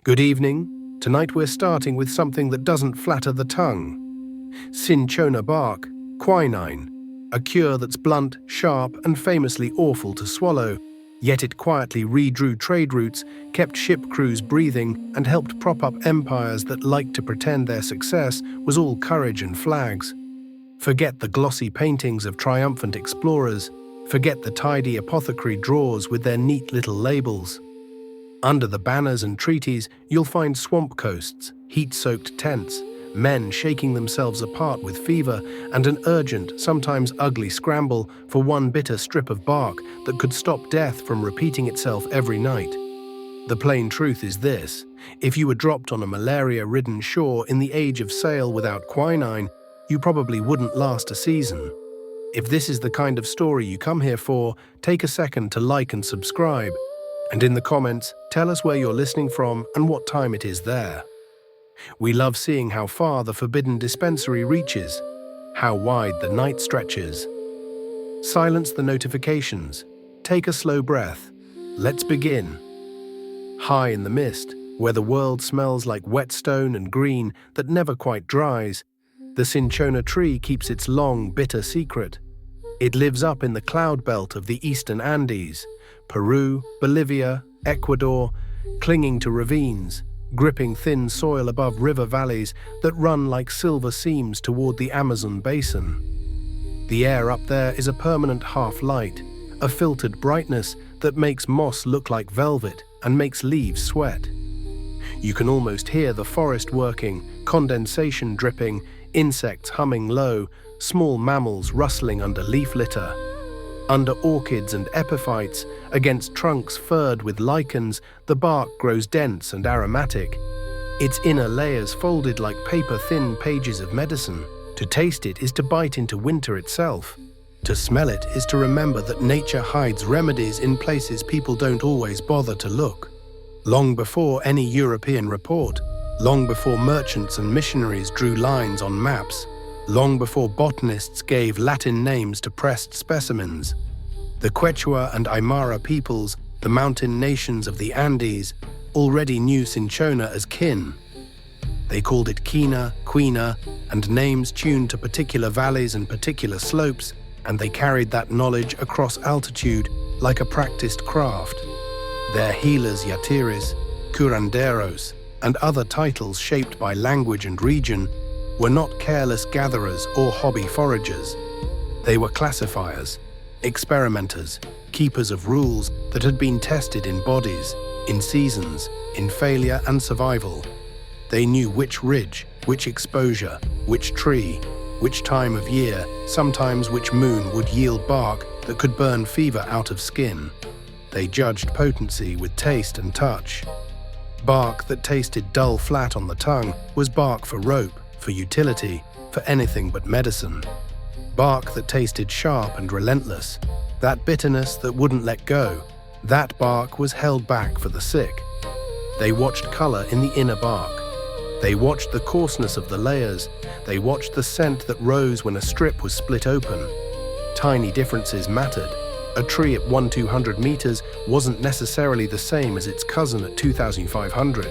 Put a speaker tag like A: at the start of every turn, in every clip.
A: Good evening. Tonight we're starting with something that doesn't flatter the tongue. Cinchona bark, quinine, a cure that's blunt, sharp, and famously awful to swallow, yet it quietly redrew trade routes, kept ship crews breathing, and helped prop up empires that liked to pretend their success was all courage and flags. Forget the glossy paintings of triumphant explorers. Forget the tidy apothecary drawers with their neat little labels. Under the banners and treaties, you'll find swamp coasts, heat-soaked tents, men shaking themselves apart with fever, and an urgent, sometimes ugly scramble for one bitter strip of bark that could stop death from repeating itself every night. The plain truth is this: if you were dropped on a malaria-ridden shore in the age of sail without quinine, you probably wouldn't last a season. If this is the kind of story you come here for, take a second to like and subscribe. And in the comments, tell us where you're listening from and what time it is there. We love seeing how far the forbidden dispensary reaches, how wide the night stretches. Silence the notifications. Take a slow breath. Let's begin. High in the mist, where the world smells like wet stone and green that never quite dries, the cinchona tree keeps its long, bitter secret. It lives up in the cloud belt of the eastern Andes, Peru, Bolivia, Ecuador, clinging to ravines, gripping thin soil above river valleys that run like silver seams toward the Amazon basin. The air up there is a permanent half-light, a filtered brightness that makes moss look like velvet and makes leaves sweat. You can almost hear the forest working, condensation dripping, insects humming low, small mammals rustling under leaf litter. Under orchids and epiphytes, against trunks furred with lichens, the bark grows dense and aromatic. Its inner layers folded like paper-thin pages of medicine. To taste it is to bite into winter itself. To smell it is to remember that nature hides remedies in places people don't always bother to look. Long before any European report, long before merchants and missionaries drew lines on maps, long before botanists gave Latin names to pressed specimens, the Quechua and Aymara peoples, the mountain nations of the Andes, already knew cinchona as kin. They called it quina, quina, and names tuned to particular valleys and particular slopes, and they carried that knowledge across altitude like a practiced craft. Their healers yatiris, curanderos, and other titles shaped by language and region were not careless gatherers or hobby foragers. They were classifiers, experimenters, keepers of rules that had been tested in bodies, in seasons, in failure and survival. They knew which ridge, which exposure, which tree, which time of year, sometimes which moon would yield bark that could burn fever out of skin. They judged potency with taste and touch. Bark that tasted dull flat on the tongue was bark for rope, for utility, for anything but medicine. Bark that tasted sharp and relentless, that bitterness that wouldn't let go, that bark was held back for the sick. They watched color in the inner bark. They watched the coarseness of the layers. They watched the scent that rose when a strip was split open. Tiny differences mattered. A tree at 1,200 meters wasn't necessarily the same as its cousin at 2,500.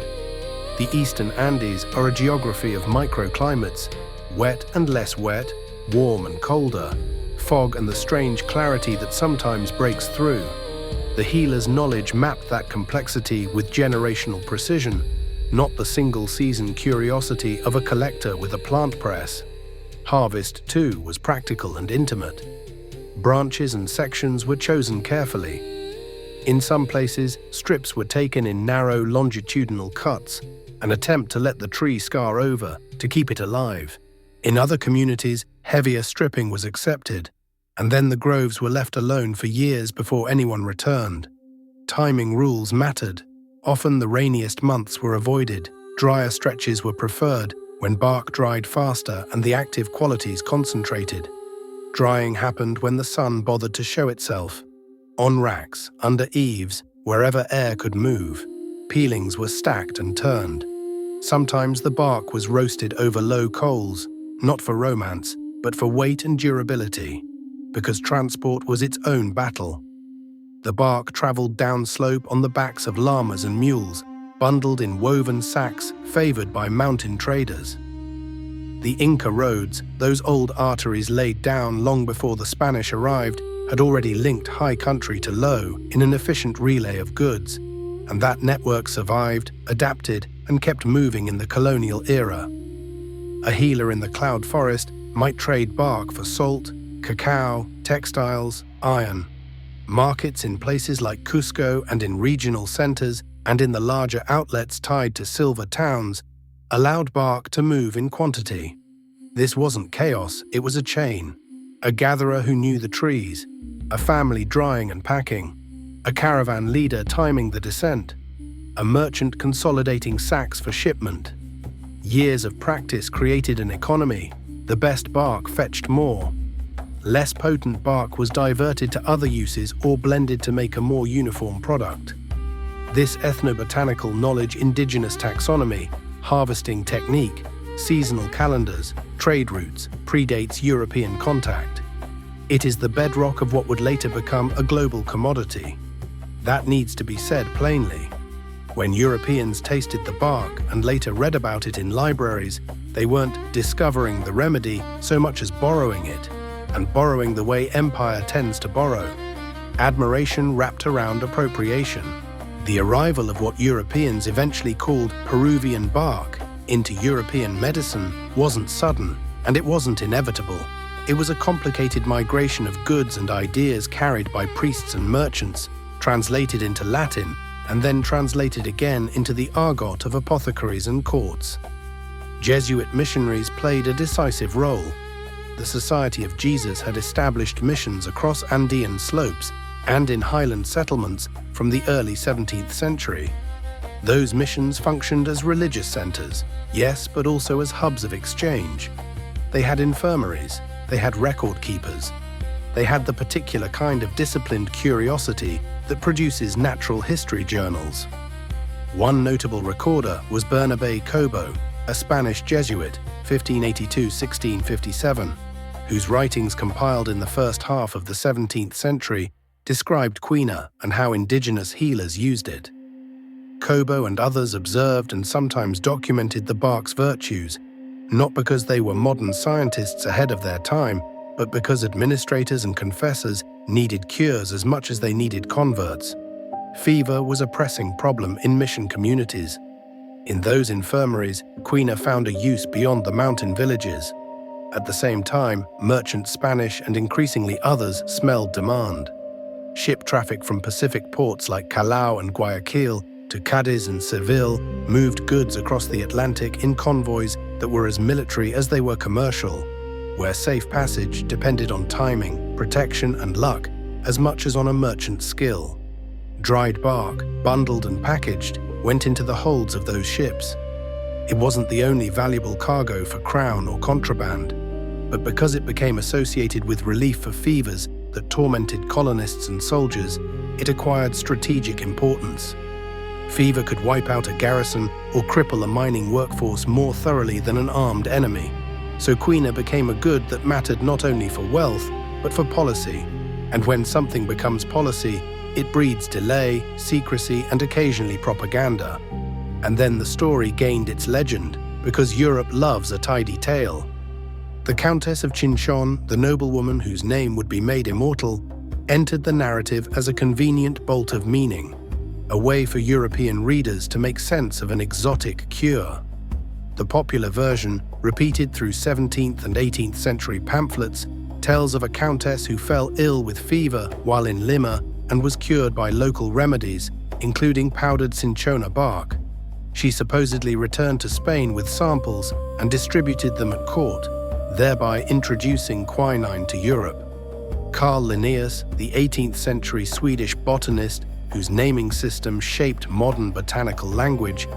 A: The eastern Andes are a geography of microclimates, wet and less wet, warm and colder, fog and the strange clarity that sometimes breaks through. The healer's knowledge mapped that complexity with generational precision, not the single-season curiosity of a collector with a plant press. Harvest, too, was practical and intimate. Branches and sections were chosen carefully. In some places, strips were taken in narrow longitudinal cuts, an attempt to let the tree scar over, to keep it alive. In other communities, heavier stripping was accepted, and then the groves were left alone for years before anyone returned. Timing rules mattered. Often the rainiest months were avoided, drier stretches were preferred, when bark dried faster and the active qualities concentrated. Drying happened when the sun bothered to show itself. On racks, under eaves, wherever air could move, peelings were stacked and turned. Sometimes the bark was roasted over low coals, not for romance, but for weight and durability, because transport was its own battle. The bark traveled downslope on the backs of llamas and mules, bundled in woven sacks favored by mountain traders. The Inca roads, those old arteries laid down long before the Spanish arrived, had already linked high country to low in an efficient relay of goods, and that network survived, adapted, and kept moving in the colonial era. A healer in the cloud forest might trade bark for salt, cacao, textiles, iron. Markets in places like Cusco and in regional centers and in the larger outlets tied to silver towns allowed bark to move in quantity. This wasn't chaos, it was a chain. A gatherer who knew the trees, a family drying and packing, a caravan leader timing the descent, a merchant consolidating sacks for shipment. Years of practice created an economy. The best bark fetched more. Less potent bark was diverted to other uses or blended to make a more uniform product. This ethnobotanical knowledge, indigenous taxonomy, harvesting technique, seasonal calendars, trade routes, predates European contact. It is the bedrock of what would later become a global commodity. That needs to be said plainly. When Europeans tasted the bark and later read about it in libraries, they weren't discovering the remedy so much as borrowing it, and borrowing the way empire tends to borrow. Admiration wrapped around appropriation. The arrival of what Europeans eventually called Peruvian bark into European medicine wasn't sudden, and it wasn't inevitable. It was a complicated migration of goods and ideas carried by priests and merchants, translated into Latin, and then translated again into the argot of apothecaries and courts. Jesuit missionaries played a decisive role. The Society of Jesus had established missions across Andean slopes and in highland settlements from the early 17th century. Those missions functioned as religious centers, yes, but also as hubs of exchange. They had infirmaries, they had record keepers, they had the particular kind of disciplined curiosity that produces natural history journals. One notable recorder was Bernabé Cobo, a Spanish Jesuit, 1582–1657, whose writings compiled in the first half of the 17th century described quina and how indigenous healers used it. Cobo and others observed and sometimes documented the bark's virtues, not because they were modern scientists ahead of their time, but because administrators and confessors needed cures as much as they needed converts. Fever was a pressing problem in mission communities. In those infirmaries, quina found a use beyond the mountain villages. At the same time, merchant Spanish and increasingly others smelled demand. Ship traffic from Pacific ports like Callao and Guayaquil to Cadiz and Seville moved goods across the Atlantic in convoys that were as military as they were commercial, where safe passage depended on timing, protection, and luck as much as on a merchant's skill. Dried bark, bundled and packaged, went into the holds of those ships. It wasn't the only valuable cargo for crown or contraband, but because it became associated with relief for fevers that tormented colonists and soldiers, it acquired strategic importance. Fever could wipe out a garrison or cripple a mining workforce more thoroughly than an armed enemy. So quina became a good that mattered not only for wealth, but for policy. And when something becomes policy, it breeds delay, secrecy, and occasionally propaganda. And then the story gained its legend, because Europe loves a tidy tale. The Countess of Cinchona, the noblewoman whose name would be made immortal, entered the narrative as a convenient bolt of meaning, a way for European readers to make sense of an exotic cure. The popular version, repeated through 17th and 18th century pamphlets, tells of a countess who fell ill with fever while in Lima and was cured by local remedies, including powdered cinchona bark. She supposedly returned to Spain with samples and distributed them at court, thereby introducing quinine to Europe. Carl Linnaeus, the 18th century Swedish botanist whose naming system shaped modern botanical language,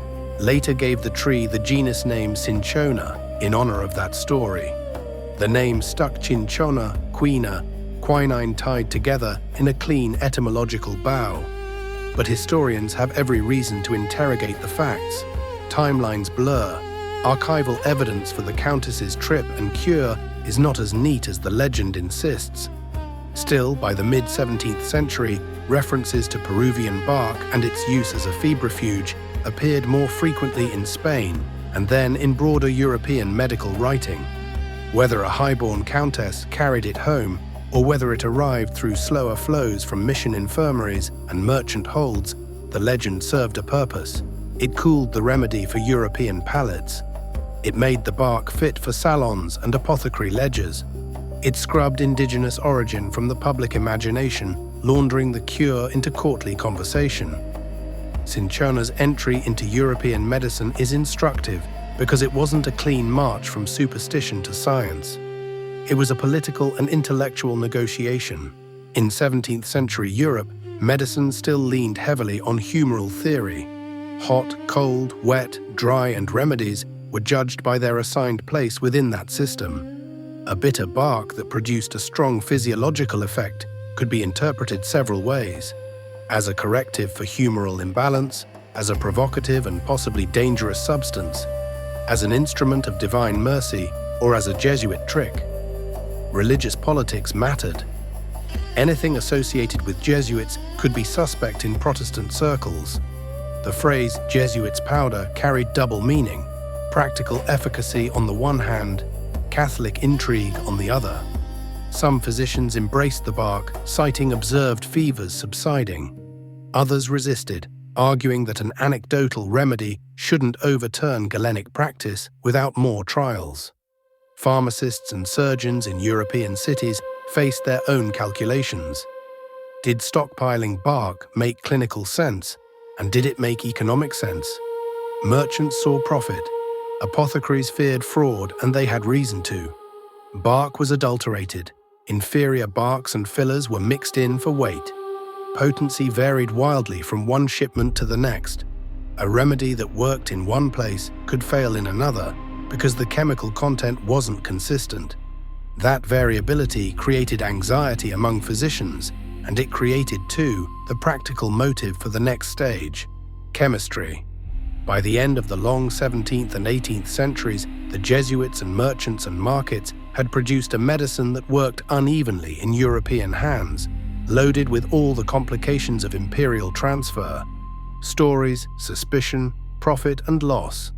A: later gave the tree the genus name Cinchona in honor of that story. The name stuck cinchona, quina, quinine tied together in a clean etymological bow. But historians have every reason to interrogate the facts. Timelines blur. Archival evidence for the Countess's trip and cure is not as neat as the legend insists. Still, by the mid-17th century, references to Peruvian bark and its use as a febrifuge appeared more frequently in Spain and then in broader European medical writing. Whether a highborn countess carried it home or whether it arrived through slower flows from mission infirmaries and merchant holds, the legend served a purpose. It cooled the remedy for European palates. It made the bark fit for salons and apothecary ledgers. It scrubbed indigenous origin from the public imagination, laundering the cure into courtly conversation. Cinchona's entry into European medicine is instructive because it wasn't a clean march from superstition to science. It was a political and intellectual negotiation. In 17th century Europe, medicine still leaned heavily on humoral theory. Hot, cold, wet, dry, and remedies were judged by their assigned place within that system. A bitter bark that produced a strong physiological effect could be interpreted several ways: as a corrective for humoral imbalance, as a provocative and possibly dangerous substance, as an instrument of divine mercy, or as a Jesuit trick. Religious politics mattered. Anything associated with Jesuits could be suspect in Protestant circles. The phrase Jesuits' powder carried double meaning: practical efficacy on the one hand, Catholic intrigue on the other. Some physicians embraced the bark, citing observed fevers subsiding. Others resisted, arguing that an anecdotal remedy shouldn't overturn Galenic practice without more trials. Pharmacists and surgeons in European cities faced their own calculations. Did stockpiling bark make clinical sense, and did it make economic sense? Merchants saw profit. Apothecaries feared fraud, and they had reason to. Bark was adulterated. Inferior barks and fillers were mixed in for weight. Potency varied wildly from one shipment to the next. A remedy that worked in one place could fail in another because the chemical content wasn't consistent. That variability created anxiety among physicians, and it created, too, the practical motive for the next stage: chemistry. By the end of the long 17th and 18th centuries, the Jesuits and merchants and markets had produced a medicine that worked unevenly in European hands, loaded with all the complications of imperial transfer: stories, suspicion, profit, and loss.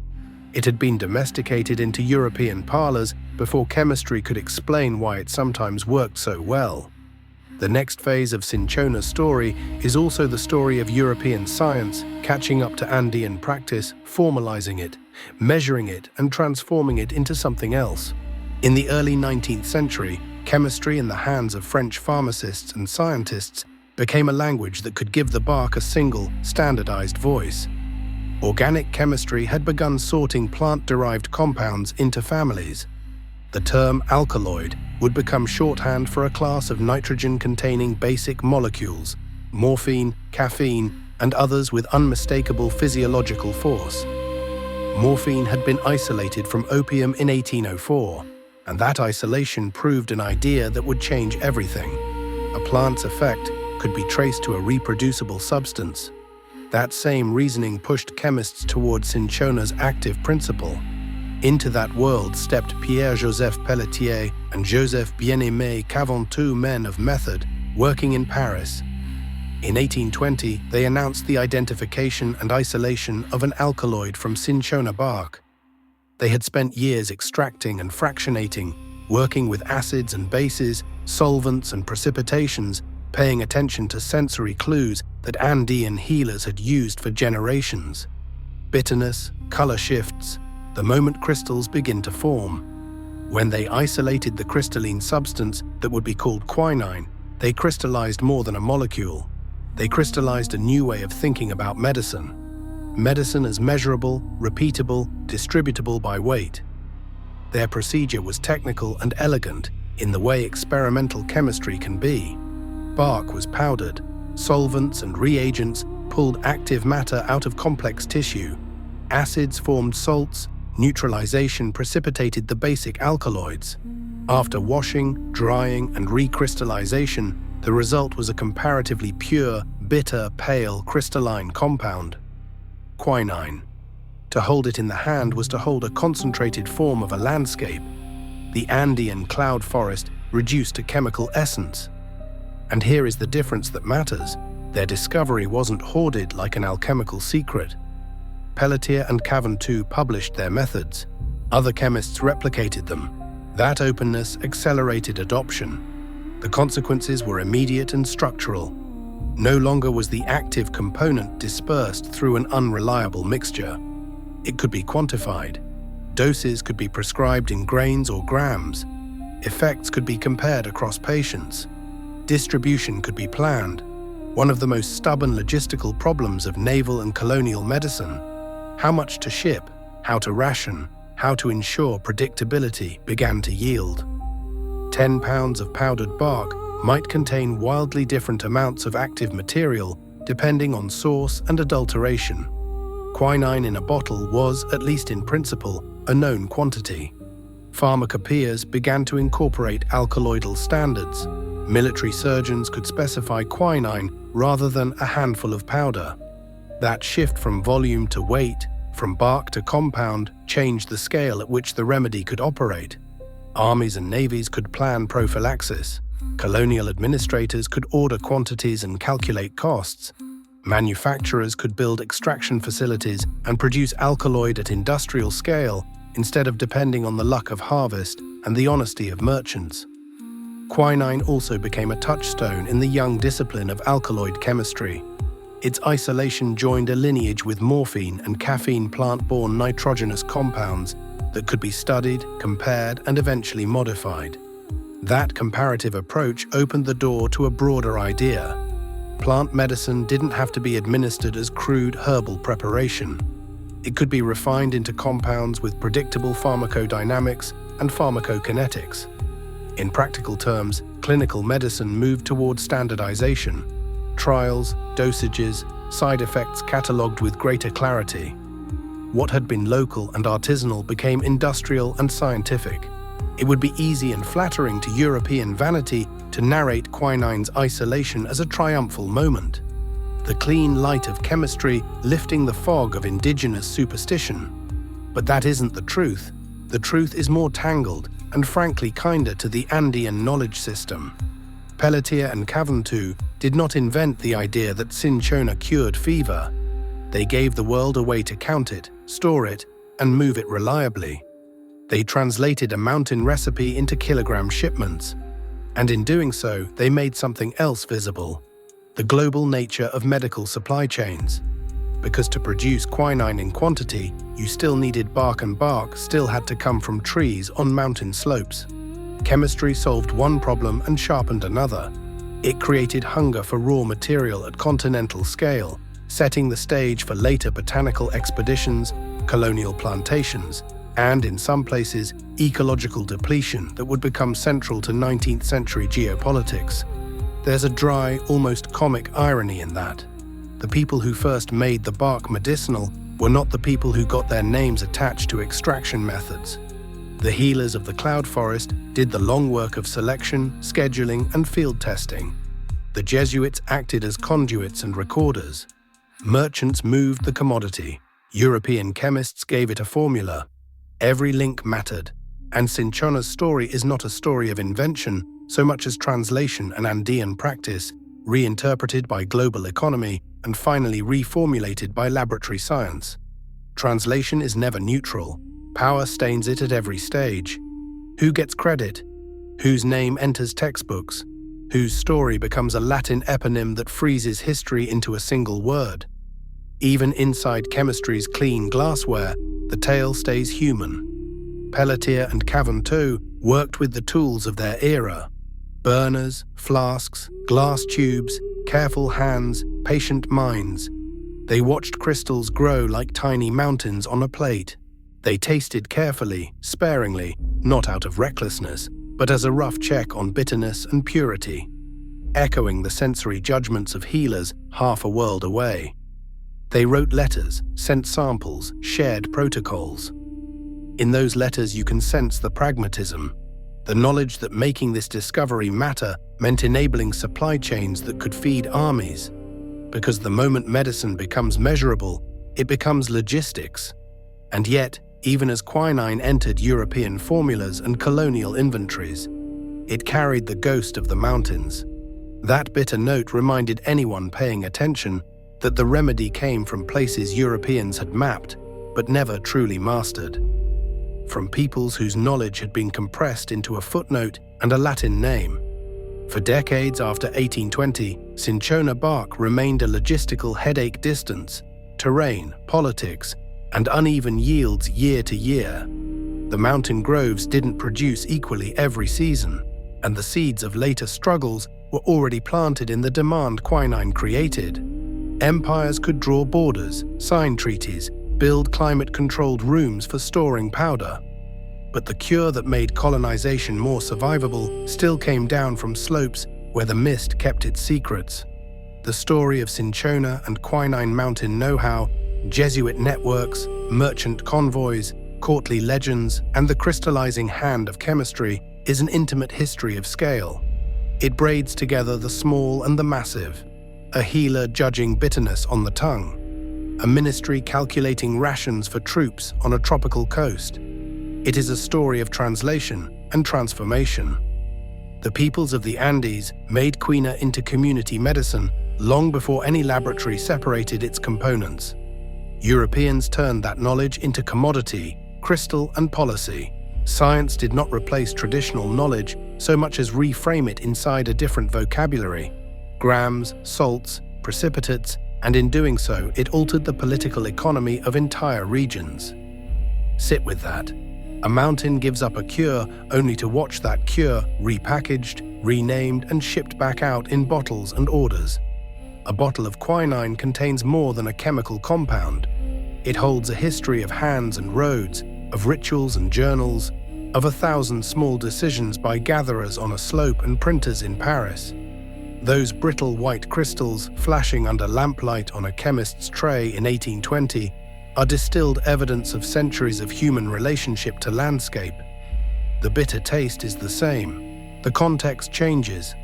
A: It had been domesticated into European parlors before chemistry could explain why it sometimes worked so well. The next phase of Cinchona's story is also the story of European science catching up to Andean practice, formalizing it, measuring it, and transforming it into something else. In the early 19th century, chemistry in the hands of French pharmacists and scientists became a language that could give the bark a single, standardized voice. Organic chemistry had begun sorting plant-derived compounds into families. The term alkaloid would become shorthand for a class of nitrogen-containing basic molecules: morphine, caffeine, and others with unmistakable physiological force. Morphine had been isolated from opium in 1804, and that isolation proved an idea that would change everything. A plant's effect could be traced to a reproducible substance. That same reasoning pushed chemists toward Cinchona's active principle. Into that world stepped Pierre-Joseph Pelletier and Joseph Bien-Aimé Caventou, men of method, working in Paris. In 1820, they announced the identification and isolation of an alkaloid from Cinchona bark. They had spent years extracting and fractionating, working with acids and bases, solvents and precipitations, paying attention to sensory clues that Andean healers had used for generations. Bitterness, color shifts, the moment crystals begin to form. When they isolated the crystalline substance that would be called quinine, they crystallized more than a molecule. They crystallized a new way of thinking about medicine. Medicine as measurable, repeatable, distributable by weight. Their procedure was technical and elegant in the way experimental chemistry can be. Bark was powdered. Solvents and reagents pulled active matter out of complex tissue. Acids formed salts. Neutralization precipitated the basic alkaloids. After washing, drying, and recrystallization, the result was a comparatively pure, bitter, pale, crystalline compound: quinine. To hold it in the hand was to hold a concentrated form of a landscape, the Andean cloud forest reduced to chemical essence. And here is the difference that matters: their discovery wasn't hoarded like an alchemical secret. Pelletier and Cavan too published their methods. Other chemists replicated them. That openness accelerated adoption. The consequences were immediate and structural. No longer was the active component dispersed through an unreliable mixture. It could be quantified. Doses could be prescribed in grains or grams. Effects could be compared across patients. Distribution could be planned. One of the most stubborn logistical problems of naval and colonial medicine, how much to ship, how to ration, how to ensure predictability, began to yield. 10 pounds of powdered bark might contain wildly different amounts of active material depending on source and adulteration. Quinine in a bottle was, at least in principle, a known quantity. Pharmacopoeias began to incorporate alkaloidal standards. Military surgeons could specify quinine rather than a handful of powder. That shift from volume to weight, from bark to compound, changed the scale at which the remedy could operate. Armies and navies could plan prophylaxis. Colonial administrators could order quantities and calculate costs. Manufacturers could build extraction facilities and produce alkaloid at industrial scale instead of depending on the luck of harvest and the honesty of merchants. Quinine also became a touchstone in the young discipline of alkaloid chemistry. Its isolation joined a lineage with morphine and caffeine plant-borne nitrogenous compounds that could be studied, compared, and eventually modified. That comparative approach opened the door to a broader idea. Plant medicine didn't have to be administered as crude herbal preparation. It could be refined into compounds with predictable pharmacodynamics and pharmacokinetics. In practical terms, clinical medicine moved toward standardization. Trials, dosages, side effects catalogued with greater clarity. What had been local and artisanal became industrial and scientific. It would be easy and flattering to European vanity to narrate quinine's isolation as a triumphal moment. The clean light of chemistry lifting the fog of indigenous superstition. But that isn't the truth. The truth is more tangled and frankly kinder to the Andean knowledge system. Pelletier and Cavan too did not invent the idea that cinchona cured fever. They gave the world a way to count it, store it, and move it reliably. They translated a mountain recipe into kilogram shipments. And in doing so, they made something else visible: the global nature of medical supply chains. Because to produce quinine in quantity, you still needed bark, and bark still had to come from trees on mountain slopes. Chemistry solved one problem and sharpened another. It created hunger for raw material at continental scale, setting the stage for later botanical expeditions, colonial plantations, and, in some places, ecological depletion that would become central to 19th century geopolitics. There's a dry, almost comic irony in that. The people who first made the bark medicinal were not the people who got their names attached to extraction methods. The healers of the cloud forest did the long work of selection, scheduling, and field testing. The Jesuits acted as conduits and recorders. Merchants moved the commodity. European chemists gave it a formula. Every link mattered. And Cinchona's story is not a story of invention so much as translation and Andean practice, reinterpreted by global economy and finally reformulated by laboratory science. Translation is never neutral. Power stains it at every stage. Who gets credit? Whose name enters textbooks? Whose story becomes a Latin eponym that freezes history into a single word? Even inside chemistry's clean glassware, the tale stays human. Pelletier and Cavan too worked with the tools of their era. Burners, flasks, glass tubes, careful hands, patient minds. They watched crystals grow like tiny mountains on a plate. They tasted carefully, sparingly, not out of recklessness, but as a rough check on bitterness and purity, echoing the sensory judgments of healers half a world away. They wrote letters, sent samples, shared protocols. In those letters you can sense the pragmatism, the knowledge that making this discovery matter meant enabling supply chains that could feed armies. Because the moment medicine becomes measurable, it becomes logistics. And yet, even as quinine entered European formulas and colonial inventories, it carried the ghost of the mountains. That bitter note reminded anyone paying attention that the remedy came from places Europeans had mapped but never truly mastered, from peoples whose knowledge had been compressed into a footnote and a Latin name. For decades after 1820, cinchona bark remained a logistical headache: distance, terrain, politics, and uneven yields year to year. The mountain groves didn't produce equally every season, and the seeds of later struggles were already planted in the demand quinine created. Empires could draw borders, sign treaties, build climate-controlled rooms for storing powder. But the cure that made colonization more survivable still came down from slopes where the mist kept its secrets. The story of cinchona and quinine mountain know-how, Jesuit networks, merchant convoys, courtly legends, and the crystallizing hand of chemistry is an intimate history of scale. It braids together the small and the massive, a healer judging bitterness on the tongue, a ministry calculating rations for troops on a tropical coast. It is a story of translation and transformation. The peoples of the Andes made quina into community medicine long before any laboratory separated its components. Europeans turned that knowledge into commodity, crystal, and policy. Science did not replace traditional knowledge so much as reframe it inside a different vocabulary: grams, salts, precipitates, and in doing so, it altered the political economy of entire regions. Sit with that. A mountain gives up a cure only to watch that cure repackaged, renamed, and shipped back out in bottles and orders. A bottle of quinine contains more than a chemical compound. It holds a history of hands and roads, of rituals and journals, of 1,000 small decisions by gatherers on a slope and printers in Paris. Those brittle white crystals flashing under lamplight on a chemist's tray in 1820 are distilled evidence of centuries of human relationship to landscape. The bitter taste is the same. The context changes,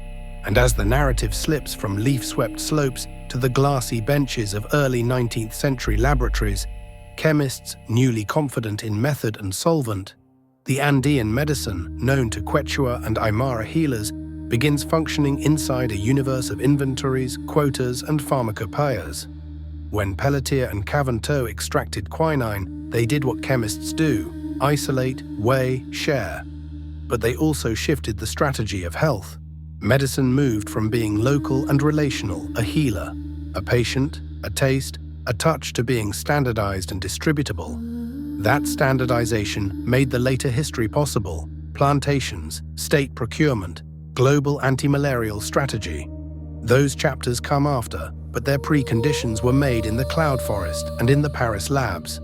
A: and as the narrative slips from leaf-swept slopes to the glassy benches of early 19th century laboratories, chemists newly confident in method and solvent, the Andean medicine, known to Quechua and Aymara healers, begins functioning inside a universe of inventories, quotas, and pharmacopoeias. When Pelletier and Caventou extracted quinine, they did what chemists do: isolate, weigh, share. But they also shifted the strategy of health. Medicine moved from being local and relational, a healer, a patient, a taste, a touch, to being standardized and distributable. That standardization made the later history possible: plantations, state procurement, global antimalarial strategy. Those chapters come after, but their preconditions were made in the cloud forest and in the Paris labs.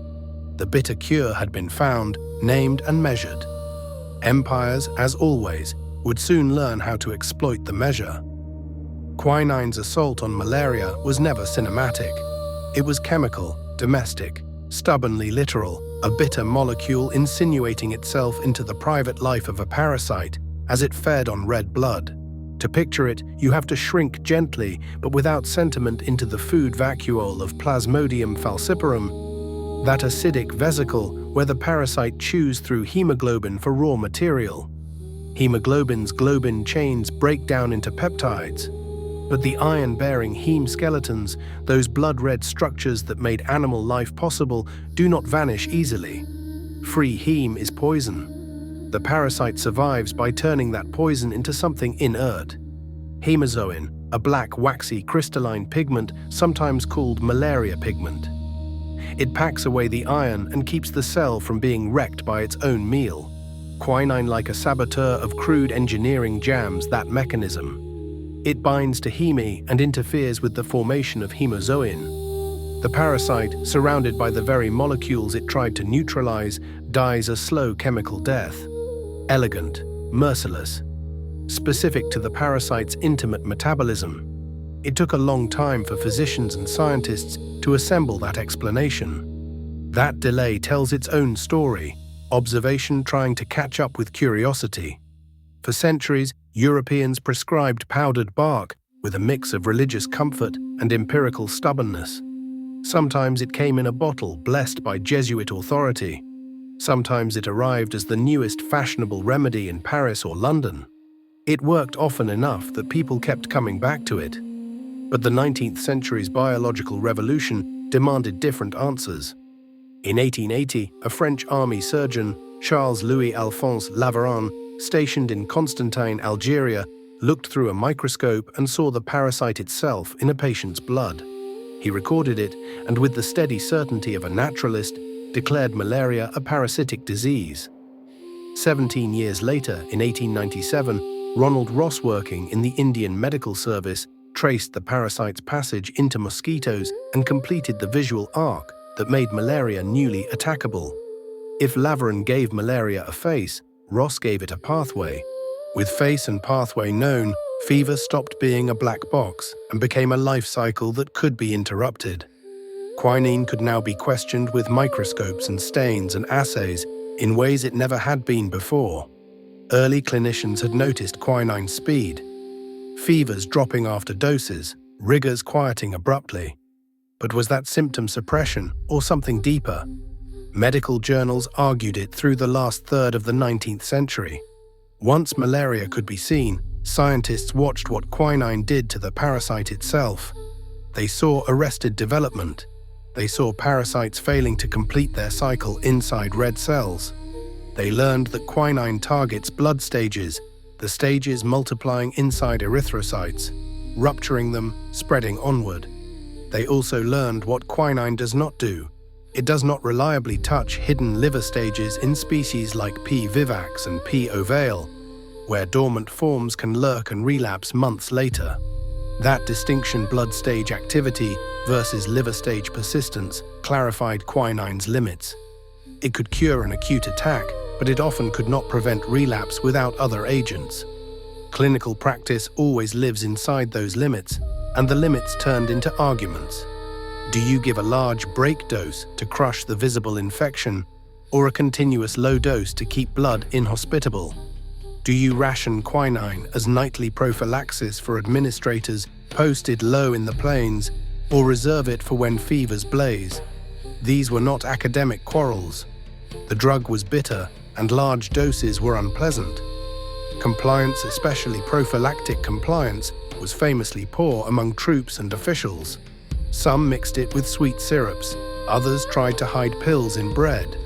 A: The bitter cure had been found, named, and measured. Empires, as always, would soon learn how to exploit the measure. Quinine's assault on malaria was never cinematic. It was chemical, domestic, stubbornly literal, a bitter molecule insinuating itself into the private life of a parasite as it fed on red blood. To picture it, you have to shrink gently, but without sentiment, into the food vacuole of Plasmodium falciparum, that acidic vesicle where the parasite chews through hemoglobin for raw material. Hemoglobin's globin chains break down into peptides, but the iron-bearing heme skeletons, those blood-red structures that made animal life possible, do not vanish easily. Free heme is poison. The parasite survives by turning that poison into something inert. Hemozoin, a black, waxy, crystalline pigment sometimes called malaria pigment. It packs away the iron and keeps the cell from being wrecked by its own meal. Quinine, like a saboteur of crude engineering, jams that mechanism. It binds to heme and interferes with the formation of hemozoin. The parasite, surrounded by the very molecules it tried to neutralize, dies a slow chemical death. Elegant, merciless, specific to the parasite's intimate metabolism. It took a long time for physicians and scientists to assemble that explanation. That delay tells its own story, observation trying to catch up with curiosity. For centuries, Europeans prescribed powdered bark with a mix of religious comfort and empirical stubbornness. Sometimes it came in a bottle blessed by Jesuit authority. Sometimes it arrived as the newest fashionable remedy in Paris or London. It worked often enough that people kept coming back to it. But the 19th century's biological revolution demanded different answers. In 1880, a French army surgeon, Charles-Louis-Alphonse Laveran, stationed in Constantine, Algeria, looked through a microscope and saw the parasite itself in a patient's blood. He recorded it, and with the steady certainty of a naturalist, declared malaria a parasitic disease. 17 years later, in 1897, Ronald Ross, working in the Indian Medical Service, traced the parasite's passage into mosquitoes and completed the visual arc that made malaria newly attackable. If Laveran gave malaria a face, Ross gave it a pathway. With face and pathway known, fever stopped being a black box and became a life cycle that could be interrupted. Quinine could now be questioned with microscopes and stains and assays in ways it never had been before. Early clinicians had noticed quinine's speed. Fevers dropping after doses, rigors quieting abruptly. But was that symptom suppression or something deeper? Medical journals argued it through the last third of the 19th century. Once malaria could be seen, scientists watched what quinine did to the parasite itself. They saw arrested development. They saw parasites failing to complete their cycle inside red cells. They learned that quinine targets blood stages, the stages multiplying inside erythrocytes, rupturing them, spreading onward. They also learned what quinine does not do. It does not reliably touch hidden liver stages in species like P. vivax and P. ovale, where dormant forms can lurk and relapse months later. That distinction, blood stage activity versus liver stage persistence, clarified quinine's limits. It could cure an acute attack, but it often could not prevent relapse without other agents. Clinical practice always lives inside those limits, and the limits turned into arguments. Do you give a large break dose to crush the visible infection, or a continuous low dose to keep blood inhospitable? Do you ration quinine as nightly prophylaxis for administrators posted low in the plains, or reserve it for when fevers blaze? These were not academic quarrels. The drug was bitter, and large doses were unpleasant. Compliance, especially prophylactic compliance, was famously poor among troops and officials. Some mixed it with sweet syrups, others tried to hide pills in bread.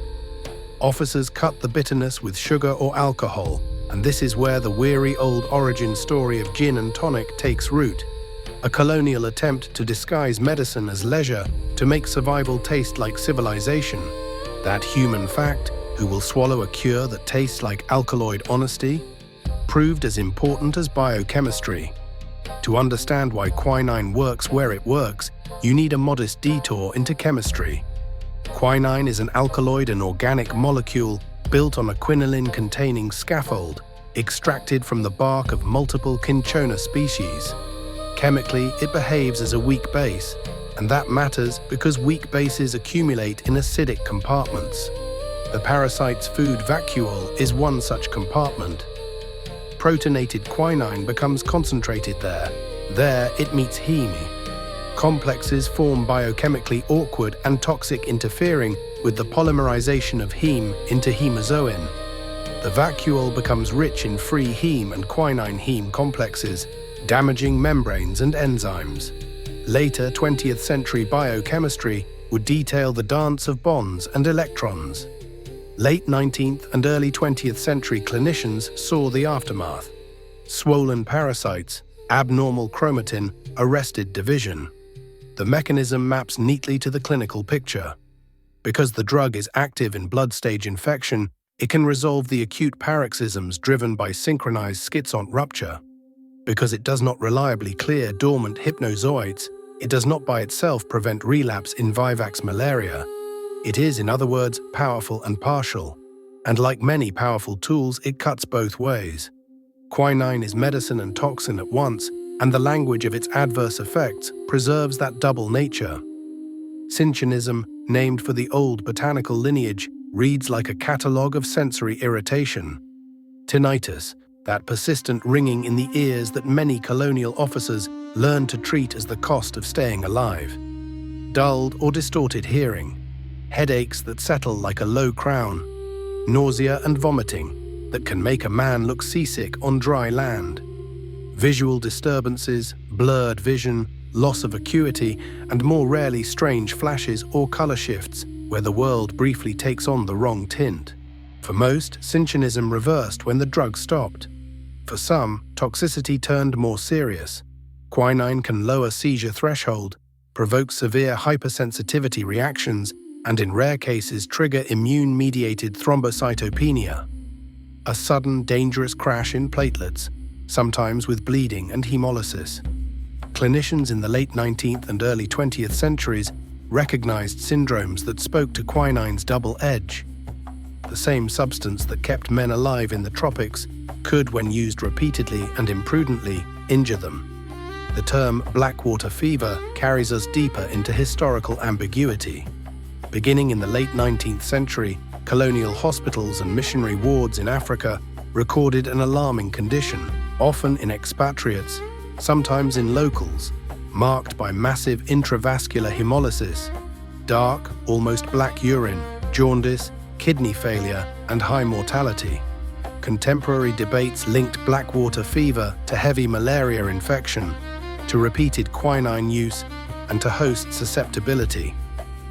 A: Officers cut the bitterness with sugar or alcohol, and this is where the weary old origin story of gin and tonic takes root. A colonial attempt to disguise medicine as leisure, to make survival taste like civilization. That human fact, who will swallow a cure that tastes like alkaloid honesty, proved as important as biochemistry. To understand why quinine works where it works, you need a modest detour into chemistry. Quinine is an alkaloid and organic molecule built on a quinoline-containing scaffold, extracted from the bark of multiple Cinchona species. Chemically, it behaves as a weak base, and that matters because weak bases accumulate in acidic compartments. The parasite's food vacuole is one such compartment. Protonated quinine becomes concentrated there. There it meets heme. Complexes form biochemically awkward and toxic, interfering with the polymerization of heme into hemozoin. The vacuole becomes rich in free heme and quinine-heme complexes, damaging membranes and enzymes. Later 20th century biochemistry would detail the dance of bonds and electrons. Late 19th and early 20th century clinicians saw the aftermath. Swollen parasites, abnormal chromatin, arrested division. The mechanism maps neatly to the clinical picture. Because the drug is active in blood stage infection, it can resolve the acute paroxysms driven by synchronized schizont rupture. Because it does not reliably clear dormant hypnozoites, it does not by itself prevent relapse in vivax malaria. It is, in other words, powerful and partial. And like many powerful tools, it cuts both ways. Quinine is medicine and toxin at once, and the language of its adverse effects preserves that double nature. Cinchonism, named for the old botanical lineage, reads like a catalogue of sensory irritation. Tinnitus, that persistent ringing in the ears that many colonial officers learned to treat as the cost of staying alive. Dulled or distorted hearing. Headaches that settle like a low crown. Nausea and vomiting that can make a man look seasick on dry land. Visual disturbances, blurred vision, loss of acuity, and more rarely strange flashes or color shifts where the world briefly takes on the wrong tint. For most, cinchonism reversed when the drug stopped. For some, toxicity turned more serious. Quinine can lower seizure threshold, provoke severe hypersensitivity reactions, and in rare cases trigger immune-mediated thrombocytopenia, a sudden, dangerous crash in platelets, sometimes with bleeding and hemolysis. Clinicians in the late 19th and early 20th centuries recognized syndromes that spoke to quinine's double edge. The same substance that kept men alive in the tropics could, when used repeatedly and imprudently, injure them. The term blackwater fever carries us deeper into historical ambiguity. Beginning in the late 19th century, colonial hospitals and missionary wards in Africa recorded an alarming condition, often in expatriates, sometimes in locals, marked by massive intravascular hemolysis, dark, almost black urine, jaundice, kidney failure, and high mortality. Contemporary debates linked blackwater fever to heavy malaria infection, to repeated quinine use, and to host susceptibility.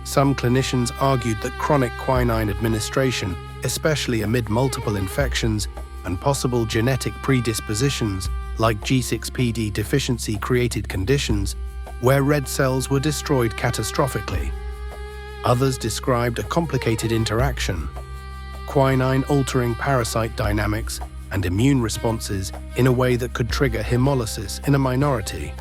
A: Some clinicians argued that chronic quinine administration, especially amid multiple infections and possible genetic predispositions like G6PD deficiency, created conditions where red cells were destroyed catastrophically. Others described a complicated interaction, quinine altering parasite dynamics and immune responses in a way that could trigger hemolysis in a minority.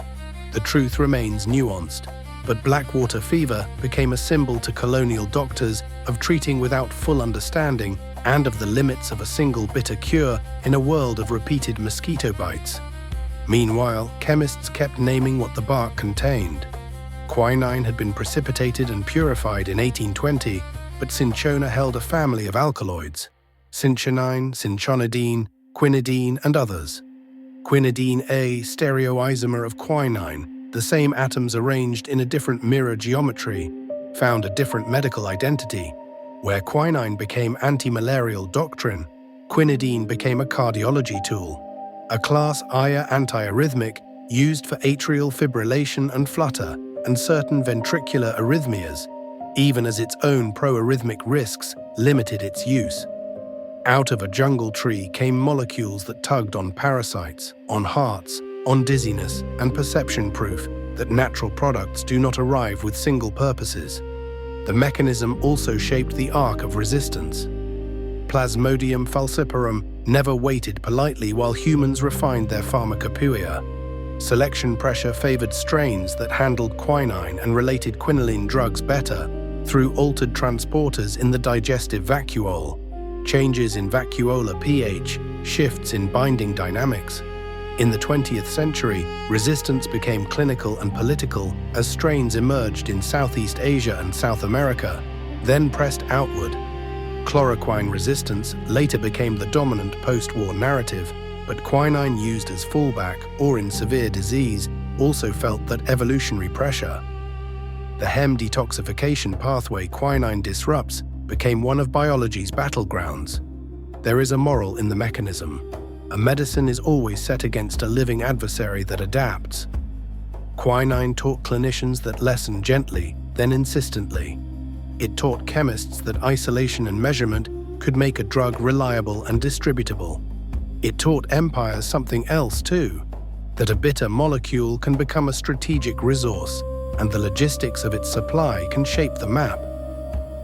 A: The truth remains nuanced, but blackwater fever became a symbol to colonial doctors of treating without full understanding and of the limits of a single bitter cure in a world of repeated mosquito bites. Meanwhile, chemists kept naming what the bark contained. Quinine had been precipitated and purified in 1820, but cinchona held a family of alkaloids: cinchonine, cinchonidine, quinidine, and others. Quinidine A, stereoisomer of quinine, the same atoms arranged in a different mirror geometry, found a different medical identity. Where quinine became antimalarial doctrine, quinidine became a cardiology tool, a class IA antiarrhythmic used for atrial fibrillation and flutter and certain ventricular arrhythmias, even as its own pro-arrhythmic risks limited its use. Out of a jungle tree came molecules that tugged on parasites, on hearts, on dizziness, and perception proof that natural products do not arrive with single purposes. The mechanism also shaped the arc of resistance. Plasmodium falciparum never waited politely while humans refined their pharmacopoeia. Selection pressure favored strains that handled quinine and related quinoline drugs better through altered transporters in the digestive vacuole, changes in vacuolar pH, shifts in binding dynamics. In the 20th century, resistance became clinical and political as strains emerged in Southeast Asia and South America, then pressed outward. Chloroquine resistance later became the dominant post-war narrative, but quinine used as fallback or in severe disease also felt that evolutionary pressure. The hem detoxification pathway quinine disrupts became one of biology's battlegrounds. There is a moral in the mechanism. A medicine is always set against a living adversary that adapts. Quinine taught clinicians that lesson gently, then insistently. It taught chemists that isolation and measurement could make a drug reliable and distributable. It taught empires something else too, that a bitter molecule can become a strategic resource, and the logistics of its supply can shape the map.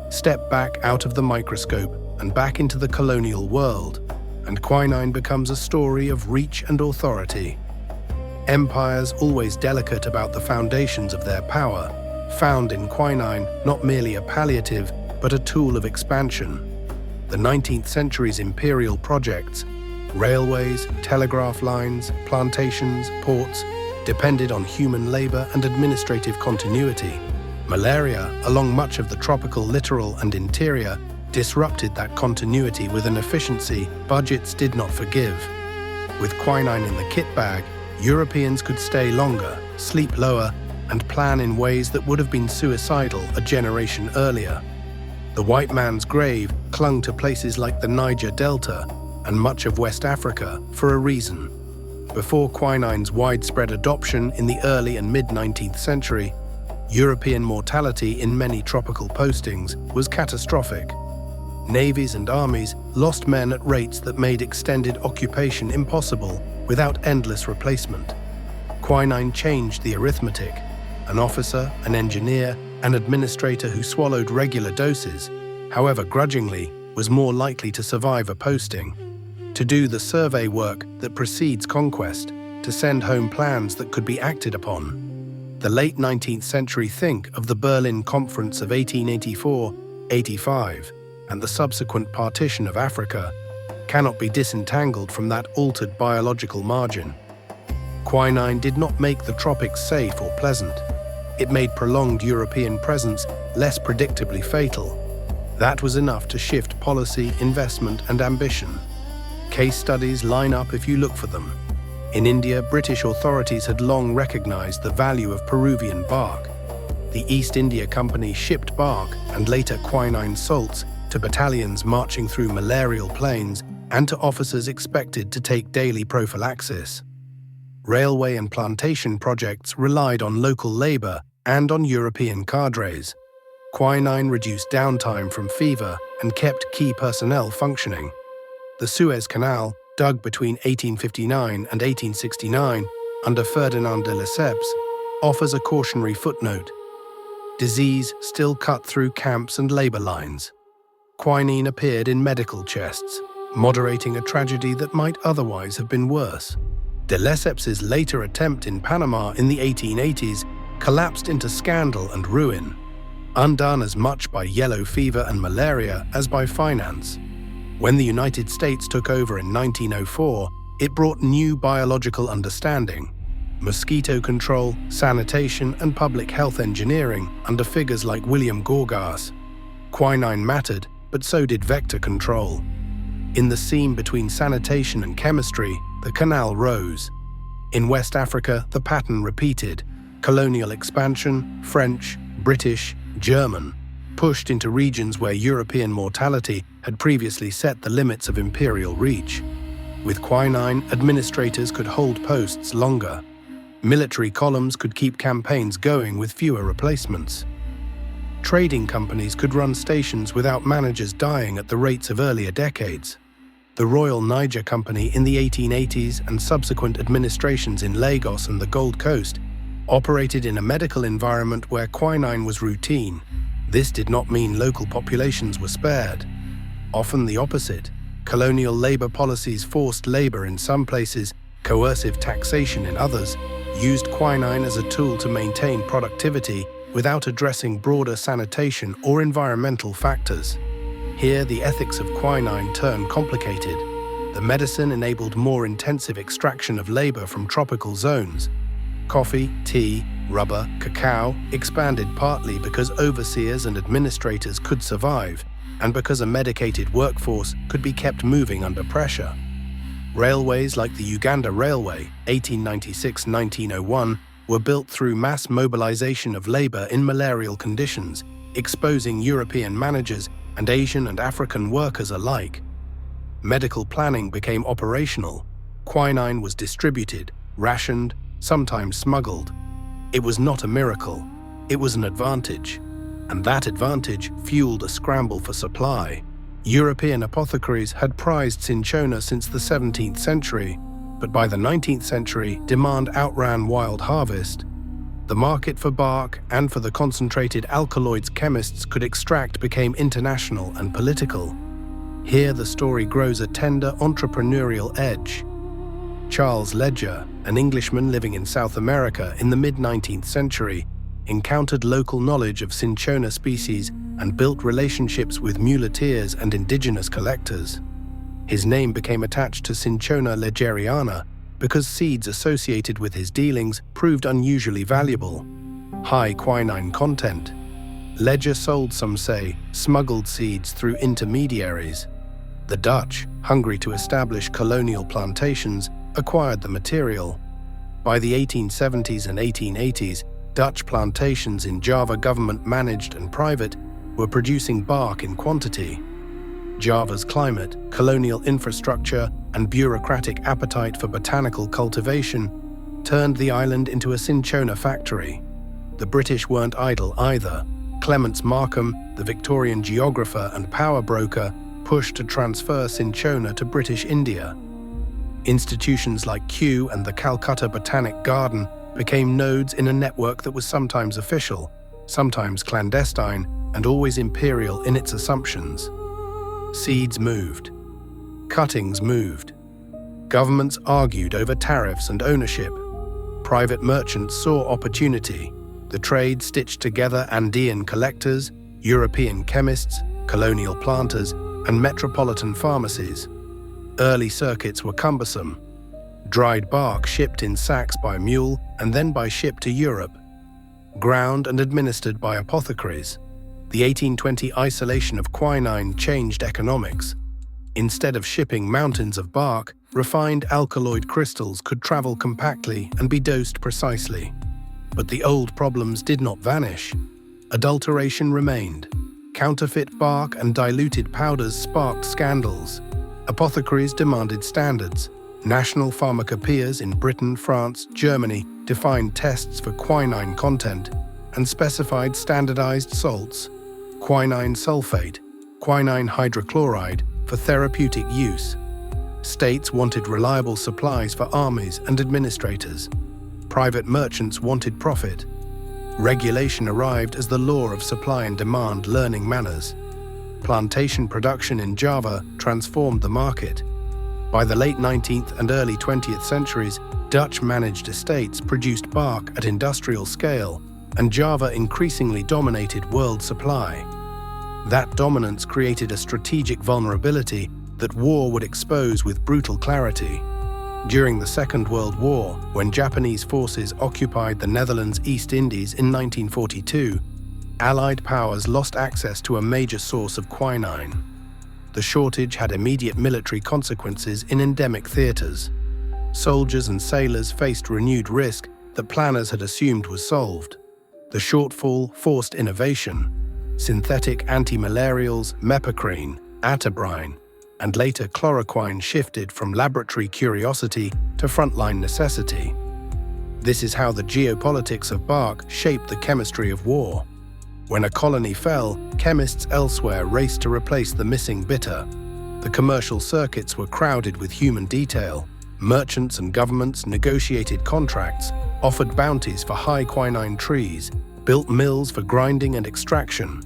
A: Step back out of the microscope and back into the colonial world, and quinine becomes a story of reach and authority. Empires, always delicate about the foundations of their power, found in quinine not merely a palliative, but a tool of expansion. The 19th century's imperial projects, railways, telegraph lines, plantations, ports, depended on human labor and administrative continuity. Malaria, along much of the tropical littoral and interior, disrupted that continuity with an efficiency budgets did not forgive. With quinine in the kit bag, Europeans could stay longer, sleep lower, and plan in ways that would have been suicidal a generation earlier. The white man's grave clung to places like the Niger Delta and much of West Africa for a reason. Before quinine's widespread adoption in the early and mid-19th century, European mortality in many tropical postings was catastrophic. Navies and armies lost men at rates that made extended occupation impossible without endless replacement. Quinine changed the arithmetic. An officer, an engineer, an administrator who swallowed regular doses, however grudgingly, was more likely to survive a posting, to do the survey work that precedes conquest, to send home plans that could be acted upon. The late 19th century think of the Berlin Conference of 1884-85 and the subsequent partition of Africa cannot be disentangled from that altered biological margin. Quinine did not make the tropics safe or pleasant. It made prolonged European presence less predictably fatal. That was enough to shift policy, investment, and ambition. Case studies line up if you look for them. In India, British authorities had long recognized the value of Peruvian bark. The East India Company shipped bark and later quinine salts to battalions marching through malarial plains and to officers expected to take daily prophylaxis. Railway and plantation projects relied on local labor and on European cadres. Quinine reduced downtime from fever and kept key personnel functioning. The Suez Canal, dug between 1859 and 1869 under Ferdinand de Lesseps, offers a cautionary footnote. Disease still cut through camps and labor lines. Quinine appeared in medical chests, moderating a tragedy that might otherwise have been worse. De Lesseps's later attempt in Panama in the 1880s collapsed into scandal and ruin, undone as much by yellow fever and malaria as by finance. When the United States took over in 1904, it brought new biological understanding, mosquito control, sanitation, and public health engineering under figures like William Gorgas. Quinine mattered, but so did vector control. In the seam between sanitation and chemistry, the canal rose. In West Africa, the pattern repeated. Colonial expansion, French, British, German, pushed into regions where European mortality had previously set the limits of imperial reach. With quinine, administrators could hold posts longer. Military columns could keep campaigns going with fewer replacements. Trading companies could run stations without managers dying at the rates of earlier decades. The Royal Niger Company in the 1880s and subsequent administrations in Lagos and the Gold Coast operated in a medical environment where quinine was routine. This did not mean local populations were spared. Often the opposite. Colonial labor policies forced labor in some places, coercive taxation in others, used quinine as a tool to maintain productivity without addressing broader sanitation or environmental factors. Here, the ethics of quinine turned complicated. The medicine enabled more intensive extraction of labor from tropical zones. Coffee, tea, rubber, cacao expanded partly because overseers and administrators could survive, and because a medicated workforce could be kept moving under pressure. Railways like the Uganda Railway, 1896-1901, were built through mass mobilization of labor in malarial conditions, exposing European managers and Asian and African workers alike. Medical planning became operational. Quinine was distributed, rationed, sometimes smuggled. It was not a miracle, it was an advantage. And that advantage fueled a scramble for supply. European apothecaries had prized cinchona since the 17th century, but by the 19th century, demand outran wild harvest. The market for bark and for the concentrated alkaloids chemists could extract became international and political. Here the story grows a tender entrepreneurial edge. Charles Ledger, an Englishman living in South America in the mid-19th century, encountered local knowledge of cinchona species and built relationships with muleteers and indigenous collectors. His name became attached to Cinchona ledgeriana because seeds associated with his dealings proved unusually valuable. High quinine content. Ledger sold, some say, smuggled seeds through intermediaries. The Dutch, hungry to establish colonial plantations, acquired the material. By the 1870s and 1880s, Dutch plantations in Java, government-managed and private, were producing bark in quantity. Java's climate, colonial infrastructure, and bureaucratic appetite for botanical cultivation turned the island into a cinchona factory. The British weren't idle either. Clements Markham, the Victorian geographer and power broker, pushed to transfer cinchona to British India. Institutions like Kew and the Calcutta Botanic Garden became nodes in a network that was sometimes official, sometimes clandestine, and always imperial in its assumptions. Seeds moved. Cuttings moved. Governments argued over tariffs and ownership. Private merchants saw opportunity. The trade stitched together Andean collectors, European chemists, colonial planters, and metropolitan pharmacies. Early circuits were cumbersome. Dried bark shipped in sacks by mule and then by ship to Europe. Ground and administered by apothecaries. The 1820 isolation of quinine changed economics. Instead of shipping mountains of bark, refined alkaloid crystals could travel compactly and be dosed precisely. But the old problems did not vanish. Adulteration remained. Counterfeit bark and diluted powders sparked scandals. Apothecaries demanded standards. National pharmacopoeias in Britain, France, Germany defined tests for quinine content and specified standardized salts: quinine sulfate, quinine hydrochloride for therapeutic use. States wanted reliable supplies for armies and administrators. Private merchants wanted profit. Regulation arrived as the law of supply and demand learning manners. Plantation production in Java transformed the market. By the late 19th and early 20th centuries, Dutch-managed estates produced bark at industrial scale, and Java increasingly dominated world supply. That dominance created a strategic vulnerability that war would expose with brutal clarity. During the Second World War, when Japanese forces occupied the Netherlands East Indies in 1942, Allied powers lost access to a major source of quinine. The shortage had immediate military consequences in endemic theaters. Soldiers and sailors faced renewed risk that planners had assumed was solved. The shortfall forced innovation. Synthetic antimalarials, mepecrine, atabrine, and later chloroquine shifted from laboratory curiosity to frontline necessity. This is how the geopolitics of bark shaped the chemistry of war. When a colony fell, chemists elsewhere raced to replace the missing bitter. The commercial circuits were crowded with human detail. Merchants and governments negotiated contracts, offered bounties for high quinine trees, built mills for grinding and extraction.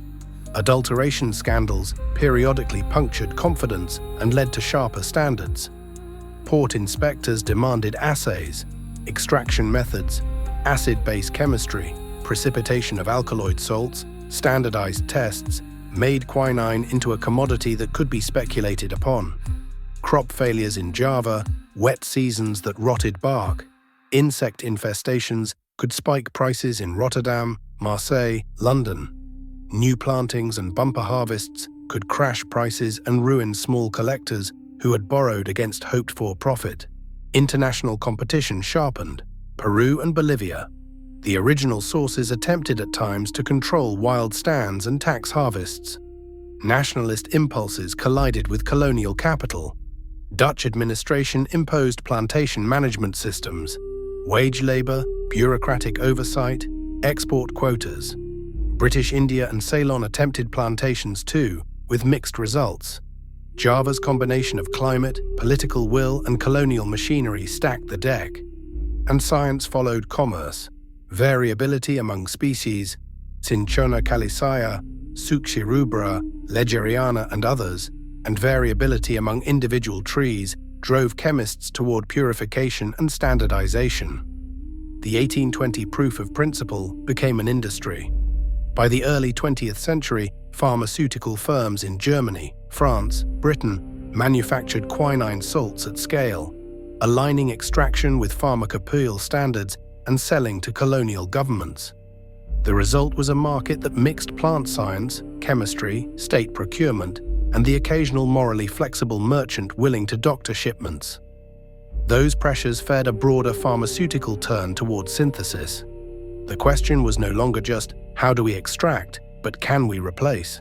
A: Adulteration scandals periodically punctured confidence and led to sharper standards. Port inspectors demanded assays, extraction methods, acid-base chemistry, precipitation of alkaloid salts, standardized tests, made quinine into a commodity that could be speculated upon. Crop failures in Java, wet seasons that rotted bark, insect infestations could spike prices in Rotterdam, Marseille, London. New plantings and bumper harvests could crash prices and ruin small collectors who had borrowed against hoped-for profit. International competition sharpened. Peru and Bolivia. The original sources attempted at times to control wild stands and tax harvests. Nationalist impulses collided with colonial capital. Dutch administration imposed plantation management systems, wage labor, bureaucratic oversight, export quotas. British India and Ceylon attempted plantations too, with mixed results. Java's combination of climate, political will, and colonial machinery stacked the deck. And science followed commerce. Variability among species, Cinchona calisaya, Succi-rubra, Legeriana, and others, and variability among individual trees drove chemists toward purification and standardization. The 1820 proof of principle became an industry. By the early 20th century, pharmaceutical firms in Germany, France, Britain manufactured quinine salts at scale, aligning extraction with pharmacopoeial standards and selling to colonial governments. The result was a market that mixed plant science, chemistry, state procurement, and the occasional morally flexible merchant willing to doctor shipments. Those pressures fed a broader pharmaceutical turn towards synthesis. The question was no longer just, how do we extract, but can we replace?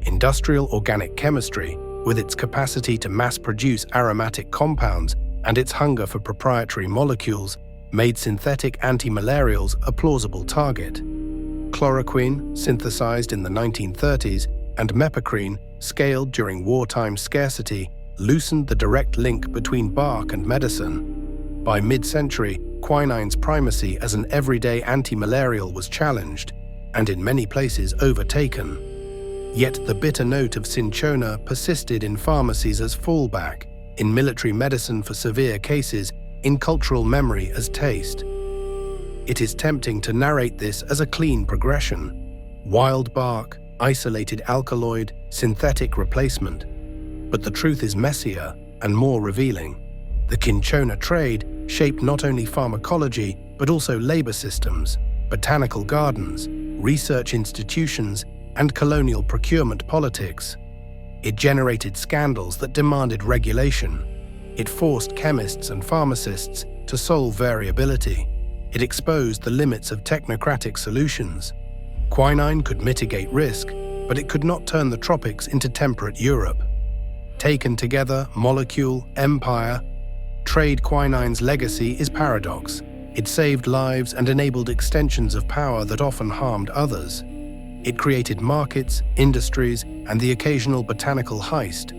A: Industrial organic chemistry, With its capacity to mass-produce aromatic compounds and its hunger for proprietary molecules, made synthetic antimalarials a plausible target. Chloroquine, synthesized in the 1930s, and mepecrine, scaled during wartime scarcity, loosened the direct link between bark and medicine. By mid-century, quinine's primacy as an everyday antimalarial was challenged, and in many places overtaken. Yet the bitter note of cinchona persisted in pharmacies as fallback, in military medicine for severe cases, in cultural memory as taste. It is tempting to narrate this as a clean progression: wild bark, isolated alkaloid, synthetic replacement. But the truth is messier and more revealing. The cinchona trade shaped not only pharmacology, but also labor systems, botanical gardens, research institutions, and colonial procurement politics. It generated scandals that demanded regulation. It forced chemists and pharmacists to solve variability. It exposed the limits of technocratic solutions. Quinine could mitigate risk, but it could not turn the tropics into temperate Europe. Taken together, molecule, empire, trade, quinine's legacy is paradox. It saved lives and enabled extensions of power that often harmed others. It created markets, industries, and the occasional botanical heist.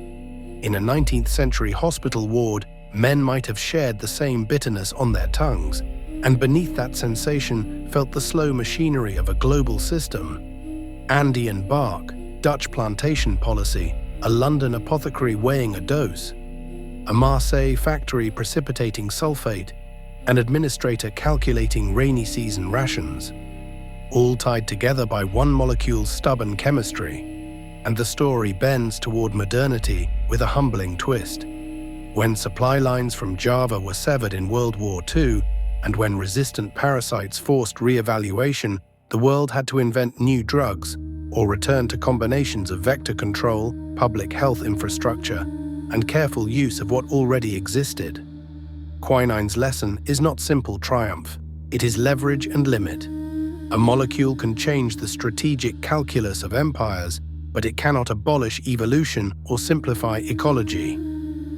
A: In a 19th century hospital ward, men might have shared the same bitterness on their tongues, and beneath that sensation felt the slow machinery of a global system. Andean bark, Dutch plantation policy, a London apothecary weighing a dose, a Marseille factory precipitating sulfate, an administrator calculating rainy season rations, all tied together by one molecule's stubborn chemistry. And the story bends toward modernity with a humbling twist. When supply lines from Java were severed in World War II, and when resistant parasites forced re-evaluation, the world had to invent new drugs or return to combinations of vector control, public health infrastructure, and careful use of what already existed. Quinine's lesson is not simple triumph. It is leverage and limit. A molecule can change the strategic calculus of empires, but it cannot abolish evolution or simplify ecology.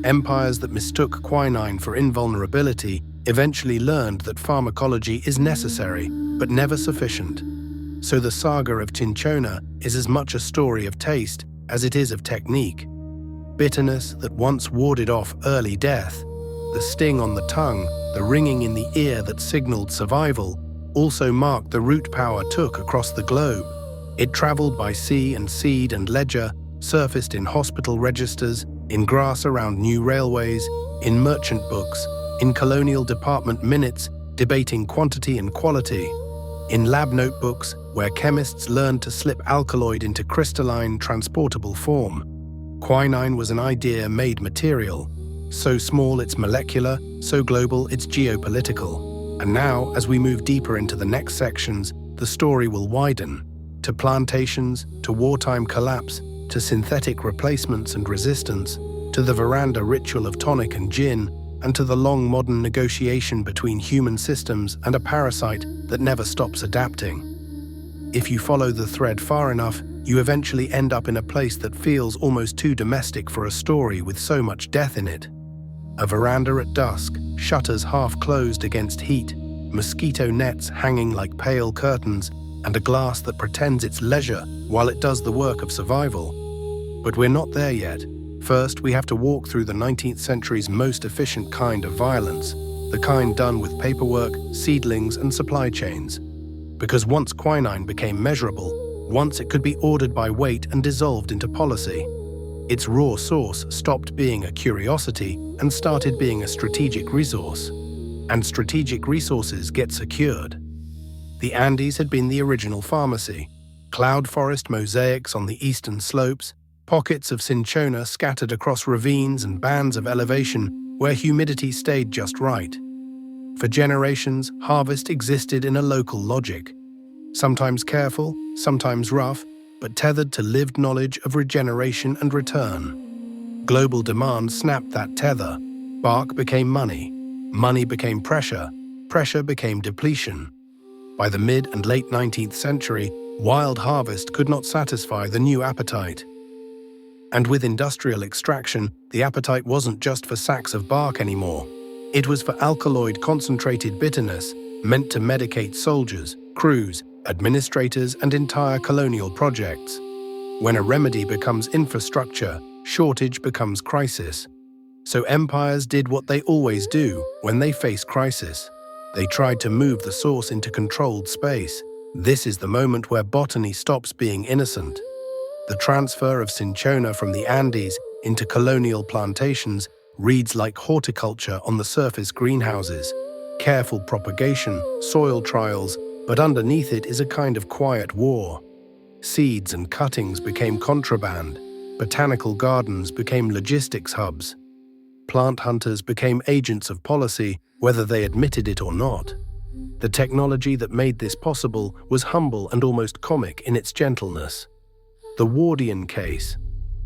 A: Empires that mistook quinine for invulnerability eventually learned that pharmacology is necessary, but never sufficient. So the saga of cinchona is as much a story of taste as it is of technique. Bitterness that once warded off early death, the sting on the tongue, the ringing in the ear that signaled survival, also marked the route power took across the globe. It traveled by sea and seed and ledger, surfaced in hospital registers, in grass around new railways, in merchant books, in colonial department minutes debating quantity and quality, in lab notebooks where chemists learned to slip alkaloid into crystalline, transportable form. Quinine was an idea made material. So small it's molecular, so global it's geopolitical. And now, as we move deeper into the next sections, the story will widen. To plantations, to wartime collapse, to synthetic replacements and resistance, to the veranda ritual of tonic and gin, and to the long modern negotiation between human systems and a parasite that never stops adapting. If you follow the thread far enough, you eventually end up in a place that feels almost too domestic for a story with so much death in it. A veranda at dusk, shutters half closed against heat, mosquito nets hanging like pale curtains, and a glass that pretends it's leisure while it does the work of survival. But we're not there yet. First, we have to walk through the 19th century's most efficient kind of violence, the kind done with paperwork, seedlings, and supply chains. Because once quinine became measurable, once it could be ordered by weight and dissolved into policy, its raw source stopped being a curiosity and started being a strategic resource. And strategic resources get secured. The Andes had been the original pharmacy. Cloud forest mosaics on the eastern slopes, pockets of cinchona scattered across ravines and bands of elevation where humidity stayed just right. For generations, harvest existed in a local logic. Sometimes careful, sometimes rough, but tethered to lived knowledge of regeneration and return. Global demand snapped that tether. Bark became money. Money became pressure. Pressure became depletion. By the mid and late 19th century, wild harvest could not satisfy the new appetite. And with industrial extraction, the appetite wasn't just for sacks of bark anymore. It was for alkaloid concentrated bitterness, meant to medicate soldiers, crews, administrators, and entire colonial projects. When a remedy becomes infrastructure, shortage becomes crisis. So empires did what they always do when they face crisis. They tried to move the source into controlled space. This is the moment where botany stops being innocent. The transfer of cinchona from the Andes into colonial plantations reads like horticulture on the surface greenhouses. Careful propagation, soil trials, but underneath it is a kind of quiet war. Seeds and cuttings became contraband. Botanical gardens became logistics hubs. Plant hunters became agents of policy, whether they admitted it or not. The technology that made this possible was humble and almost comic in its gentleness. The Wardian case.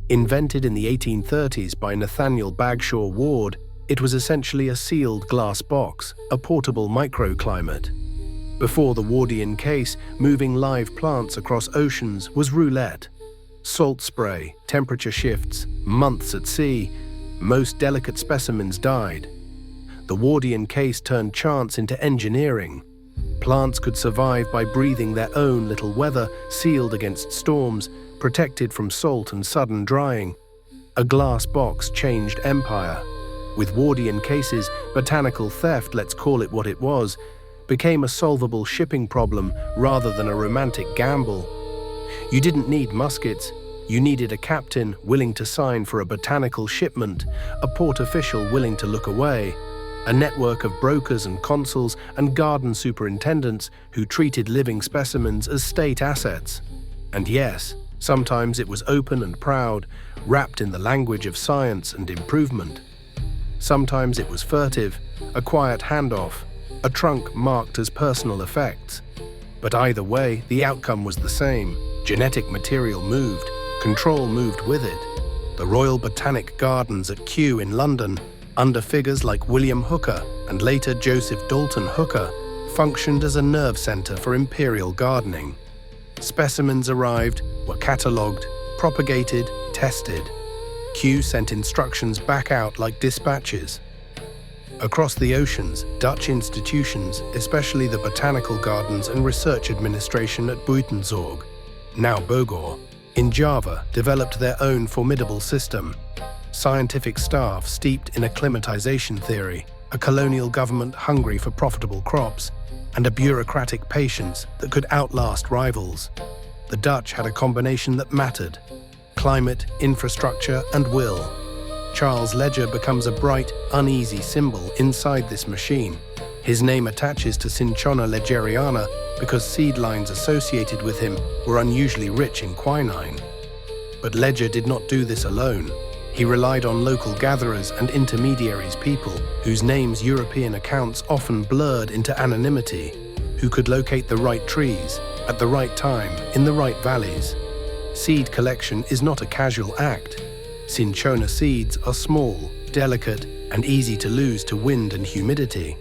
A: Invented in the 1830s by Nathaniel Bagshaw Ward, it was essentially a sealed glass box, a portable microclimate. Before the Wardian case, moving live plants across oceans was roulette. Salt spray, temperature shifts, months at sea, most delicate specimens died. The Wardian case turned chance into engineering. Plants could survive by breathing their own little weather, sealed against storms, protected from salt and sudden drying. A glass box changed empire. With Wardian cases, botanical theft, let's call it what it was, became a solvable shipping problem rather than a romantic gamble. You didn't need muskets. You needed a captain willing to sign for a botanical shipment, a port official willing to look away, a network of brokers and consuls and garden superintendents who treated living specimens as state assets. And yes, sometimes it was open and proud, wrapped in the language of science and improvement. Sometimes it was furtive, a quiet handoff, a trunk marked as personal effects. But either way, the outcome was the same. Genetic material moved, control moved with it. The Royal Botanic Gardens at Kew in London, under figures like William Hooker and later Joseph Dalton Hooker, functioned as a nerve center for imperial gardening. Specimens arrived, were catalogued, propagated, tested. Kew sent instructions back out like dispatches. Across the oceans, Dutch institutions, especially the Botanical Gardens and Research Administration at Buitenzorg, now Bogor, in Java, developed their own formidable system. Scientific staff steeped in acclimatization theory, a colonial government hungry for profitable crops, and a bureaucratic patience that could outlast rivals. The Dutch had a combination that mattered: climate, infrastructure, and will. Charles Ledger becomes a bright, uneasy symbol inside this machine. His name attaches to Cinchona ledgeriana because seed lines associated with him were unusually rich in quinine. But Ledger did not do this alone. He relied on local gatherers and intermediaries, people whose names European accounts often blurred into anonymity, who could locate the right trees, at the right time, in the right valleys. Seed collection is not a casual act. Cinchona seeds are small, delicate, and easy to lose to wind and humidity.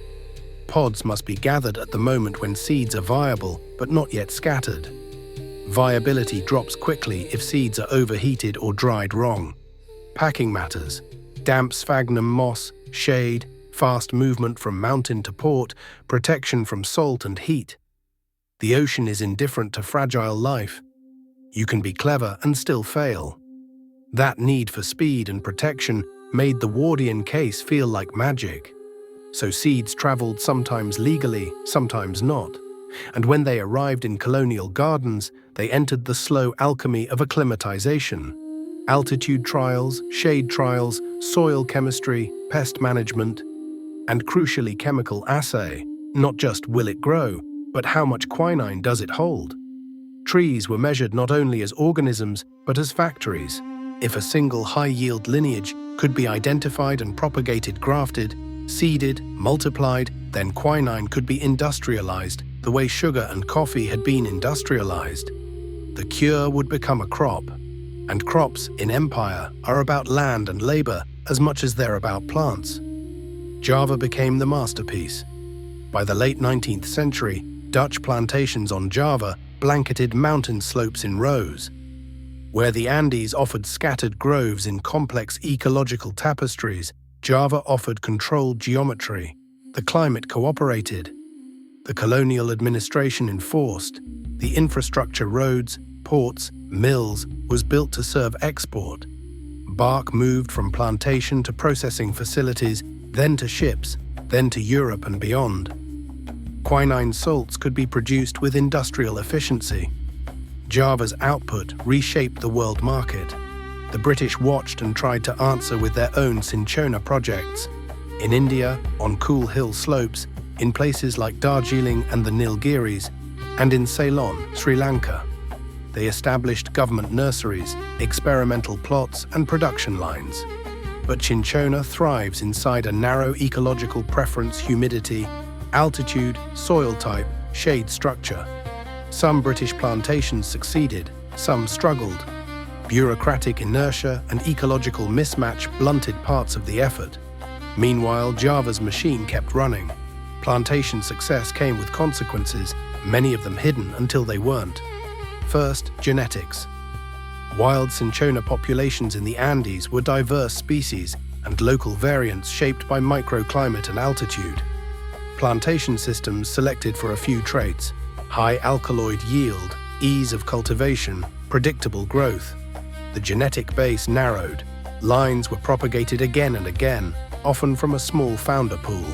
A: Pods must be gathered at the moment when seeds are viable, but not yet scattered. Viability drops quickly if seeds are overheated or dried wrong. Packing matters: damp sphagnum moss, shade, fast movement from mountain to port, protection from salt and heat. The ocean is indifferent to fragile life. You can be clever and still fail. That need for speed and protection made the Wardian case feel like magic. So seeds traveled sometimes legally, sometimes not. And when they arrived in colonial gardens, they entered the slow alchemy of acclimatization. Altitude trials, shade trials, soil chemistry, pest management, and crucially chemical assay. Not just will it grow, but how much quinine does it hold? Trees were measured not only as organisms, but as factories. If a single high-yield lineage could be identified and propagated, grafted, seeded, multiplied, then quinine could be industrialized the way sugar and coffee had been industrialized. The cure would become a crop. And crops in empire are about land and labor as much as they're about plants. Java became the masterpiece. By the late 19th century, Dutch plantations on Java blanketed mountain slopes in rows. Where the Andes offered scattered groves in complex ecological tapestries, Java offered controlled geometry. The climate cooperated. The colonial administration enforced. The infrastructure, roads, ports, mills, was built to serve export. Bark moved from plantation to processing facilities, then to ships, then to Europe and beyond. Quinine salts could be produced with industrial efficiency. Java's output reshaped the world market. The British watched and tried to answer with their own Cinchona projects. In India, on cool hill slopes, in places like Darjeeling and the Nilgiris, and in Ceylon, Sri Lanka. They established government nurseries, experimental plots, and production lines. But Cinchona thrives inside a narrow ecological preference: humidity, altitude, soil type, shade structure. Some British plantations succeeded, some struggled. Bureaucratic inertia and ecological mismatch blunted parts of the effort. Meanwhile, Java's machine kept running. Plantation success came with consequences, many of them hidden until they weren't. First, genetics. Wild Cinchona populations in the Andes were diverse species and local variants shaped by microclimate and altitude. Plantation systems selected for a few traits: high alkaloid yield, ease of cultivation, predictable growth. The genetic base narrowed. Lines were propagated again and again, often from a small founder pool.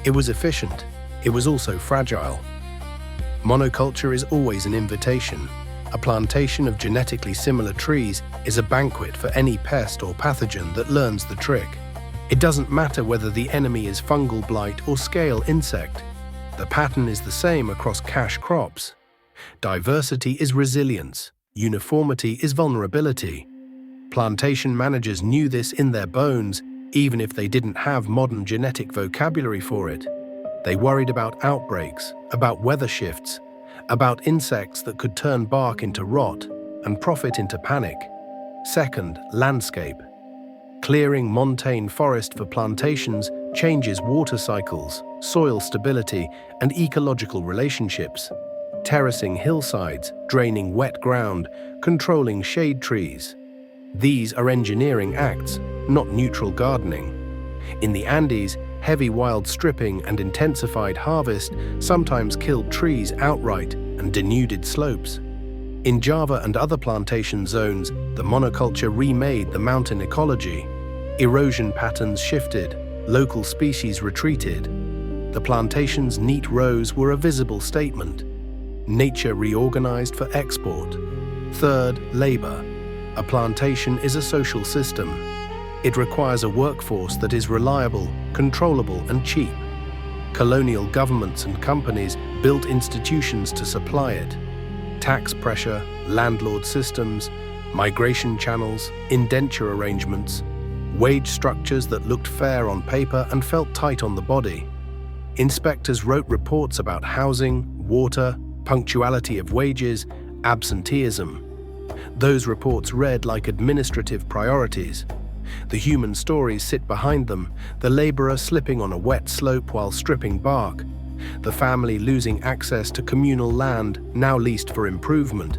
A: It was efficient. It was also fragile. Monoculture is always an invitation. A plantation of genetically similar trees is a banquet for any pest or pathogen that learns the trick. It doesn't matter whether the enemy is fungal blight or scale insect. The pattern is the same across cash crops. Diversity is resilience. Uniformity is vulnerability. Plantation managers knew this in their bones, even if they didn't have modern genetic vocabulary for it. They worried about outbreaks, about weather shifts, about insects that could turn bark into rot and profit into panic. Second, landscape. Clearing montane forest for plantations changes water cycles, soil stability, and ecological relationships. Terracing hillsides, draining wet ground, controlling shade trees. These are engineering acts, not neutral gardening. In the Andes, heavy wild stripping and intensified harvest sometimes killed trees outright and denuded slopes. In Java and other plantation zones, the monoculture remade the mountain ecology. Erosion patterns shifted, local species retreated. The plantation's neat rows were a visible statement. Nature reorganized for export. Third, labor. A plantation is a social system. It requires a workforce that is reliable, controllable, and cheap. Colonial governments and companies built institutions to supply it. Tax pressure, landlord systems, migration channels, indenture arrangements, wage structures that looked fair on paper and felt tight on the body. Inspectors wrote reports about housing, water, punctuality of wages, absenteeism. Those reports read like administrative priorities. The human stories sit behind them, the laborer slipping on a wet slope while stripping bark, the family losing access to communal land now leased for improvement,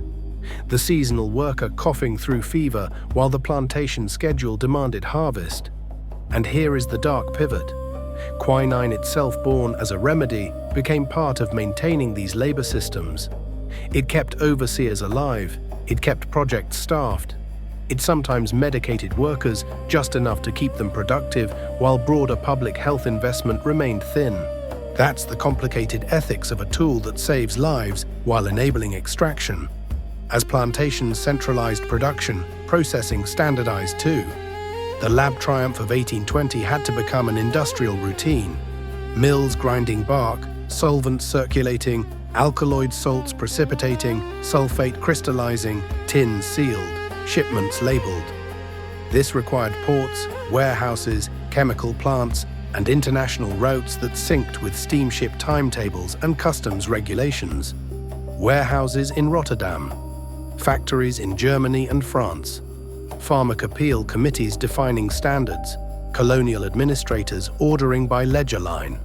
A: the seasonal worker coughing through fever while the plantation schedule demanded harvest. And here is the dark pivot. Quinine, itself born as a remedy, became part of maintaining these labor systems. It kept overseers alive. It kept projects staffed. It sometimes medicated workers just enough to keep them productive while broader public health investment remained thin. That's the complicated ethics of a tool that saves lives while enabling extraction. As plantations centralized production, processing standardized too. The lab triumph of 1820 had to become an industrial routine. Mills grinding bark, solvents circulating, alkaloid salts precipitating, sulfate crystallizing, tins sealed, shipments labeled. This required ports, warehouses, chemical plants, and international routes that synced with steamship timetables and customs regulations. Warehouses in Rotterdam, factories in Germany and France, Pharmacology committees defining standards, colonial administrators ordering by ledger line.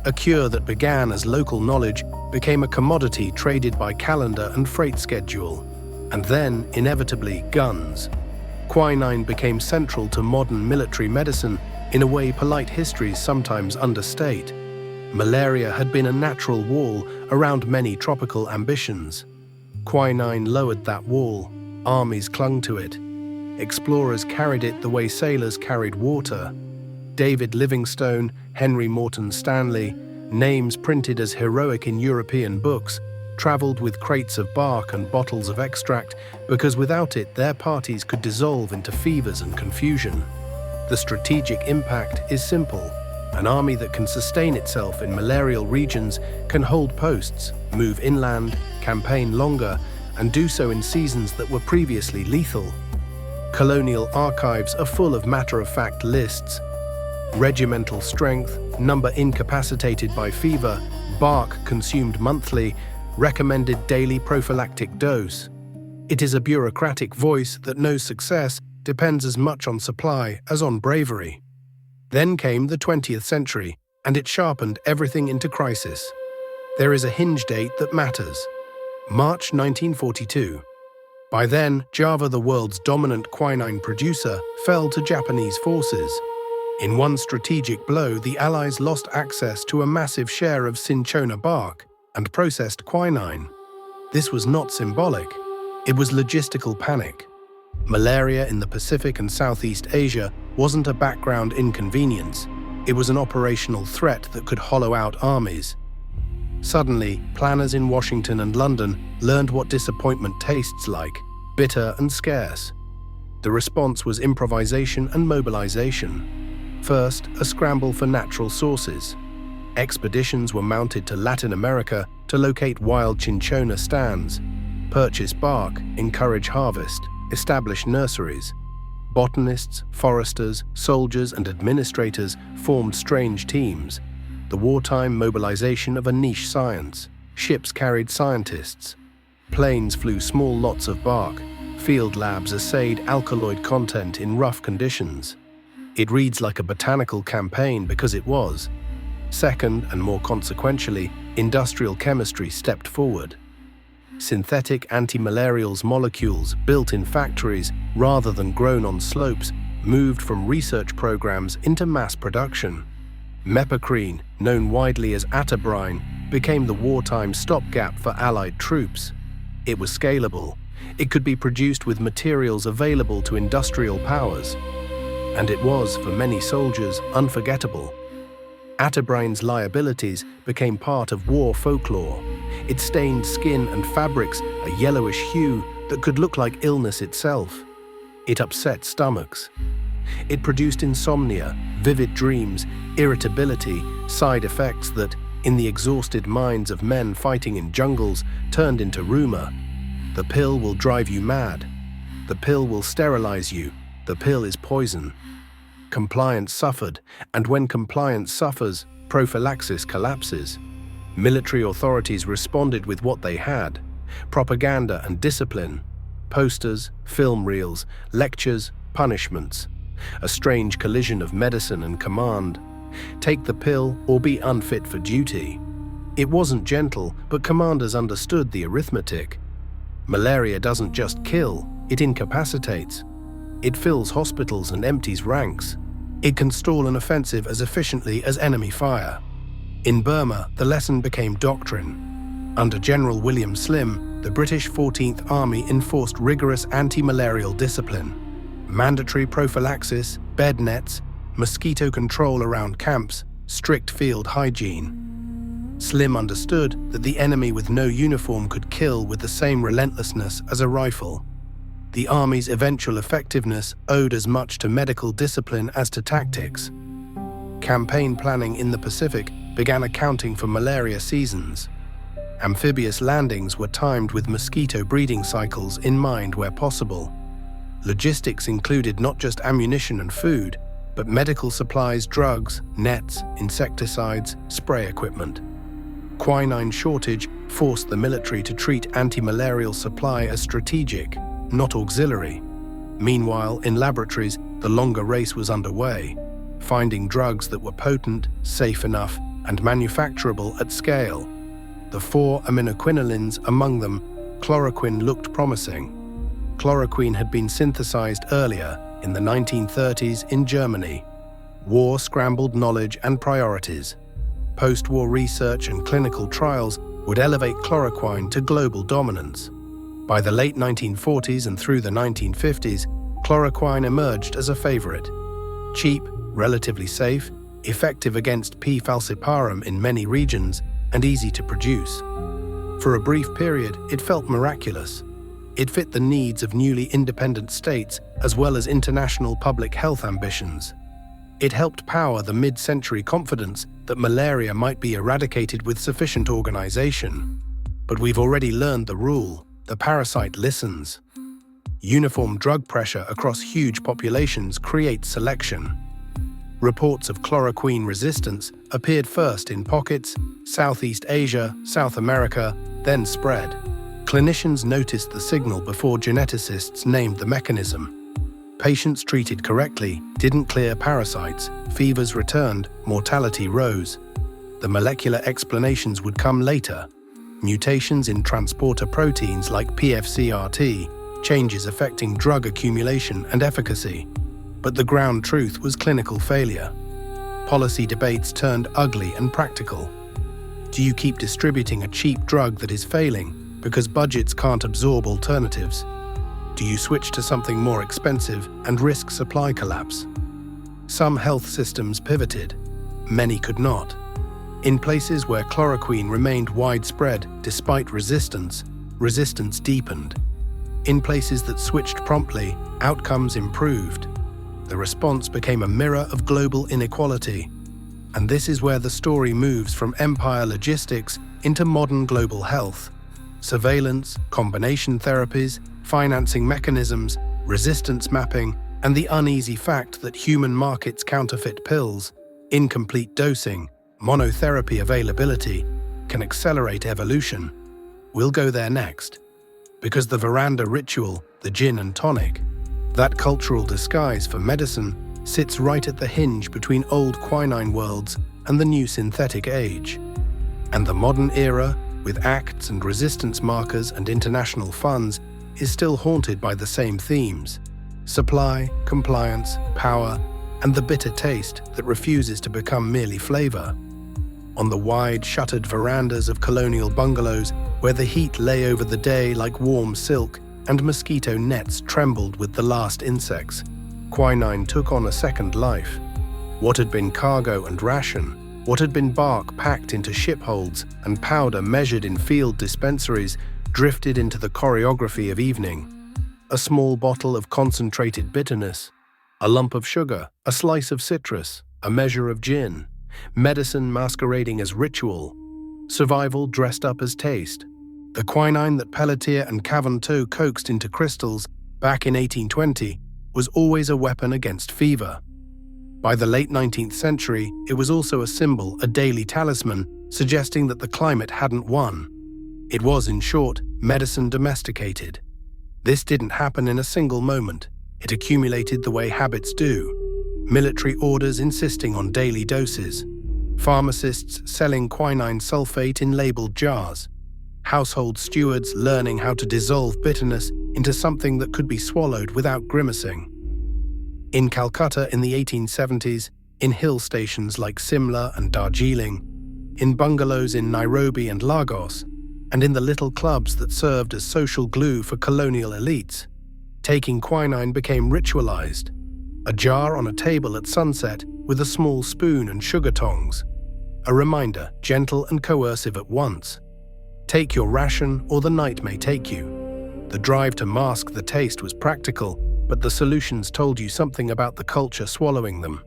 A: A cure that began as local knowledge became a commodity traded by calendar and freight schedule. And then, inevitably, guns. Quinine became central to modern military medicine in a way polite histories sometimes understate. Malaria had been a natural wall around many tropical ambitions. Quinine lowered that wall. Armies clung to it. Explorers carried it the way sailors carried water. David Livingstone, Henry Morton Stanley, names printed as heroic in European books, traveled with crates of bark and bottles of extract because without it their parties could dissolve into fevers and confusion. The strategic impact is simple. An army that can sustain itself in malarial regions can hold posts, move inland, campaign longer, and do so in seasons that were previously lethal. Colonial archives are full of matter-of-fact lists. Regimental strength, number incapacitated by fever, bark consumed monthly, recommended daily prophylactic dose. It is a bureaucratic voice that knows success depends as much on supply as on bravery. Then came the 20th century, and it sharpened everything into crisis. There is a hinge date that matters. March 1942. By then, Java, the world's dominant quinine producer, fell to Japanese forces. In one strategic blow, the Allies lost access to a massive share of cinchona bark and processed quinine. This was not symbolic. It was logistical panic. Malaria in the Pacific and Southeast Asia wasn't a background inconvenience. It was an operational threat that could hollow out armies. Suddenly, planners in Washington and London learned what disappointment tastes like, bitter and scarce. The response was improvisation and mobilization. First, a scramble for natural sources. Expeditions were mounted to Latin America to locate wild cinchona stands, purchase bark, encourage harvest, establish nurseries. Botanists, foresters, soldiers, and administrators formed strange teams. The wartime mobilization of a niche science. Ships carried scientists. Planes flew small lots of bark. Field labs assayed alkaloid content in rough conditions. It reads like a botanical campaign because it was. Second, and more consequentially, industrial chemistry stepped forward. Synthetic antimalarials molecules built in factories rather than grown on slopes moved from research programs into mass production. Mepecrine, known widely as atabrine, became the wartime stopgap for Allied troops. It was scalable. It could be produced with materials available to industrial powers. And it was, for many soldiers, unforgettable. Atabrine's liabilities became part of war folklore. It stained skin and fabrics a yellowish hue that could look like illness itself. It upset stomachs. It produced insomnia, vivid dreams, irritability, side effects that, in the exhausted minds of men fighting in jungles, turned into rumor. The pill will drive you mad. The pill will sterilize you. The pill is poison. Compliance suffered, and when compliance suffers, prophylaxis collapses. Military authorities responded with what they had: propaganda and discipline, posters, film reels, lectures, punishments. A strange collision of medicine and command. Take the pill or be unfit for duty. It wasn't gentle, but commanders understood the arithmetic. Malaria doesn't just kill, it incapacitates. It fills hospitals and empties ranks. It can stall an offensive as efficiently as enemy fire. In Burma, the lesson became doctrine. Under General William Slim, the British 14th Army enforced rigorous anti-malarial discipline. Mandatory prophylaxis, bed nets, mosquito control around camps, strict field hygiene. Slim understood that the enemy with no uniform could kill with the same relentlessness as a rifle. The Army's eventual effectiveness owed as much to medical discipline as to tactics. Campaign planning in the Pacific began accounting for malaria seasons. Amphibious landings were timed with mosquito breeding cycles in mind where possible. Logistics included not just ammunition and food, but medical supplies, drugs, nets, insecticides, spray equipment. Quinine shortage forced the military to treat anti-malarial supply as strategic, not auxiliary. Meanwhile, in laboratories, the longer race was underway, finding drugs that were potent, safe enough, and manufacturable at scale. The 4 aminoquinolines among them, chloroquine looked promising. Chloroquine had been synthesized earlier, in the 1930s in Germany. War scrambled knowledge and priorities. Post-war research and clinical trials would elevate chloroquine to global dominance. By the late 1940s and through the 1950s, chloroquine emerged as a favorite. Cheap, relatively safe, effective against P. falciparum in many regions, and easy to produce. For a brief period, it felt miraculous. It fit the needs of newly independent states as well as international public health ambitions. It helped power the mid-century confidence that malaria might be eradicated with sufficient organization. But we've already learned the rule: the parasite listens. Uniform drug pressure across huge populations creates selection. Reports of chloroquine resistance appeared first in pockets, Southeast Asia, South America, then spread. Clinicians noticed the signal before geneticists named the mechanism. Patients treated correctly didn't clear parasites, fevers returned, mortality rose. The molecular explanations would come later. Mutations in transporter proteins like PFCRT, changes affecting drug accumulation and efficacy. But the ground truth was clinical failure. Policy debates turned ugly and practical. Do you keep distributing a cheap drug that is failing because budgets can't absorb alternatives? Do you switch to something more expensive and risk supply collapse? Some health systems pivoted. Many could not. In places where chloroquine remained widespread despite resistance deepened. In places that switched promptly, outcomes improved. The response became a mirror of global inequality. And this is where the story moves from empire logistics into modern global health. Surveillance, combination therapies, financing mechanisms, resistance mapping, and the uneasy fact that human markets counterfeit pills, incomplete dosing, monotherapy availability can accelerate evolution. We'll go there next. Because the veranda ritual, the gin and tonic, that cultural disguise for medicine, sits right at the hinge between old quinine worlds and the new synthetic age. And the modern era, with acts and resistance markers and international funds, is still haunted by the same themes: supply, compliance, power, and the bitter taste that refuses to become merely flavor. On the wide, shuttered verandas of colonial bungalows, where the heat lay over the day like warm silk and mosquito nets trembled with the last insects, quinine took on a second life. What had been cargo and ration, what had been bark packed into shipholds and powder measured in field dispensaries, drifted into the choreography of evening. A small bottle of concentrated bitterness, a lump of sugar, a slice of citrus, a measure of gin, medicine masquerading as ritual, survival dressed up as taste. The quinine that Pelletier and Caventou coaxed into crystals back in 1820 was always a weapon against fever. By the late 19th century, it was also a symbol, a daily talisman, suggesting that the climate hadn't won. It was, in short, medicine domesticated. This didn't happen in a single moment. It accumulated the way habits do. Military orders insisting on daily doses. Pharmacists selling quinine sulfate in labeled jars. Household stewards learning how to dissolve bitterness into something that could be swallowed without grimacing. In Calcutta in the 1870s, in hill stations like Simla and Darjeeling, in bungalows in Nairobi and Lagos, and in the little clubs that served as social glue for colonial elites, taking quinine became ritualized. A jar on a table at sunset with a small spoon and sugar tongs. A reminder, gentle and coercive at once. Take your ration or the night may take you. The drive to mask the taste was practical, but the solutions told you something about the culture swallowing them.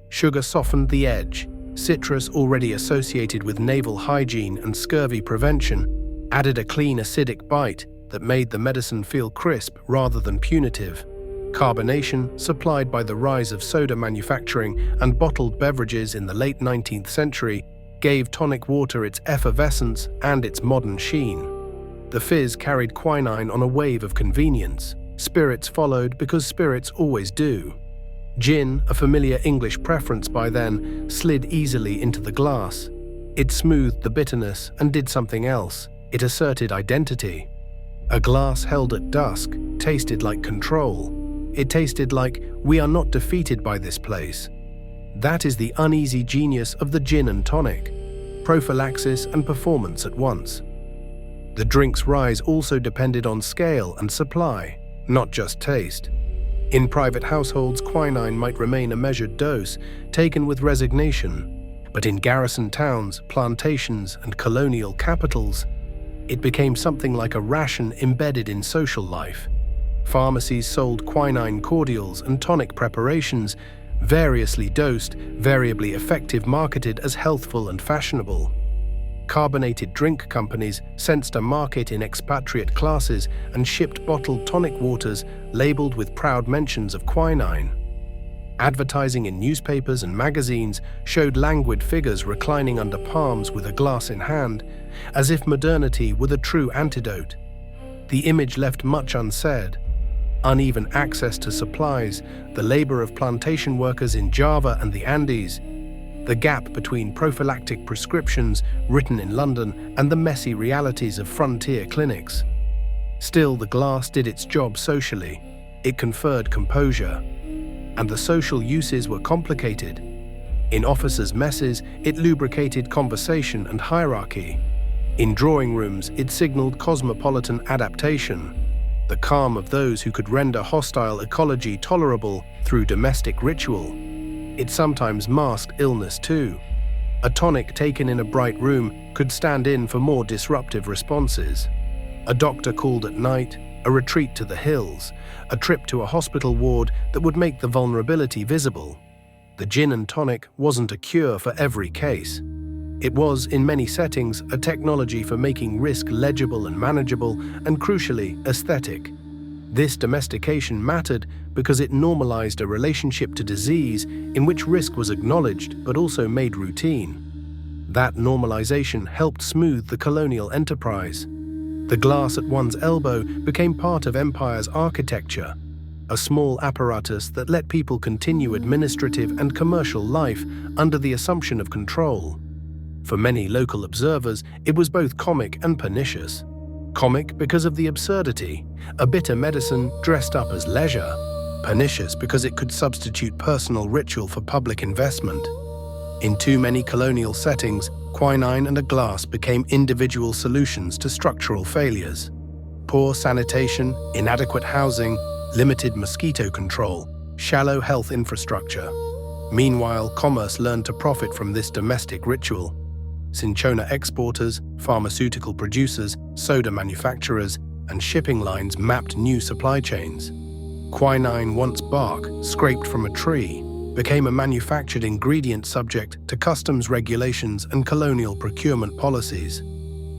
A: Sugar softened the edge. Citrus, already associated with naval hygiene and scurvy prevention, added a clean acidic bite that made the medicine feel crisp rather than punitive. Carbonation, supplied by the rise of soda manufacturing and bottled beverages in the late 19th century, gave tonic water its effervescence and its modern sheen. The fizz carried quinine on a wave of convenience. Spirits followed because spirits always do. Gin, a familiar English preference by then, slid easily into the glass. It smoothed the bitterness and did something else. It asserted identity. A glass held at dusk tasted like control. It tasted like, we are not defeated by this place. That is the uneasy genius of the gin and tonic, prophylaxis and performance at once. The drink's rise also depended on scale and supply, not just taste. In private households, quinine might remain a measured dose, taken with resignation, but in garrison towns, plantations, and colonial capitals, it became something like a ration embedded in social life. Pharmacies sold quinine cordials and tonic preparations, variously dosed, variably effective, marketed as healthful and fashionable. Carbonated drink companies sensed a market in expatriate classes and shipped bottled tonic waters labeled with proud mentions of quinine. Advertising in newspapers and magazines showed languid figures reclining under palms with a glass in hand, as if modernity were the true antidote. The image left much unsaid. Uneven access to supplies, the labor of plantation workers in Java and the Andes, the gap between prophylactic prescriptions written in London and the messy realities of frontier clinics. Still, the glass did its job socially. It conferred composure. And the social uses were complicated. In officers' messes, it lubricated conversation and hierarchy. In drawing rooms, it signaled cosmopolitan adaptation, the calm of those who could render hostile ecology tolerable through domestic ritual. It sometimes masked illness too. A tonic taken in a bright room could stand in for more disruptive responses. A doctor called at night, a retreat to the hills, a trip to a hospital ward that would make the vulnerability visible. The gin and tonic wasn't a cure for every case. It was, in many settings, a technology for making risk legible and manageable, and crucially, aesthetic. This domestication mattered because it normalized a relationship to disease in which risk was acknowledged but also made routine. That normalization helped smooth the colonial enterprise. The glass at one's elbow became part of empire's architecture, a small apparatus that let people continue administrative and commercial life under the assumption of control. For many local observers, it was both comic and pernicious. Comic because of the absurdity, a bitter medicine dressed up as leisure. Pernicious because it could substitute personal ritual for public investment. In too many colonial settings, quinine and a glass became individual solutions to structural failures. Poor sanitation, inadequate housing, limited mosquito control, shallow health infrastructure. Meanwhile, commerce learned to profit from this domestic ritual. Cinchona exporters, pharmaceutical producers, soda manufacturers, and shipping lines mapped new supply chains. Quinine, once bark, scraped from a tree, became a manufactured ingredient subject to customs regulations and colonial procurement policies.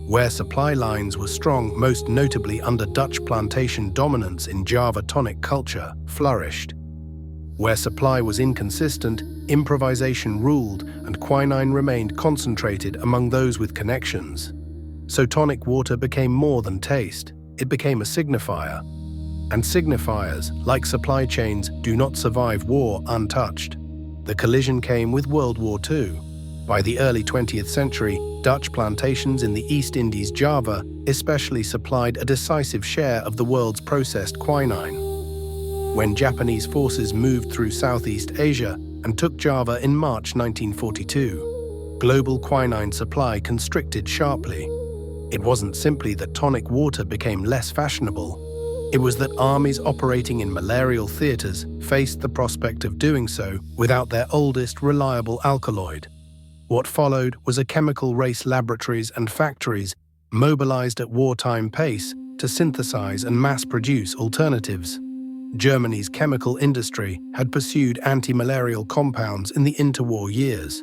A: Where supply lines were strong, most notably under Dutch plantation dominance in Java tonic culture, flourished. Where supply was inconsistent, improvisation ruled, and quinine remained concentrated among those with connections. So tonic water became more than taste, it became a signifier. And signifiers, like supply chains, do not survive war untouched. The collision came with World War II. By the early 20th century, Dutch plantations in the East Indies, Java, especially supplied a decisive share of the world's processed quinine. When Japanese forces moved through Southeast Asia and took Java in March 1942, global quinine supply constricted sharply. It wasn't simply that tonic water became less fashionable. It was that armies operating in malarial theaters faced the prospect of doing so without their oldest reliable alkaloid. What followed was a chemical race laboratories and factories mobilized at wartime pace to synthesize and mass-produce alternatives. Germany's chemical industry had pursued antimalarial compounds in the interwar years,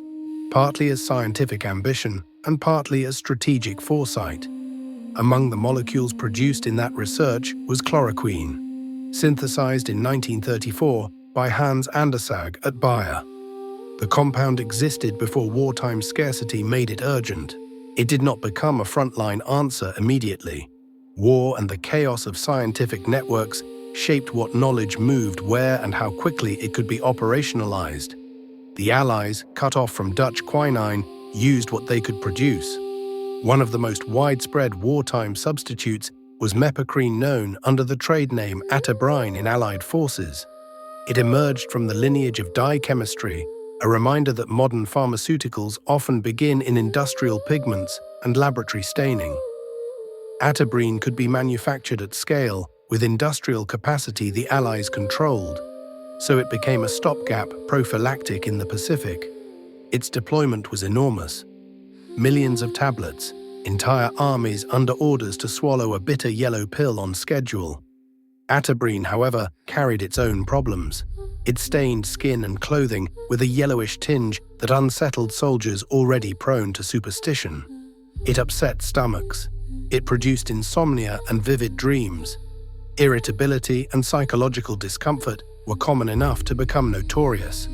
A: partly as scientific ambition and partly as strategic foresight. Among the molecules produced in that research was chloroquine, synthesized in 1934 by Hans Andersag at Bayer. The compound existed before wartime scarcity made it urgent. It did not become a frontline answer immediately. War and the chaos of scientific networks shaped what knowledge moved where and how quickly it could be operationalized. The Allies, cut off from Dutch quinine, used what they could produce. One of the most widespread wartime substitutes was mepecrine, known under the trade name atabrine in Allied forces. It emerged from the lineage of dye chemistry, a reminder that modern pharmaceuticals often begin in industrial pigments and laboratory staining. Atabrine could be manufactured at scale with industrial capacity the Allies controlled, so it became a stopgap prophylactic in the Pacific. Its deployment was enormous. Millions of tablets, entire armies under orders to swallow a bitter yellow pill on schedule. Atabrine, however, carried its own problems. It stained skin and clothing with a yellowish tinge that unsettled soldiers already prone to superstition. It upset stomachs. It produced insomnia and vivid dreams. Irritability and psychological discomfort were common enough to become notorious.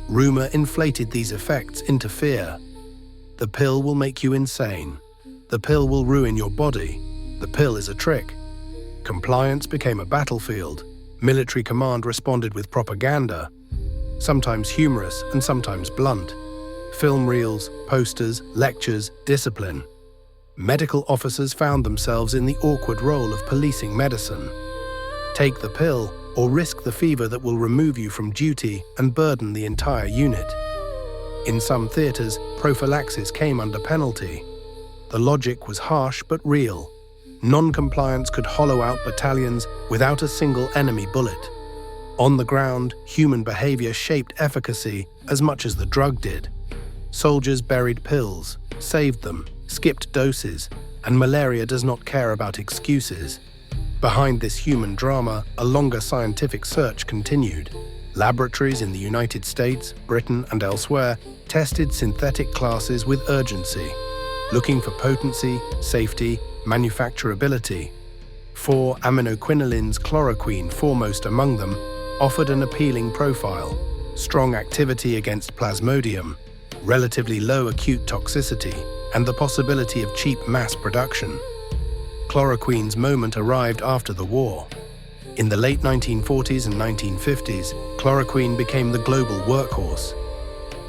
A: Rumor inflated these effects into fear. The pill will make you insane. The pill will ruin your body. The pill is a trick. Compliance became a battlefield. Military command responded with propaganda, sometimes humorous and sometimes blunt. Film reels, posters, lectures, discipline. Medical officers found themselves in the awkward role of policing medicine. Take the pill or risk the fever that will remove you from duty and burden the entire unit. In some theaters, prophylaxis came under penalty. The logic was harsh but real. Non-compliance could hollow out battalions without a single enemy bullet. On the ground, human behavior shaped efficacy as much as the drug did. Soldiers buried pills, saved them, skipped doses, and malaria does not care about excuses. Behind this human drama, a longer scientific search continued. Laboratories in the United States, Britain, and elsewhere tested synthetic classes with urgency, looking for potency, safety, manufacturability. 4 aminoquinolines, chloroquine foremost among them, offered an appealing profile: strong activity against plasmodium, relatively low acute toxicity, and the possibility of cheap mass production. Chloroquine's moment arrived after the war. In the late 1940s and 1950s, chloroquine became the global workhorse.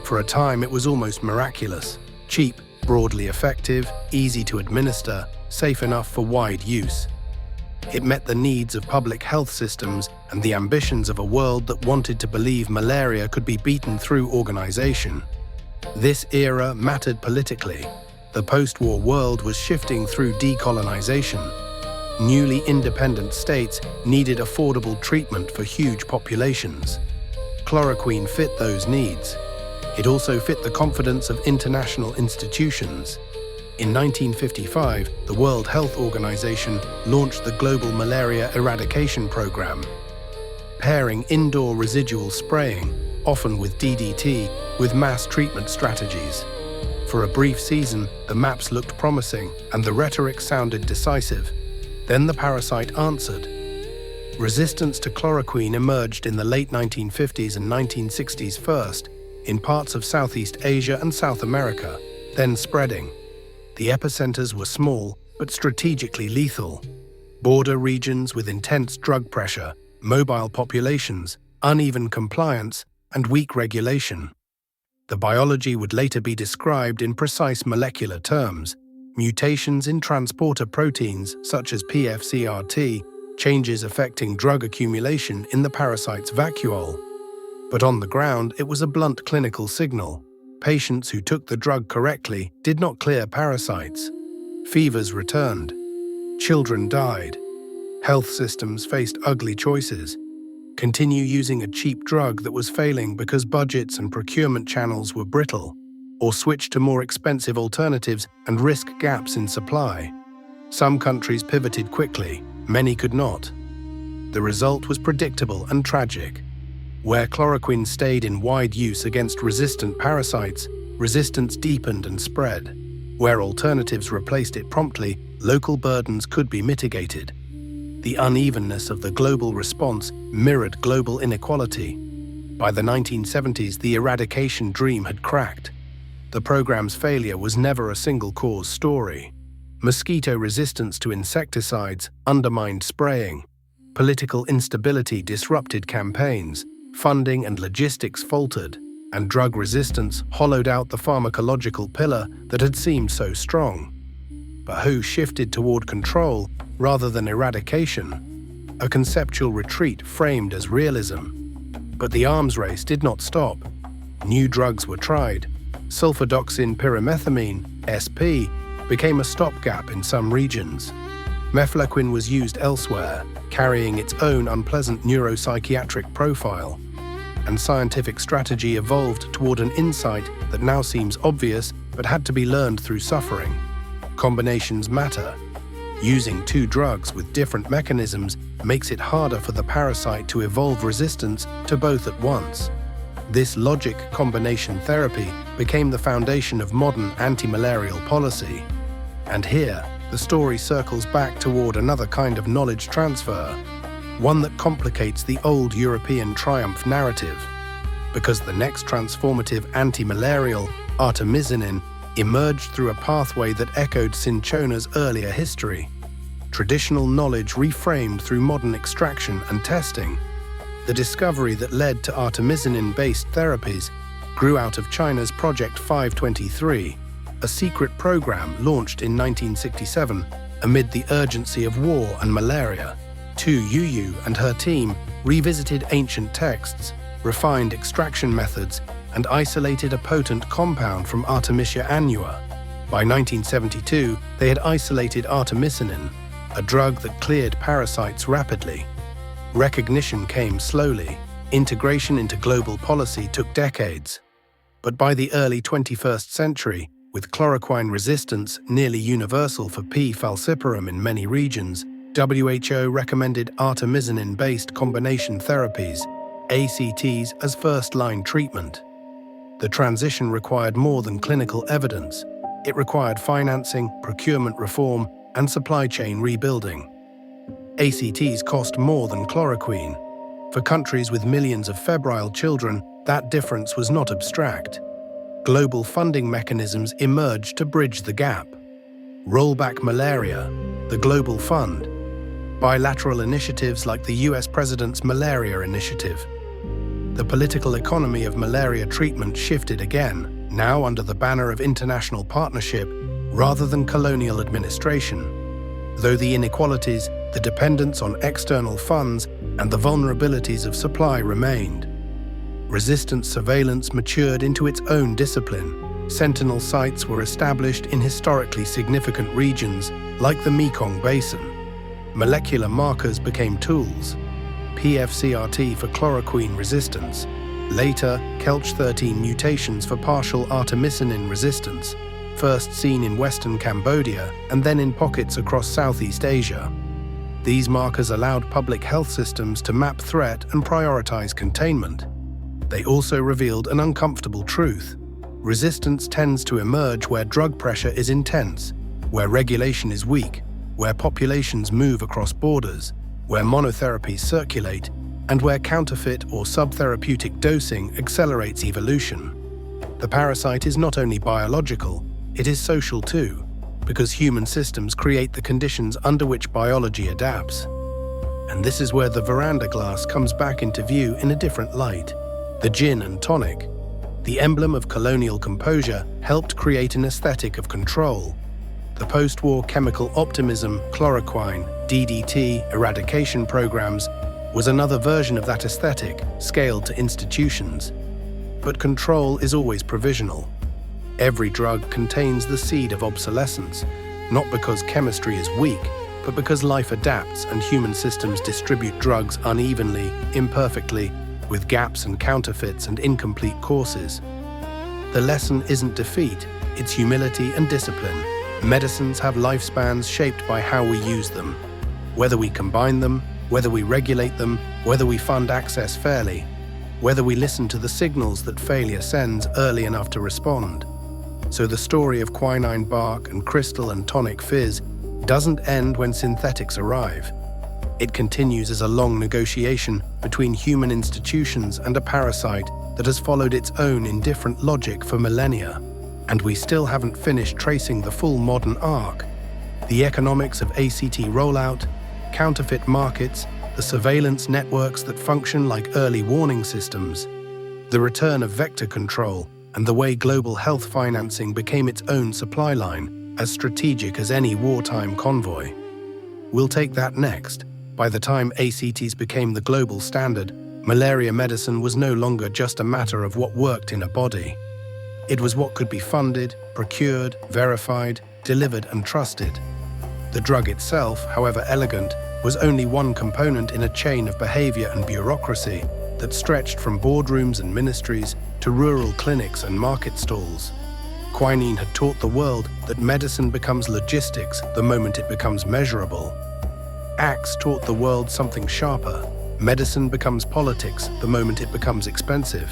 A: For a time, it was almost miraculous: cheap, broadly effective, easy to administer, safe enough for wide use. It met the needs of public health systems and the ambitions of a world that wanted to believe malaria could be beaten through organization. This era mattered politically. The post-war world was shifting through decolonization. Newly independent states needed affordable treatment for huge populations. Chloroquine fit those needs. It also fit the confidence of international institutions. In 1955, the World Health Organization launched the Global Malaria Eradication Program, pairing indoor residual spraying, often with DDT, with mass treatment strategies. For a brief season, the maps looked promising and the rhetoric sounded decisive. Then the parasite answered. Resistance to chloroquine emerged in the late 1950s and 1960s first, in parts of Southeast Asia and South America, then spreading. The epicenters were small, but strategically lethal. Border regions with intense drug pressure, mobile populations, uneven compliance, and weak regulation. The biology would later be described in precise molecular terms: mutations in transporter proteins such as PFCRT, changes affecting drug accumulation in the parasite's vacuole. But on the ground, it was a blunt clinical signal. Patients who took the drug correctly did not clear parasites. Fevers returned. Children died. Health systems faced ugly choices: continue using a cheap drug that was failing because budgets and procurement channels were brittle, or switch to more expensive alternatives and risk gaps in supply. Some countries pivoted quickly, many could not. The result was predictable and tragic. Where chloroquine stayed in wide use against resistant parasites, resistance deepened and spread. Where alternatives replaced it promptly, local burdens could be mitigated. The unevenness of the global response mirrored global inequality. By the 1970s, the eradication dream had cracked. The program's failure was never a single-cause story. Mosquito resistance to insecticides undermined spraying. Political instability disrupted campaigns. Funding and logistics faltered, and drug resistance hollowed out the pharmacological pillar that had seemed so strong. But who shifted toward control rather than eradication, a conceptual retreat framed as realism. But the arms race did not stop. New drugs were tried. Sulfadoxine pyrimethamine, SP, became a stopgap in some regions. Mefloquine was used elsewhere, carrying its own unpleasant neuropsychiatric profile. And scientific strategy evolved toward an insight that now seems obvious but had to be learned through suffering. Combinations matter. Using two drugs with different mechanisms makes it harder for the parasite to evolve resistance to both at once. This logic combination therapy became the foundation of modern anti-malarial policy. And here, the story circles back toward another kind of knowledge transfer, one that complicates the old European triumph narrative. Because the next transformative anti-malarial, artemisinin, emerged through a pathway that echoed Cinchona's earlier history. Traditional knowledge reframed through modern extraction and testing. The discovery that led to artemisinin-based therapies grew out of China's Project 523, a secret program launched in 1967 amid the urgency of war and malaria. Tu Youyou and her team revisited ancient texts, refined extraction methods, and isolated a potent compound from Artemisia annua. By 1972, they had isolated artemisinin, a drug that cleared parasites rapidly. Recognition came slowly. Integration into global policy took decades. But by the early 21st century, with chloroquine resistance nearly universal for P. falciparum in many regions, WHO recommended artemisinin-based combination therapies, ACTs, as first-line treatment. The transition required more than clinical evidence. It required financing, procurement reform, and supply chain rebuilding. ACTs cost more than chloroquine. For countries with millions of febrile children, that difference was not abstract. Global funding mechanisms emerged to bridge the gap. Rollback Malaria, the Global Fund, bilateral initiatives like the US President's Malaria Initiative. The political economy of malaria treatment shifted again, now under the banner of international partnership rather than colonial administration. Though the inequalities, the dependence on external funds, and the vulnerabilities of supply remained. Resistance surveillance matured into its own discipline. Sentinel sites were established in historically significant regions, like the Mekong Basin. Molecular markers became tools. PFCRT for chloroquine resistance. Later, Kelch13 mutations for partial artemisinin resistance, first seen in Western Cambodia and then in pockets across Southeast Asia. These markers allowed public health systems to map threat and prioritize containment. They also revealed an uncomfortable truth. Resistance tends to emerge where drug pressure is intense, where regulation is weak, where populations move across borders, where monotherapies circulate, and where counterfeit or subtherapeutic dosing accelerates evolution. The parasite is not only biological, it is social too, because human systems create the conditions under which biology adapts. And this is where the veranda glass comes back into view in a different light. The gin and tonic, the emblem of colonial composure, helped create an aesthetic of control. The post-war chemical optimism, chloroquine, DDT, eradication programs was another version of that aesthetic, scaled to institutions. But control is always provisional. Every drug contains the seed of obsolescence, not because chemistry is weak, but because life adapts and human systems distribute drugs unevenly, imperfectly, with gaps and counterfeits and incomplete courses. The lesson isn't defeat, it's humility and discipline. Medicines have lifespans shaped by how we use them. Whether we combine them, whether we regulate them, whether we fund access fairly, whether we listen to the signals that failure sends early enough to respond. So the story of quinine bark and crystal and tonic fizz doesn't end when synthetics arrive. It continues as a long negotiation between human institutions and a parasite that has followed its own indifferent logic for millennia. And we still haven't finished tracing the full modern arc. The economics of ACT rollout, counterfeit markets, the surveillance networks that function like early warning systems, the return of vector control, and the way global health financing became its own supply line, as strategic as any wartime convoy. We'll take that next. By the time ACTs became the global standard, malaria medicine was no longer just a matter of what worked in a body. It was what could be funded, procured, verified, delivered, and trusted. The drug itself, however elegant, was only one component in a chain of behavior and bureaucracy that stretched from boardrooms and ministries to rural clinics and market stalls. Quinine had taught the world that medicine becomes logistics the moment it becomes measurable. Axe taught the world something sharper. Medicine becomes politics the moment it becomes expensive.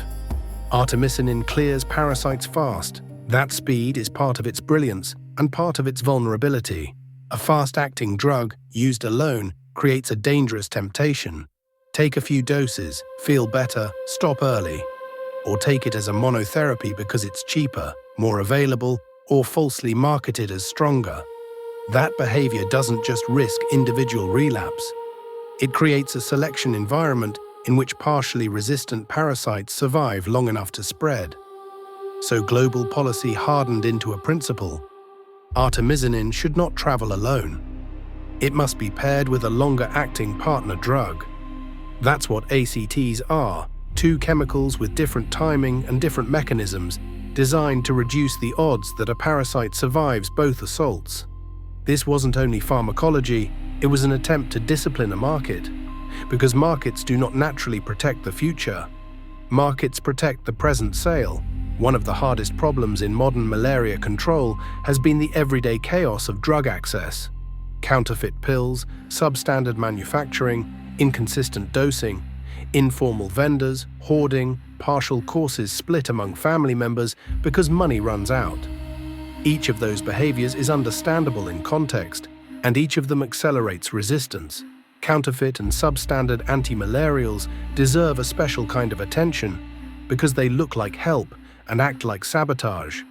A: Artemisinin clears parasites fast. That speed is part of its brilliance and part of its vulnerability. A fast-acting drug, used alone, creates a dangerous temptation. Take a few doses, feel better, stop early. Or take it as a monotherapy because it's cheaper, more available, or falsely marketed as stronger. That behavior doesn't just risk individual relapse. It creates a selection environment in which partially resistant parasites survive long enough to spread. So global policy hardened into a principle: artemisinin should not travel alone. It must be paired with a longer-acting partner drug. That's what ACTs are, two chemicals with different timing and different mechanisms designed to reduce the odds that a parasite survives both assaults. This wasn't only pharmacology, it was an attempt to discipline a market. Because markets do not naturally protect the future. Markets protect the present sale. One of the hardest problems in modern malaria control has been the everyday chaos of drug access. Counterfeit pills, substandard manufacturing, inconsistent dosing, informal vendors, hoarding, partial courses split among family members because money runs out. Each of those behaviors is understandable in context, and each of them accelerates resistance. Counterfeit and substandard antimalarials deserve a special kind of attention because they look like help and act like sabotage.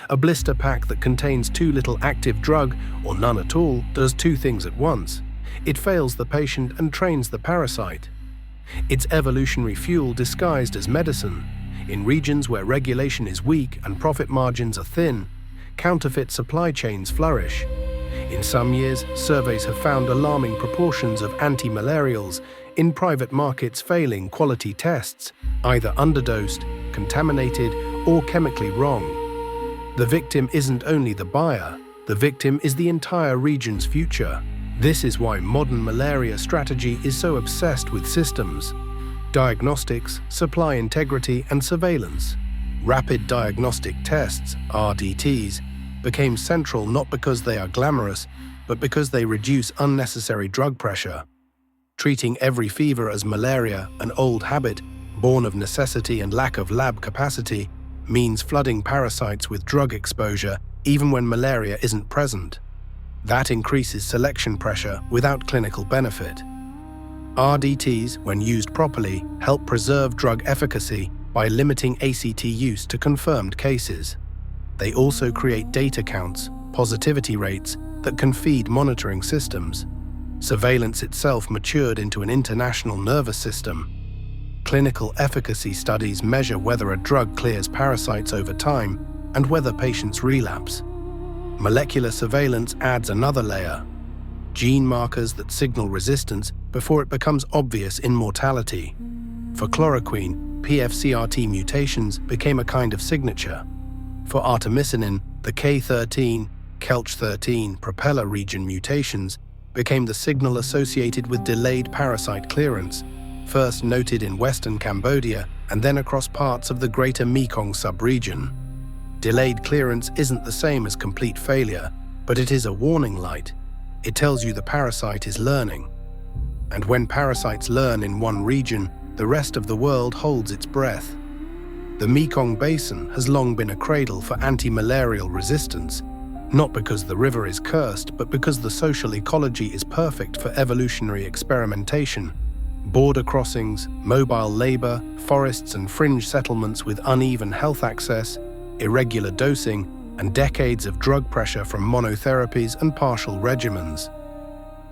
A: A blister pack that contains too little active drug or none at all does two things at once. It fails the patient and trains the parasite. It's evolutionary fuel disguised as medicine. In regions where regulation is weak and profit margins are thin, counterfeit supply chains flourish. In some years, surveys have found alarming proportions of antimalarials in private markets failing quality tests, either underdosed, contaminated, or chemically wrong. The victim isn't only the buyer, the victim is the entire region's future. This is why modern malaria strategy is so obsessed with systems: diagnostics, supply integrity, and surveillance. Rapid diagnostic tests, RDTs, became central not because they are glamorous, but because they reduce unnecessary drug pressure. Treating every fever as malaria, an old habit, born of necessity and lack of lab capacity, means flooding parasites with drug exposure even when malaria isn't present. That increases selection pressure without clinical benefit. RDTs, when used properly, help preserve drug efficacy by limiting ACT use to confirmed cases. They also create data counts, positivity rates, that can feed monitoring systems. Surveillance itself matured into an international nervous system. Clinical efficacy studies measure whether a drug clears parasites over time and whether patients relapse. Molecular surveillance adds another layer: gene markers that signal resistance before it becomes obvious in mortality. For chloroquine, PFCRT mutations became a kind of signature. For artemisinin, the K13, Kelch13 propeller region mutations became the signal associated with delayed parasite clearance, first noted in western Cambodia and then across parts of the greater Mekong subregion. Delayed clearance isn't the same as complete failure, but it is a warning light. It tells you the parasite is learning. And when parasites learn in one region, the rest of the world holds its breath. The Mekong Basin has long been a cradle for antimalarial resistance, not because the river is cursed, but because the social ecology is perfect for evolutionary experimentation. Border crossings, mobile labor, forests and fringe settlements with uneven health access, irregular dosing, and decades of drug pressure from monotherapies and partial regimens.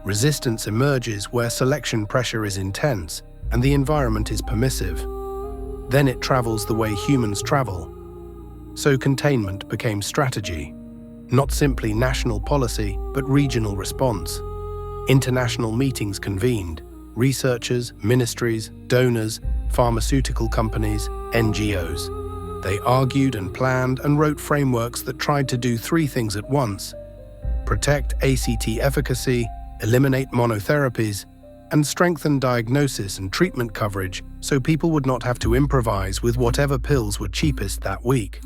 A: Resistance emerges where selection pressure is intense and the environment is permissive. Then it travels the way humans travel. So containment became strategy, not simply national policy, but regional response. International meetings convened. Researchers, ministries, donors, pharmaceutical companies, NGOs. They argued and planned and wrote frameworks that tried to do three things at once: protect ACT efficacy, eliminate monotherapies, and strengthen diagnosis and treatment coverage so people would not have to improvise with whatever pills were cheapest that week.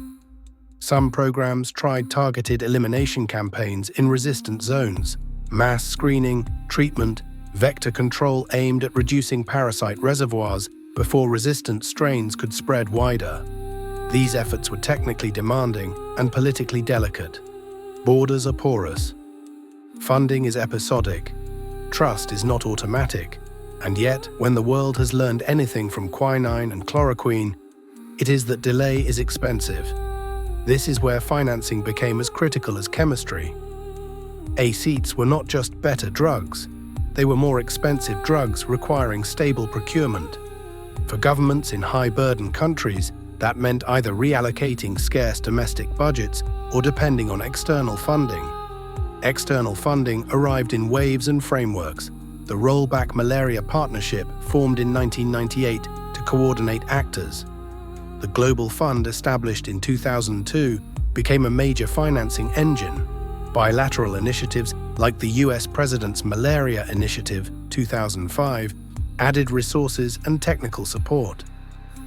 A: Some programs tried targeted elimination campaigns in resistant zones, mass screening, treatment, vector control aimed at reducing parasite reservoirs before resistant strains could spread wider. These efforts were technically demanding and politically delicate. Borders are porous. Funding is episodic. Trust is not automatic. And yet, when the world has learned anything from quinine and chloroquine, it is that delay is expensive. This is where financing became as critical as chemistry. ACTs were not just better drugs. They were more expensive drugs requiring stable procurement. For governments in high-burden countries, that meant either reallocating scarce domestic budgets or depending on external funding. External funding arrived in waves and frameworks. The Rollback Malaria Partnership formed in 1998 to coordinate actors. The Global Fund, established in 2002, became a major financing engine. Bilateral initiatives like the US President's Malaria Initiative 2005 added resources and technical support.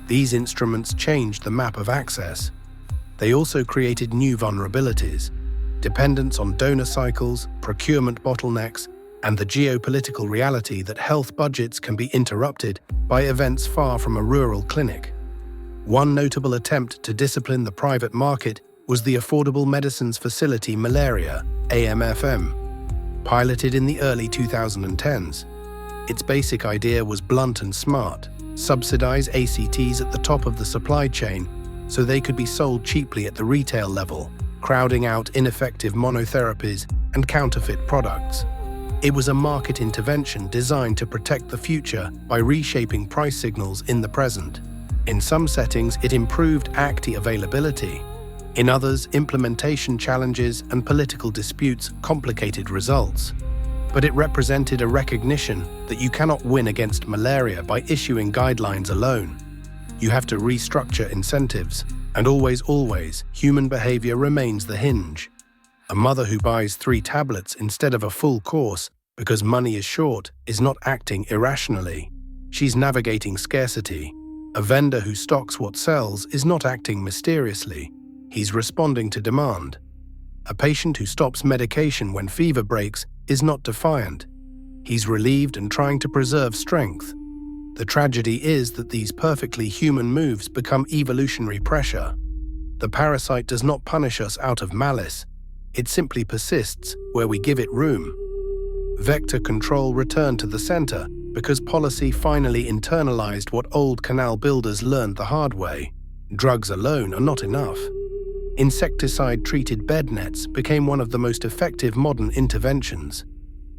A: These instruments changed the map of access. They also created new vulnerabilities: dependence on donor cycles, procurement bottlenecks, and the geopolitical reality that health budgets can be interrupted by events far from a rural clinic. One notable attempt to discipline the private market was the Affordable Medicines Facility Malaria, AMFM, piloted in the early 2010s. Its basic idea was blunt and smart: subsidize ACTs at the top of the supply chain so they could be sold cheaply at the retail level, crowding out ineffective monotherapies and counterfeit products. It was a market intervention designed to protect the future by reshaping price signals in the present. In some settings, it improved ACT availability. In others, implementation challenges and political disputes complicated results. But it represented a recognition that you cannot win against malaria by issuing guidelines alone. You have to restructure incentives, and always, human behavior remains the hinge. A mother who buys 3 tablets instead of a full course because money is short is not acting irrationally. She's navigating scarcity. A vendor who stocks what sells is not acting mysteriously. He's responding to demand. A patient who stops medication when fever breaks is not defiant. He's relieved and trying to preserve strength. The tragedy is that these perfectly human moves become evolutionary pressure. The parasite does not punish us out of malice. It simply persists where we give it room. Vector control returned to the center because policy finally internalized what old canal builders learned the hard way. Drugs alone are not enough. Insecticide-treated bed nets became one of the most effective modern interventions.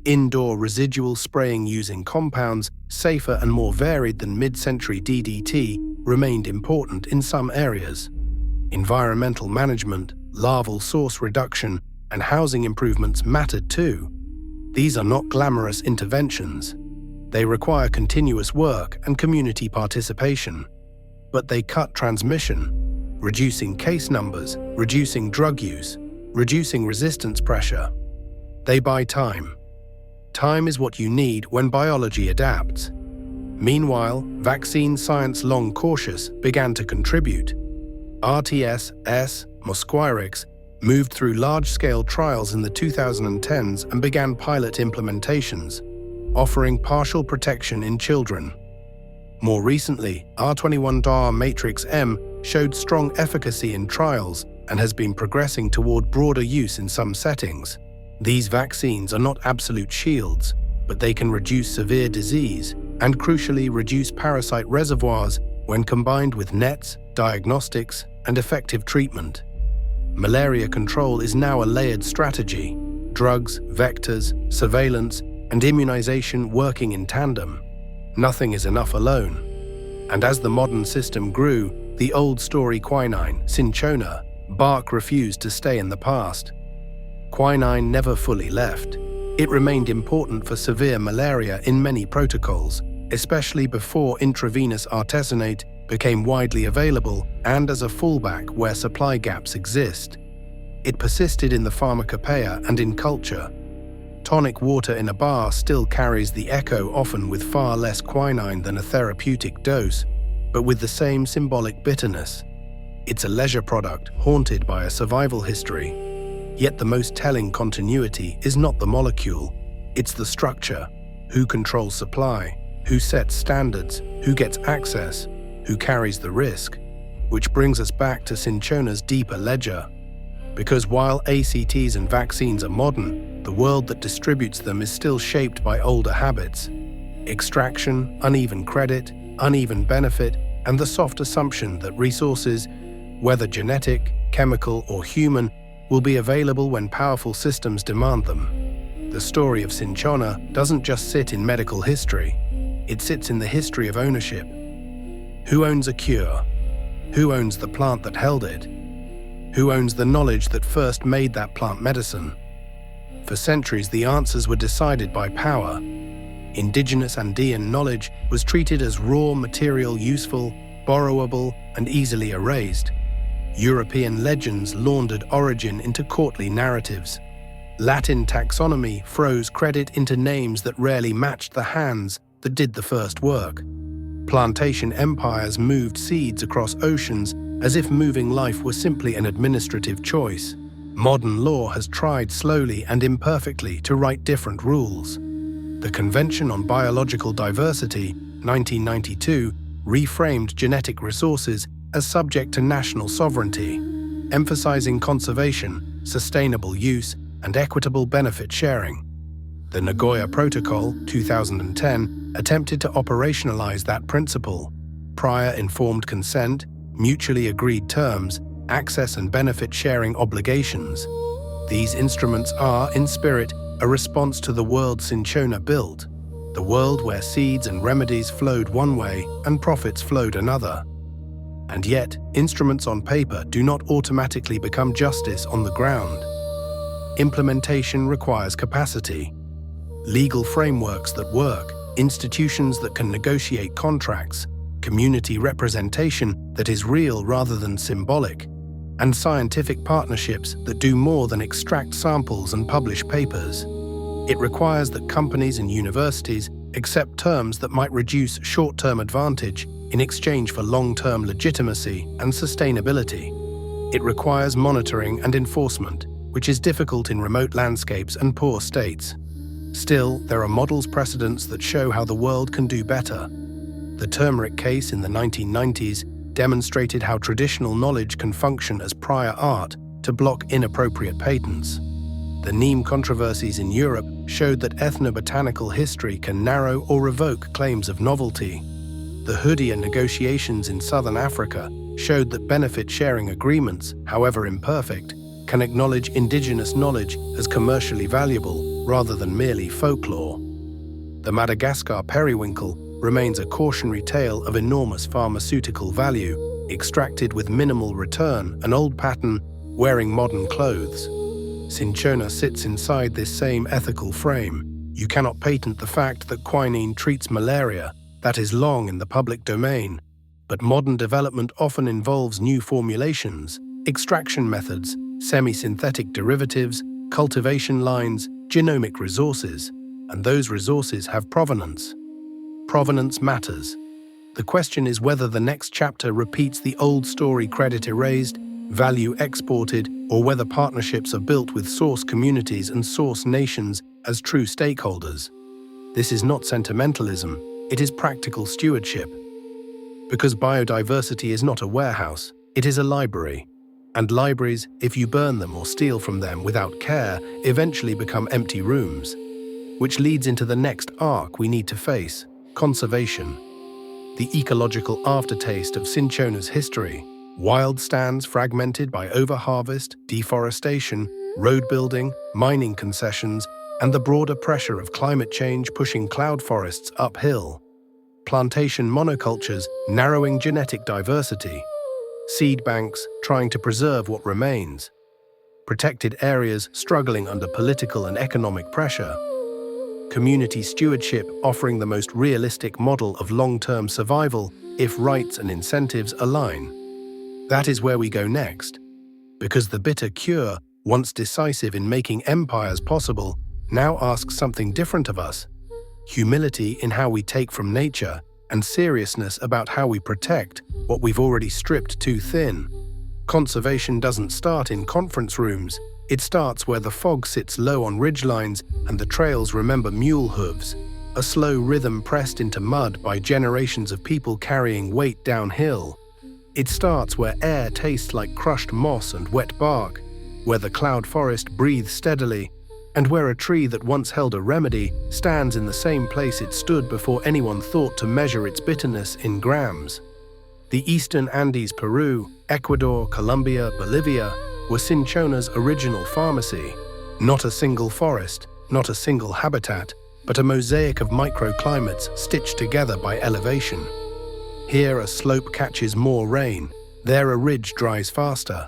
A: Indoor residual spraying using compounds, safer and more varied than mid-century DDT, remained important in some areas. Environmental management, larval source reduction, and housing improvements mattered too. These are not glamorous interventions. They require continuous work and community participation. But they cut transmission, reducing case numbers, reducing drug use, reducing resistance pressure. They buy time. Time is what you need when biology adapts. Meanwhile, vaccine science long cautious began to contribute. RTS-S, Mosquirix, moved through large-scale trials in the 2010s and began pilot implementations, offering partial protection in children. More recently, R21-DAR Matrix M showed strong efficacy in trials and has been progressing toward broader use in some settings. These vaccines are not absolute shields, but they can reduce severe disease and crucially reduce parasite reservoirs when combined with nets, diagnostics, and effective treatment. Malaria control is now a layered strategy: drugs, vectors, surveillance, and immunization working in tandem. Nothing is enough alone. And as the modern system grew, the old story Quinine Cinchona bark refused to stay in the past. Quinine never fully left. It remained important for severe malaria in many protocols, especially before intravenous artesunate became widely available and as a fallback where supply gaps exist. It persisted in the pharmacopoeia and in culture. Tonic water in a bar still carries the echo, often with far less quinine than a therapeutic dose, but with the same symbolic bitterness. It's a leisure product haunted by a survival history. Yet the most telling continuity is not the molecule, it's the structure. Who controls supply? Who sets standards? Who gets access? Who carries the risk? Which brings us back to Cinchona's deeper ledger. Because while ACTs and vaccines are modern, the world that distributes them is still shaped by older habits. Extraction, uneven credit, uneven benefit, and the soft assumption that resources, whether genetic, chemical, or human, will be available when powerful systems demand them. The story of Cinchona doesn't just sit in medical history, it sits in the history of ownership. Who owns a cure? Who owns the plant that held it? Who owns the knowledge that first made that plant medicine? For centuries, the answers were decided by power. Indigenous Andean knowledge was treated as raw material, useful, borrowable, and easily erased. European legends laundered origin into courtly narratives. Latin taxonomy froze credit into names that rarely matched the hands that did the first work. Plantation empires moved seeds across oceans as if moving life were simply an administrative choice. Modern law has tried slowly and imperfectly to write different rules. The Convention on Biological Diversity, 1992, reframed genetic resources as subject to national sovereignty, emphasizing conservation, sustainable use, and equitable benefit sharing. The Nagoya Protocol, 2010, attempted to operationalize that principle. Prior informed consent, mutually agreed terms, access and benefit sharing obligations. These instruments are, in spirit, a response to the world Cinchona built, the world where seeds and remedies flowed one way and profits flowed another. And yet, instruments on paper do not automatically become justice on the ground. Implementation requires capacity, legal frameworks that work, institutions that can negotiate contracts, community representation that is real rather than symbolic, and scientific partnerships that do more than extract samples and publish papers. It requires that companies and universities accept terms that might reduce short-term advantage in exchange for long-term legitimacy and sustainability. It requires monitoring and enforcement, which is difficult in remote landscapes and poor states. Still, there are models precedents that show how the world can do better. The turmeric case in the 1990s demonstrated how traditional knowledge can function as prior art to block inappropriate patents. The neem controversies in Europe showed that ethnobotanical history can narrow or revoke claims of novelty. The Hoodia negotiations in southern Africa showed that benefit-sharing agreements, however imperfect, can acknowledge indigenous knowledge as commercially valuable rather than merely folklore. The Madagascar periwinkle remains a cautionary tale of enormous pharmaceutical value, extracted with minimal return, an old pattern, wearing modern clothes. Cinchona sits inside this same ethical frame. You cannot patent the fact that quinine treats malaria. That is long in the public domain. But modern development often involves new formulations, extraction methods, semi-synthetic derivatives, cultivation lines, genomic resources, and those resources have provenance. Provenance matters. The question is whether the next chapter repeats the old story: credit erased, value exported, or whether partnerships are built with source communities and source nations as true stakeholders. This is not sentimentalism, it is practical stewardship. Because biodiversity is not a warehouse, it is a library. And libraries, if you burn them or steal from them without care, eventually become empty rooms. Which leads into the next arc we need to face: conservation. The ecological aftertaste of Cinchona's history. Wild stands fragmented by overharvest, deforestation, road building, mining concessions, and the broader pressure of climate change pushing cloud forests uphill. Plantation monocultures narrowing genetic diversity. Seed banks trying to preserve what remains. Protected areas struggling under political and economic pressure. community stewardship offering the most realistic model of long-term survival if rights and incentives align. That is where we go next, because the bitter cure, once decisive in making empires possible, now asks something different of us: humility in how we take from nature, and seriousness about how we protect what we've already stripped too thin. Conservation doesn't start in conference rooms. It starts where the fog sits low on ridgelines and the trails remember mule hooves, a slow rhythm pressed into mud by generations of people carrying weight downhill. It starts where air tastes like crushed moss and wet bark, where the cloud forest breathes steadily, and where a tree that once held a remedy stands in the same place it stood before anyone thought to measure its bitterness in grams. The eastern Andes, Peru, Ecuador, Colombia, Bolivia were Cinchona's original pharmacy. Not a single forest, not a single habitat, but a mosaic of microclimates stitched together by elevation. Here a slope catches more rain, there a ridge dries faster.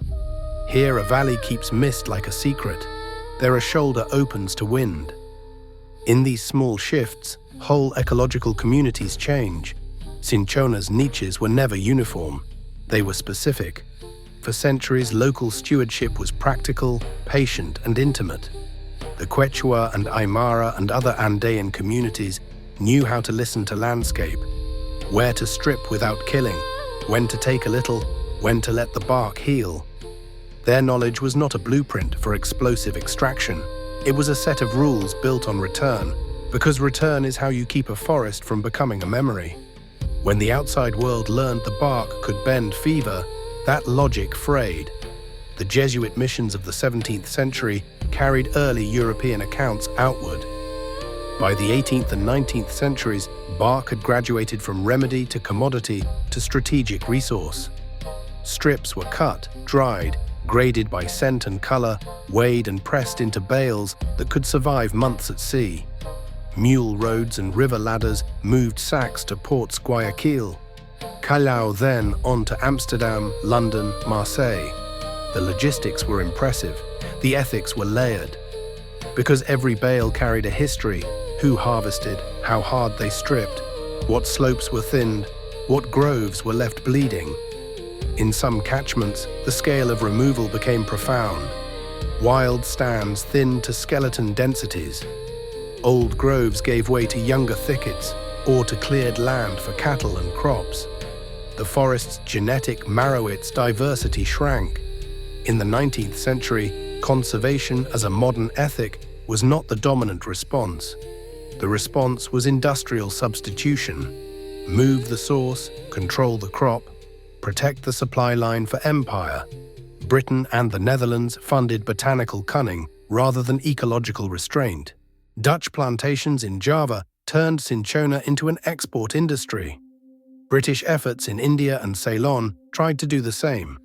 A: Here a valley keeps mist like a secret, there a shoulder opens to wind. In these small shifts, whole ecological communities change. Cinchona's niches were never uniform, they were specific. For centuries, local stewardship was practical, patient, and intimate. The Quechua and Aymara and other Andean communities knew how to listen to landscape, where to strip without killing, when to take a little, when to let the bark heal. Their knowledge was not a blueprint for explosive extraction. It was a set of rules built on return, because return is how you keep a forest from becoming a memory. When the outside world learned the bark could bend fever, that logic frayed. The Jesuit missions of the 17th century carried early European accounts outward. By the 18th and 19th centuries, bark had graduated from remedy to commodity to strategic resource. Strips were cut, dried, graded by scent and color, weighed and pressed into bales that could survive months at sea. Mule roads and river ladders moved sacks to ports Guayaquil. Callao then on to Amsterdam, London, Marseille. The logistics were impressive, the ethics were layered. Because every bale carried a history: who harvested, how hard they stripped, what slopes were thinned, what groves were left bleeding. In some catchments, the scale of removal became profound. Wild stands thinned to skeleton densities. Old groves gave way to younger thickets, or to cleared land for cattle and crops. The forest's genetic marrow, its diversity shrank. In the 19th century, conservation as a modern ethic was not the dominant response. The response was industrial substitution. Move the source, control the crop, protect the supply line for empire. Britain and the Netherlands funded botanical cunning rather than ecological restraint. Dutch plantations in Java turned cinchona into an export industry. British efforts in India and Ceylon tried to do the same.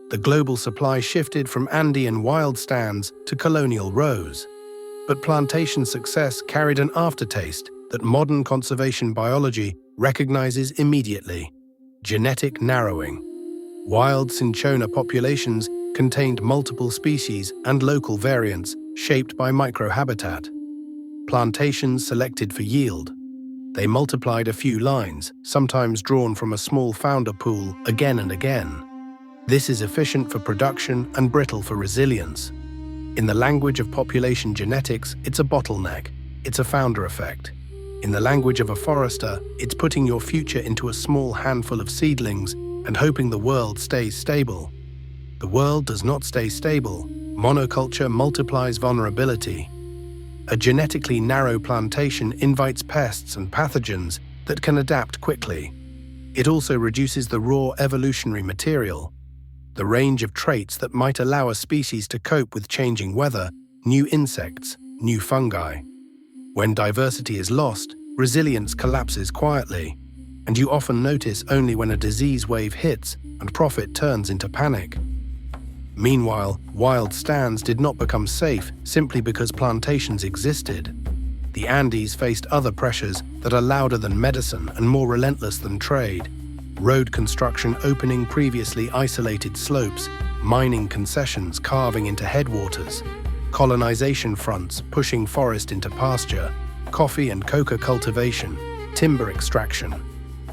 A: The global supply shifted from Andean wild stands to colonial rose. But plantation success carried an aftertaste that modern conservation biology recognizes immediately: genetic narrowing. Wild cinchona populations contained multiple species and local variants shaped by microhabitat. Plantations selected for yield. They multiplied a few lines, sometimes drawn from a small founder pool again and again. This is efficient for production and brittle for resilience. In the language of population genetics, it's a bottleneck. It's a founder effect. In the language of a forester, it's putting your future into a small handful of seedlings and hoping the world stays stable. The world does not stay stable. Monoculture multiplies vulnerability. A genetically narrow plantation invites pests and pathogens that can adapt quickly. It also reduces the raw evolutionary material, the range of traits that might allow a species to cope with changing weather, new insects, new fungi. When diversity is lost, resilience collapses quietly, and you often notice only when a disease wave hits and profit turns into panic. Meanwhile, wild stands did not become safe simply because plantations existed. The Andes faced other pressures that are louder than medicine and more relentless than trade. Road construction opening previously isolated slopes, mining concessions carving into headwaters, colonization fronts pushing forest into pasture, coffee and coca cultivation, timber extraction.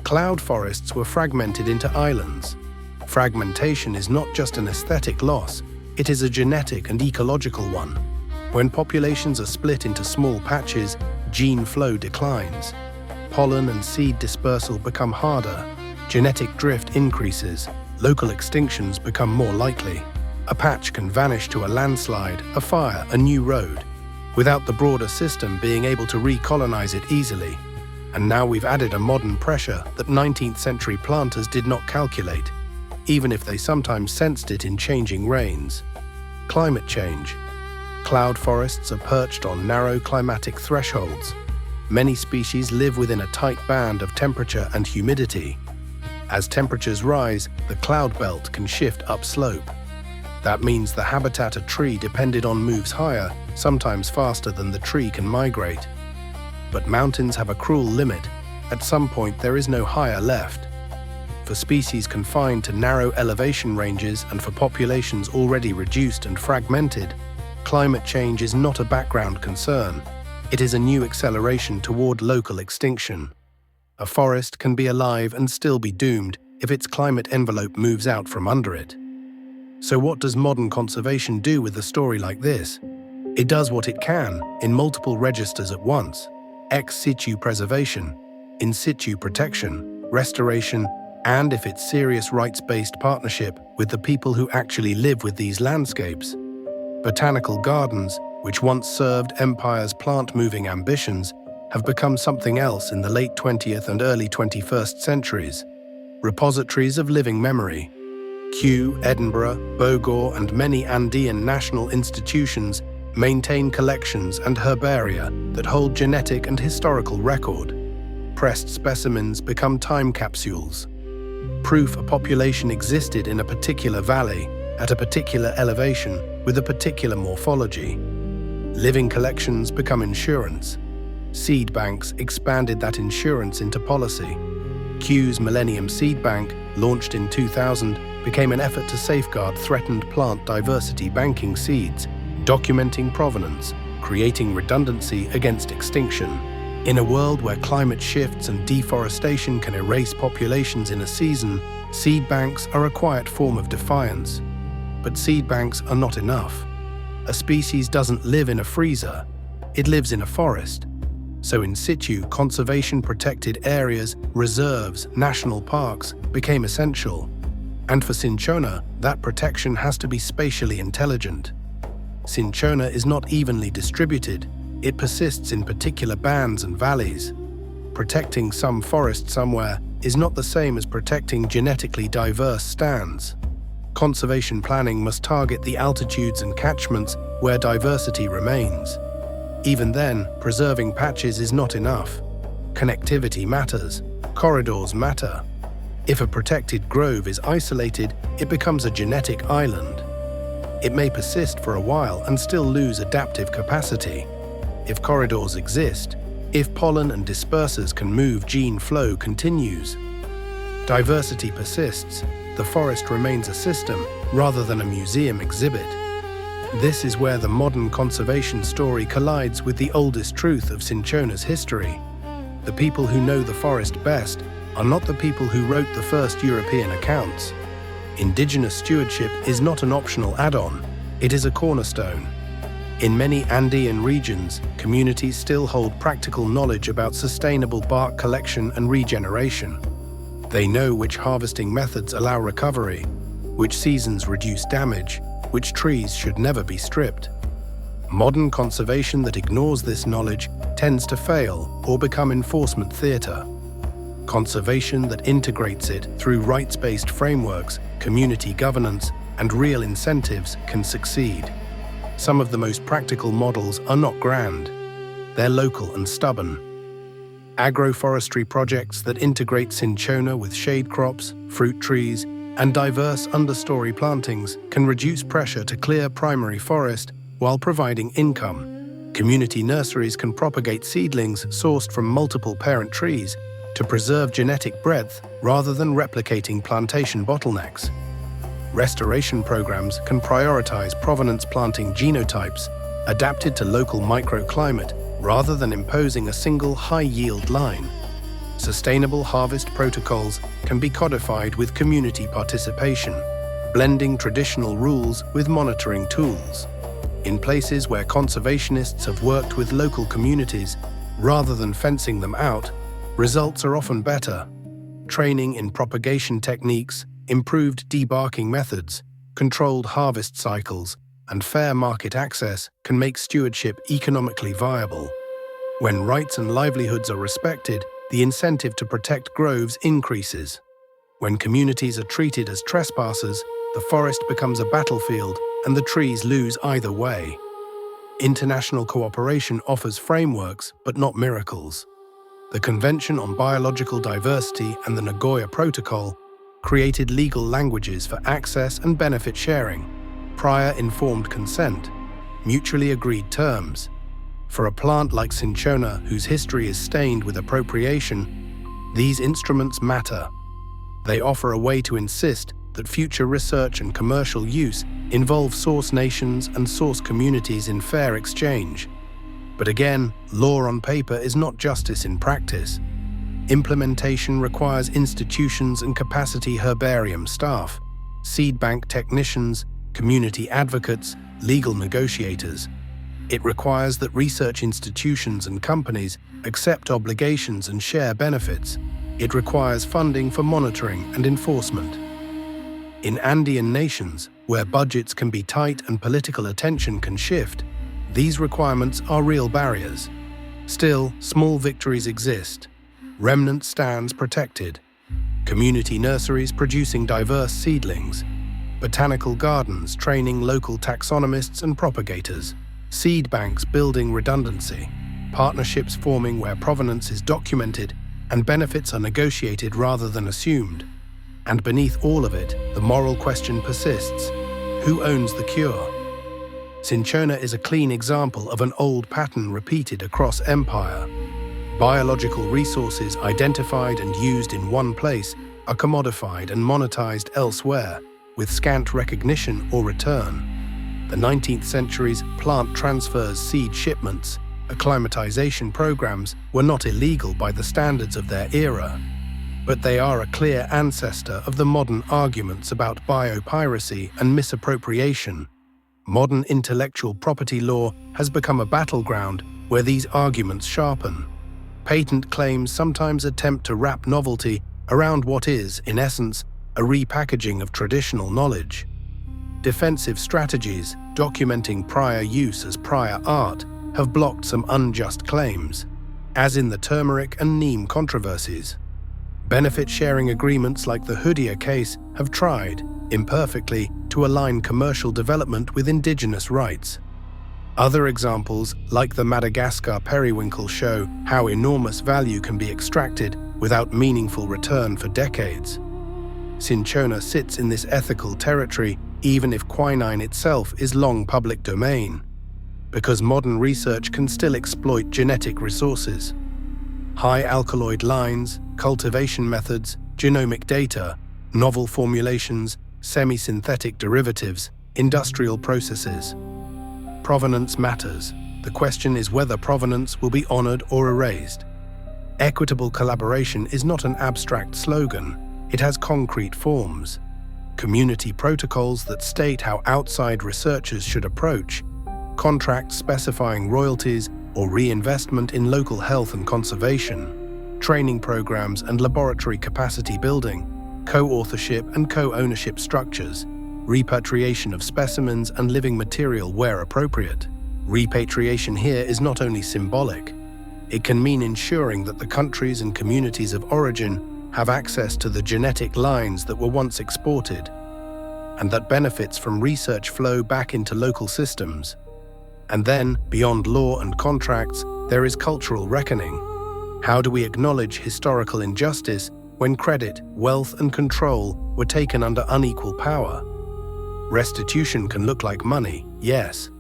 A: Cloud forests were fragmented into islands. Fragmentation is not just an aesthetic loss, it is a genetic and ecological one. When populations are split into small patches, gene flow declines. Pollen and seed dispersal become harder. Genetic drift increases. Local extinctions become more likely. A patch can vanish to a landslide, a fire, a new road, without the broader system being able to recolonize it easily. And now we've added a modern pressure that 19th century planters did not calculate, even if they sometimes sensed it in changing rains. Climate change. Cloud forests are perched on narrow climatic thresholds. Many species live within a tight band of temperature and humidity. As temperatures rise, the cloud belt can shift upslope. That means the habitat a tree depended on moves higher, sometimes faster than the tree can migrate. But mountains have a cruel limit. At some point, there is no higher left. For species confined to narrow elevation ranges and for populations already reduced and fragmented, climate change is not a background concern. It is a new acceleration toward local extinction. A forest can be alive and still be doomed if its climate envelope moves out from under it. So what does modern conservation do with a story like this? It does what it can in multiple registers at once: ex situ preservation, in situ protection, restoration, and, if it's serious rights-based partnership, with the people who actually live with these landscapes. Botanical gardens, which once served empires' plant-moving ambitions, have become something else in the late 20th and early 21st centuries. Repositories of living memory. Kew, Edinburgh, Bogor, and many Andean national institutions maintain collections and herbaria that hold genetic and historical record. Pressed specimens become time capsules. Proof a population existed in a particular valley, at a particular elevation, with a particular morphology. Living collections become insurance. Seed banks expanded that insurance into policy. Kew's Millennium Seed Bank, launched in 2000, became an effort to safeguard threatened plant diversity banking seeds, documenting provenance, creating redundancy against extinction. In a world where climate shifts and deforestation can erase populations in a season, seed banks are a quiet form of defiance. But seed banks are not enough. A species doesn't live in a freezer, it lives in a forest. So in situ, conservation-protected areas, reserves, national parks became essential. And for cinchona, that protection has to be spatially intelligent. Cinchona is not evenly distributed. It persists in particular bands and valleys. Protecting some forest somewhere is not the same as protecting genetically diverse stands. Conservation planning must target the altitudes and catchments where diversity remains. Even then, preserving patches is not enough. Connectivity matters. Corridors matter. If a protected grove is isolated, it becomes a genetic island. It may persist for a while and still lose adaptive capacity. If corridors exist, if pollen and dispersers can move, gene flow continues. Diversity persists. The forest remains a system rather than a museum exhibit. This is where the modern conservation story collides with the oldest truth of cinchona's history. The people who know the forest best are not the people who wrote the first European accounts. Indigenous stewardship is not an optional add-on, it is a cornerstone. In many Andean regions, communities still hold practical knowledge about sustainable bark collection and regeneration. They know which harvesting methods allow recovery, which seasons reduce damage, which trees should never be stripped. Modern conservation that ignores this knowledge tends to fail or become enforcement theatre. Conservation that integrates it through rights-based frameworks, community governance, and real incentives can succeed. Some of the most practical models are not grand. They're local and stubborn. Agroforestry projects that integrate cinchona with shade crops, fruit trees, and diverse understory plantings can reduce pressure to clear primary forest while providing income. Community nurseries can propagate seedlings sourced from multiple parent trees to preserve genetic breadth rather than replicating plantation bottlenecks. Restoration programs can prioritize provenance planting genotypes adapted to local microclimate rather than imposing a single high-yield line. Sustainable harvest protocols can be codified with community participation, blending traditional rules with monitoring tools. In places where conservationists have worked with local communities, rather than fencing them out, results are often better. Training in propagation techniques, improved debarking methods, controlled harvest cycles, and fair market access can make stewardship economically viable. When rights and livelihoods are respected, the incentive to protect groves increases. When communities are treated as trespassers, the forest becomes a battlefield and the trees lose either way. International cooperation offers frameworks, but not miracles. The Convention on Biological Diversity and the Nagoya Protocol created legal languages for access and benefit sharing, prior informed consent, mutually agreed terms. For a plant like Cinchona, whose history is stained with appropriation, these instruments matter. They offer a way to insist that future research and commercial use involve source nations and source communities in fair exchange. But again, law on paper is not justice in practice. Implementation requires institutions and capacity herbarium staff, seed bank technicians, community advocates, legal negotiators. It requires that research institutions and companies accept obligations and share benefits. It requires funding for monitoring and enforcement. In Andean nations, where budgets can be tight and political attention can shift, these requirements are real barriers. Still, small victories exist. Remnant stands protected. Community nurseries producing diverse seedlings. Botanical gardens training local taxonomists and propagators. Seed banks building redundancy. Partnerships forming where provenance is documented and benefits are negotiated rather than assumed. And beneath all of it, the moral question persists: who owns the cure? Cinchona is a clean example of an old pattern repeated across empire. Biological resources identified and used in one place are commodified and monetized elsewhere, with scant recognition or return. The 19th century's plant transfers, seed shipments, acclimatization programs were not illegal by the standards of their era, but they are a clear ancestor of the modern arguments about biopiracy and misappropriation. Modern intellectual property law has become a battleground where these arguments sharpen. Patent claims sometimes attempt to wrap novelty around what is, in essence, a repackaging of traditional knowledge. Defensive strategies, documenting prior use as prior art, have blocked some unjust claims, as in the turmeric and neem controversies. Benefit-sharing agreements like the Hoodia case have tried, imperfectly, to align commercial development with indigenous rights. Other examples, like the Madagascar periwinkle, show how enormous value can be extracted without meaningful return for decades. Cinchona sits in this ethical territory even if quinine itself is long public domain, because modern research can still exploit genetic resources. High alkaloid lines, cultivation methods, genomic data, novel formulations, semi-synthetic derivatives, industrial processes. Provenance matters. The question is whether provenance will be honored or erased. Equitable collaboration is not an abstract slogan. It has concrete forms. Community protocols that state how outside researchers should approach, contracts specifying royalties or reinvestment in local health and conservation, training programs and laboratory capacity building, co-authorship and co-ownership structures, repatriation of specimens and living material where appropriate. Repatriation here is not only symbolic. It can mean ensuring that the countries and communities of origin have access to the genetic lines that were once exported, and that benefits from research flow back into local systems. And then, beyond law and contracts, there is cultural reckoning. How do we acknowledge historical injustice when credit, wealth, and control were taken under unequal power? Restitution can look like money, yes,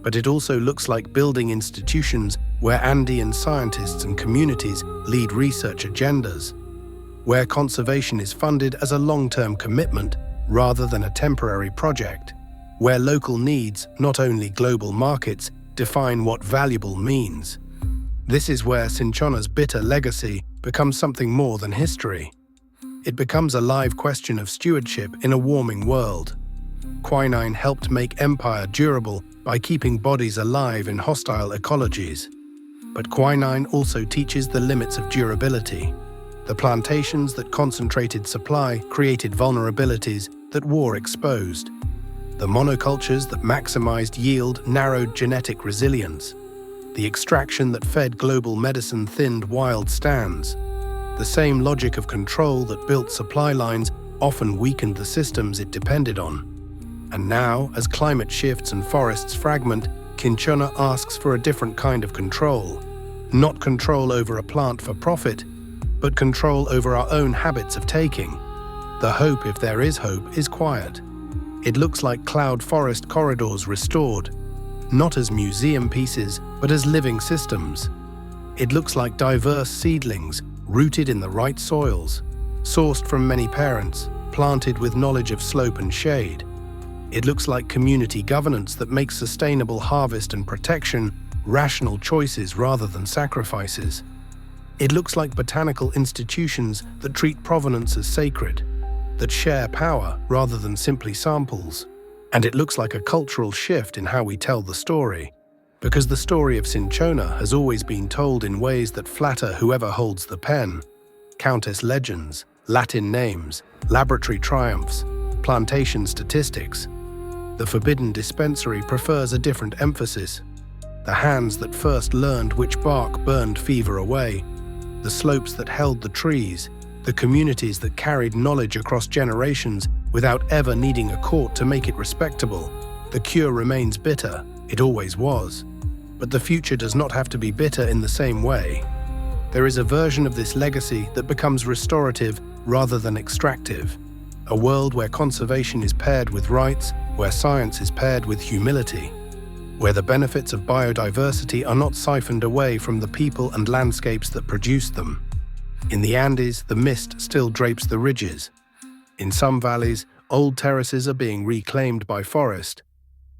A: but it also looks like building institutions where Andean scientists and communities lead research agendas, where conservation is funded as a long-term commitment rather than a temporary project, where local needs, not only global markets, define what valuable means. This is where Cinchona's bitter legacy becomes something more than history. It becomes a live question of stewardship in a warming world. Quinine helped make empire durable by keeping bodies alive in hostile ecologies. But quinine also teaches the limits of durability. The plantations that concentrated supply created vulnerabilities that war exposed. The monocultures that maximized yield narrowed genetic resilience. The extraction that fed global medicine thinned wild stands. The same logic of control that built supply lines often weakened the systems it depended on. And now, as climate shifts and forests fragment, Cinchona asks for a different kind of control. Not control over a plant for profit, but control over our own habits of taking. The hope, if there is hope, is quiet. It looks like cloud forest corridors restored, not as museum pieces, but as living systems. It looks like diverse seedlings rooted in the right soils, sourced from many parents, planted with knowledge of slope and shade. It looks like community governance that makes sustainable harvest and protection rational choices rather than sacrifices. It looks like botanical institutions that treat provenance as sacred, that share power rather than simply samples. And it looks like a cultural shift in how we tell the story, because the story of Cinchona has always been told in ways that flatter whoever holds the pen. Countess legends, Latin names, laboratory triumphs, plantation statistics. The forbidden dispensary prefers a different emphasis. The hands that first learned which bark burned fever away, the slopes that held the trees, the communities that carried knowledge across generations without ever needing a court to make it respectable. The cure remains bitter, it always was. But the future does not have to be bitter in the same way. There is a version of this legacy that becomes restorative rather than extractive. A world where conservation is paired with rights, where science is paired with humility, where the benefits of biodiversity are not siphoned away from the people and landscapes that produce them. In the Andes, the mist still drapes the ridges. In some valleys, old terraces are being reclaimed by forest.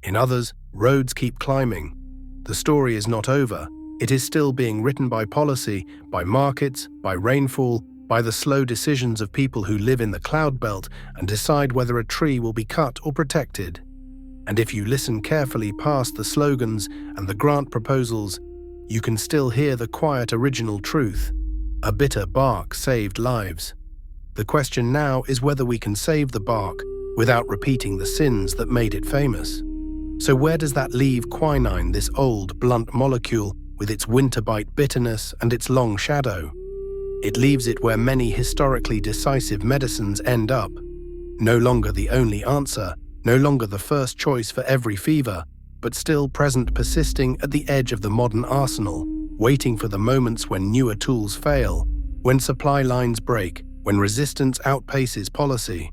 A: In others, roads keep climbing. The story is not over. It is still being written by policy, by markets, by rainfall, by the slow decisions of people who live in the cloud belt and decide whether a tree will be cut or protected. And if you listen carefully past the slogans and the grant proposals, you can still hear the quiet original truth. A bitter bark saved lives. The question now is whether we can save the bark without repeating the sins that made it famous. So where does that leave quinine, this old, blunt molecule with its winter-bite bitterness and its long shadow? It leaves it where many historically decisive medicines end up. No longer the only answer, no longer the first choice for every fever, but still present, persisting at the edge of the modern arsenal, waiting for the moments when newer tools fail, when supply lines break, when resistance outpaces policy,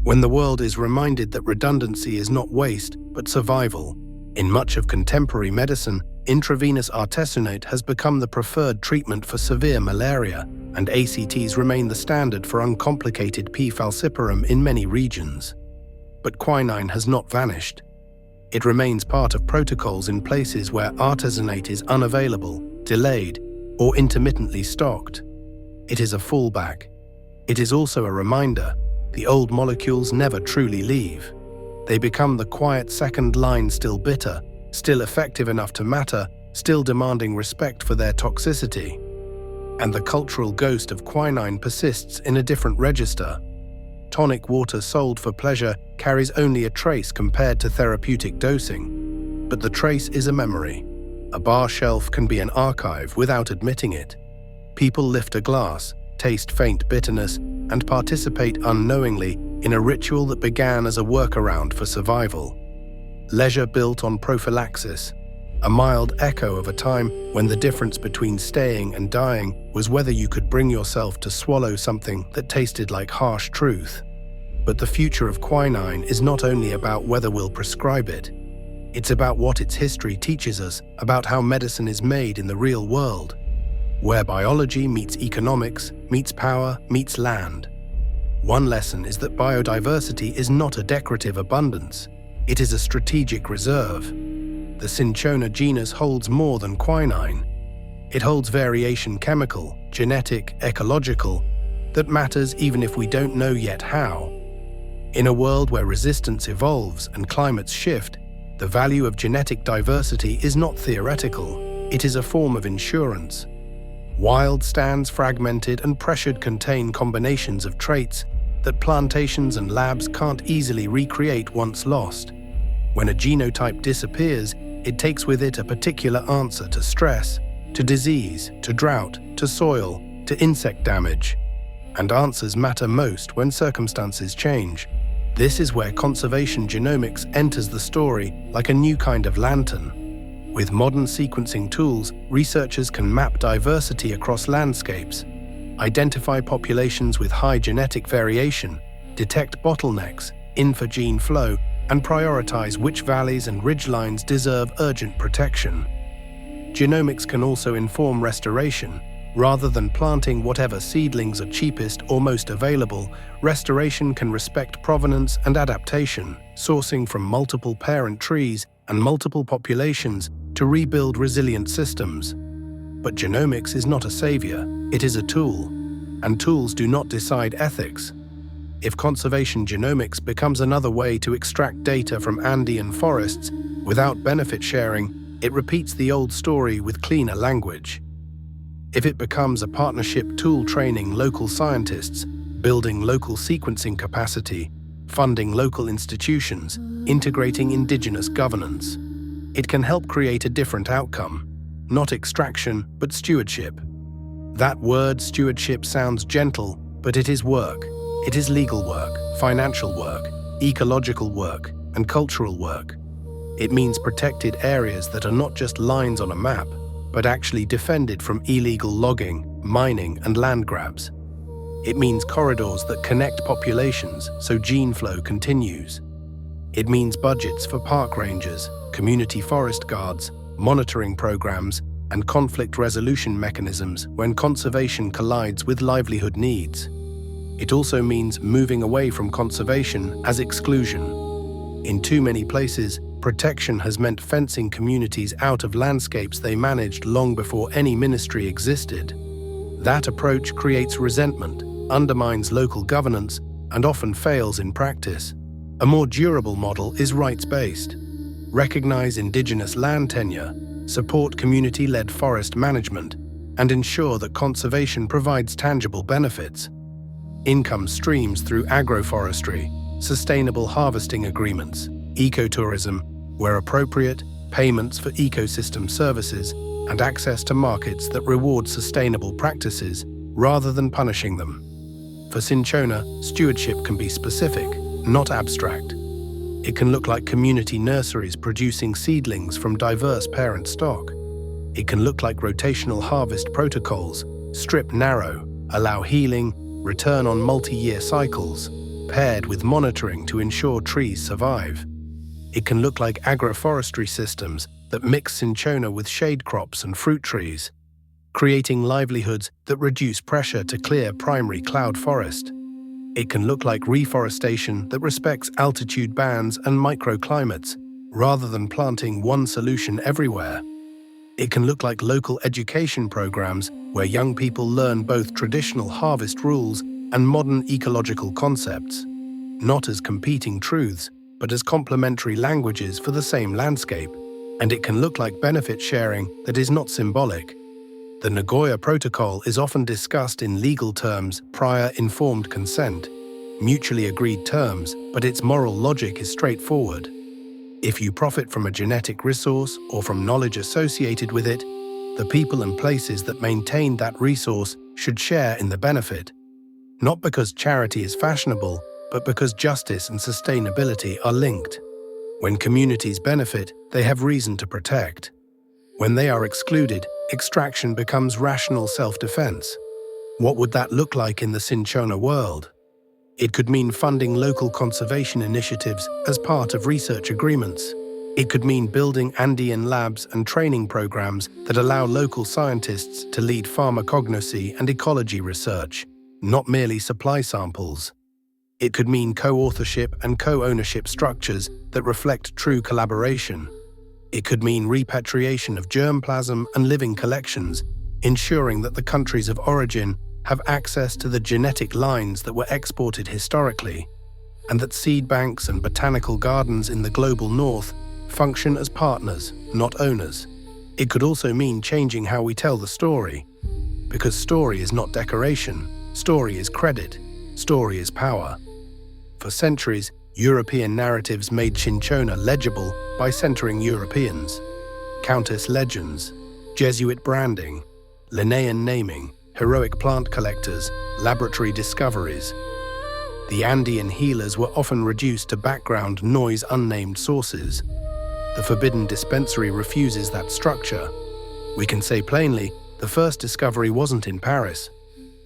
A: when the world is reminded that redundancy is not waste, but survival. In much of contemporary medicine, intravenous artesunate has become the preferred treatment for severe malaria, and ACTs remain the standard for uncomplicated P. falciparum in many regions. But quinine has not vanished. It remains part of protocols in places where artesunate is unavailable, delayed, or intermittently stocked. It is a fallback. It is also a reminder: the old molecules never truly leave. They become the quiet second line, still bitter, still effective enough to matter, still demanding respect for their toxicity. And the cultural ghost of quinine persists in a different register. Tonic water sold for pleasure carries only a trace compared to therapeutic dosing. But the trace is a memory. A bar shelf can be an archive without admitting it. People lift a glass, taste faint bitterness, and participate unknowingly in a ritual that began as a workaround for survival. Leisure built on prophylaxis, a mild echo of a time when the difference between staying and dying was whether you could bring yourself to swallow something that tasted like harsh truth. But the future of quinine is not only about whether we'll prescribe it. It's about what its history teaches us about how medicine is made in the real world, where biology meets economics, meets power, meets land. One lesson is that biodiversity is not a decorative abundance. It is a strategic reserve. The Cinchona genus holds more than quinine. It holds variation chemical, genetic, ecological, that matters even if we don't know yet how. In a world where resistance evolves and climates shift, the value of genetic diversity is not theoretical, it is a form of insurance. Wild stands fragmented and pressured contain combinations of traits that plantations and labs can't easily recreate once lost. When a genotype disappears, it takes with it a particular answer to stress, to disease, to drought, to soil, to insect damage. And answers matter most when circumstances change. This is where conservation genomics enters the story like a new kind of lantern. With modern sequencing tools, researchers can map diversity across landscapes, identify populations with high genetic variation, detect bottlenecks, infer gene flow, and prioritize which valleys and ridgelines deserve urgent protection. Genomics can also inform restoration. Rather than planting whatever seedlings are cheapest or most available, restoration can respect provenance and adaptation, sourcing from multiple parent trees and multiple populations to rebuild resilient systems. But genomics is not a savior, it is a tool, and tools do not decide ethics. If conservation genomics becomes another way to extract data from Andean forests without benefit sharing, it repeats the old story with cleaner language. If it becomes a partnership tool training local scientists, building local sequencing capacity, funding local institutions, integrating indigenous governance, it can help create a different outcome, not extraction, but stewardship. That word stewardship sounds gentle, but it is work. It is legal work, financial work, ecological work, and cultural work. It means protected areas that are not just lines on a map, but actually defended from illegal logging, mining, and land grabs. It means corridors that connect populations so gene flow continues. It means budgets for park rangers, community forest guards, monitoring programs, and conflict resolution mechanisms when conservation collides with livelihood needs. It also means moving away from conservation as exclusion. In too many places, protection has meant fencing communities out of landscapes they managed long before any ministry existed. That approach creates resentment, undermines local governance, and often fails in practice. A more durable model is rights-based. Recognize indigenous land tenure, support community-led forest management, and ensure that conservation provides tangible benefits. Income streams through agroforestry, sustainable harvesting agreements, ecotourism, where appropriate, payments for ecosystem services, and access to markets that reward sustainable practices rather than punishing them. For Cinchona, stewardship can be specific, not abstract. It can look like community nurseries producing seedlings from diverse parent stock. It can look like rotational harvest protocols, strip narrow, allow healing, return on multi-year cycles, paired with monitoring to ensure trees survive. It can look like agroforestry systems that mix cinchona with shade crops and fruit trees, creating livelihoods that reduce pressure to clear primary cloud forest. It can look like reforestation that respects altitude bands and microclimates, rather than planting one solution everywhere. It can look like local education programs where young people learn both traditional harvest rules and modern ecological concepts, not as competing truths, but as complementary languages for the same landscape. And it can look like benefit sharing that is not symbolic. The Nagoya Protocol is often discussed in legal terms, prior informed consent, mutually agreed terms, but its moral logic is straightforward. If you profit from a genetic resource or from knowledge associated with it, the people and places that maintain that resource should share in the benefit. Not because charity is fashionable, but because justice and sustainability are linked. When communities benefit, they have reason to protect. When they are excluded, extraction becomes rational self-defense. What would that look like in the Cinchona world? It could mean funding local conservation initiatives as part of research agreements. It could mean building Andean labs and training programs that allow local scientists to lead pharmacognosy and ecology research, not merely supply samples. It could mean co-authorship and co-ownership structures that reflect true collaboration. It could mean repatriation of germplasm and living collections, ensuring that the countries of origin have access to the genetic lines that were exported historically, and that seed banks and botanical gardens in the global north function as partners, not owners. It could also mean changing how we tell the story, because story is not decoration, story is credit, story is power. For centuries, European narratives made Cinchona legible by centering Europeans. Countess legends, Jesuit branding, Linnaean naming, heroic plant collectors, laboratory discoveries. The Andean healers were often reduced to background noise unnamed sources. The forbidden dispensary refuses that structure. We can say plainly, the first discovery wasn't in Paris.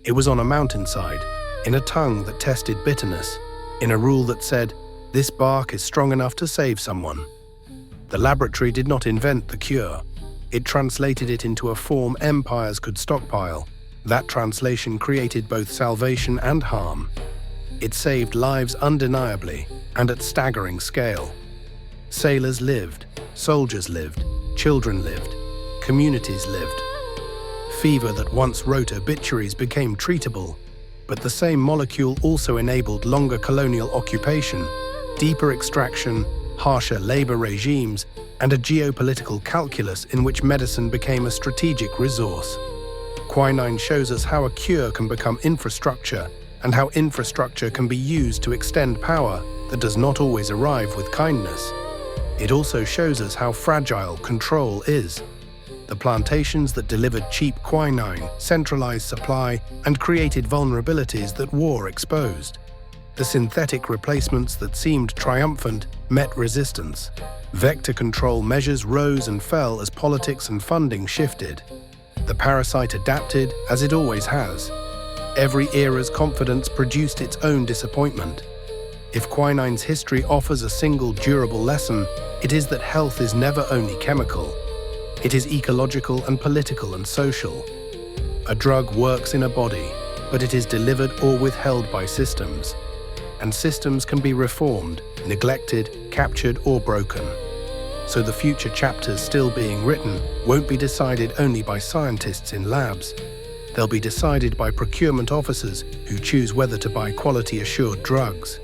A: It was on a mountainside, in a tongue that tested bitterness, in a rule that said, this bark is strong enough to save someone. The laboratory did not invent the cure. It translated it into a form empires could stockpile. That translation created both salvation and harm. It saved lives undeniably and at staggering scale. Sailors lived, soldiers lived, children lived, communities lived. Fever that once wrote obituaries became treatable, but the same molecule also enabled longer colonial occupation, deeper extraction, harsher labor regimes, and a geopolitical calculus in which medicine became a strategic resource. Quinine shows us how a cure can become infrastructure, and how infrastructure can be used to extend power that does not always arrive with kindness. It also shows us how fragile control is. The plantations that delivered cheap quinine, centralized supply, and created vulnerabilities that war exposed. The synthetic replacements that seemed triumphant met resistance. Vector control measures rose and fell as politics and funding shifted. The parasite adapted, as it always has. Every era's confidence produced its own disappointment. If quinine's history offers a single durable lesson, it is that health is never only chemical. It is ecological and political and social. A drug works in a body, but it is delivered or withheld by systems. And systems can be reformed, neglected, captured, or broken. So the future chapters still being written won't be decided only by scientists in labs. They'll be decided by procurement officers who choose whether to buy quality-assured drugs,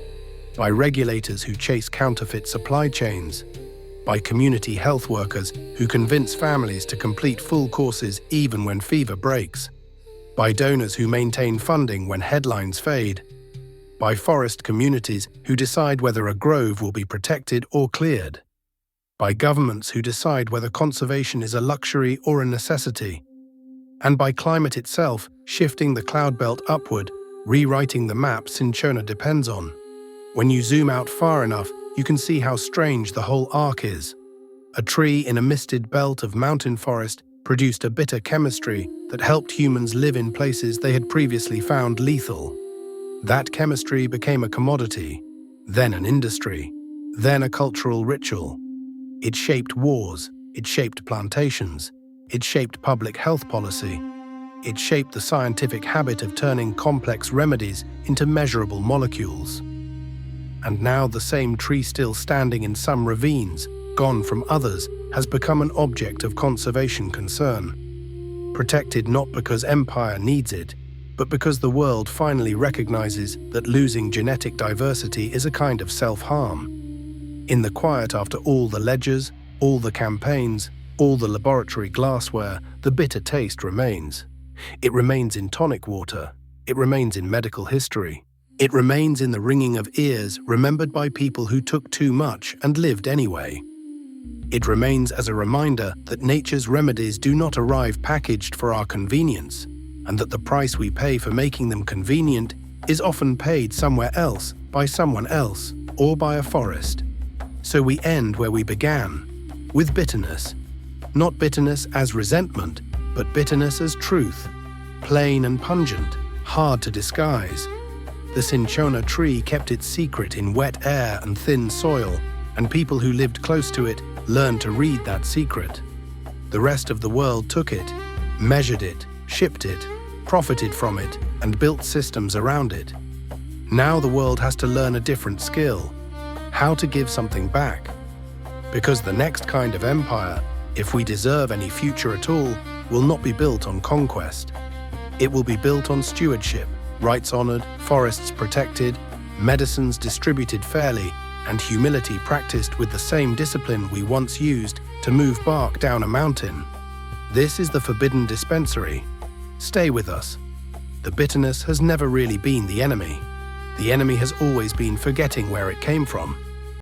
A: by regulators who chase counterfeit supply chains, by community health workers who convince families to complete full courses even when fever breaks, by donors who maintain funding when headlines fade, by forest communities who decide whether a grove will be protected or cleared, by governments who decide whether conservation is a luxury or a necessity, and by climate itself shifting the cloud belt upward, rewriting the map Cinchona depends on. When you zoom out far enough, you can see how strange the whole arc is. A tree in a misted belt of mountain forest produced a bitter chemistry that helped humans live in places they had previously found lethal. That chemistry became a commodity, then an industry, then a cultural ritual. It shaped wars, it shaped plantations, it shaped public health policy. It shaped the scientific habit of turning complex remedies into measurable molecules. And now the same tree still standing in some ravines, gone from others, has become an object of conservation concern. Protected not because empire needs it, but because the world finally recognizes that losing genetic diversity is a kind of self-harm. In the quiet after all the ledgers, all the campaigns, all the laboratory glassware, the bitter taste remains. It remains in tonic water. It remains in medical history. It remains in the ringing of ears remembered by people who took too much and lived anyway. It remains as a reminder that nature's remedies do not arrive packaged for our convenience, and that the price we pay for making them convenient is often paid somewhere else, by someone else, or by a forest. So we end where we began, with bitterness. Not bitterness as resentment, but bitterness as truth, plain and pungent, hard to disguise. The cinchona tree kept its secret in wet air and thin soil, and people who lived close to it learned to read that secret. The rest of the world took it, measured it, shipped it, profited from it, and built systems around it. Now the world has to learn a different skill, how to give something back. Because the next kind of empire, if we deserve any future at all, will not be built on conquest. It will be built on stewardship, rights honored, forests protected, medicines distributed fairly, and humility practiced with the same discipline we once used to move bark down a mountain. This is the forbidden dispensary. Stay with us. The bitterness has never really been the enemy. The enemy has always been forgetting where it came from.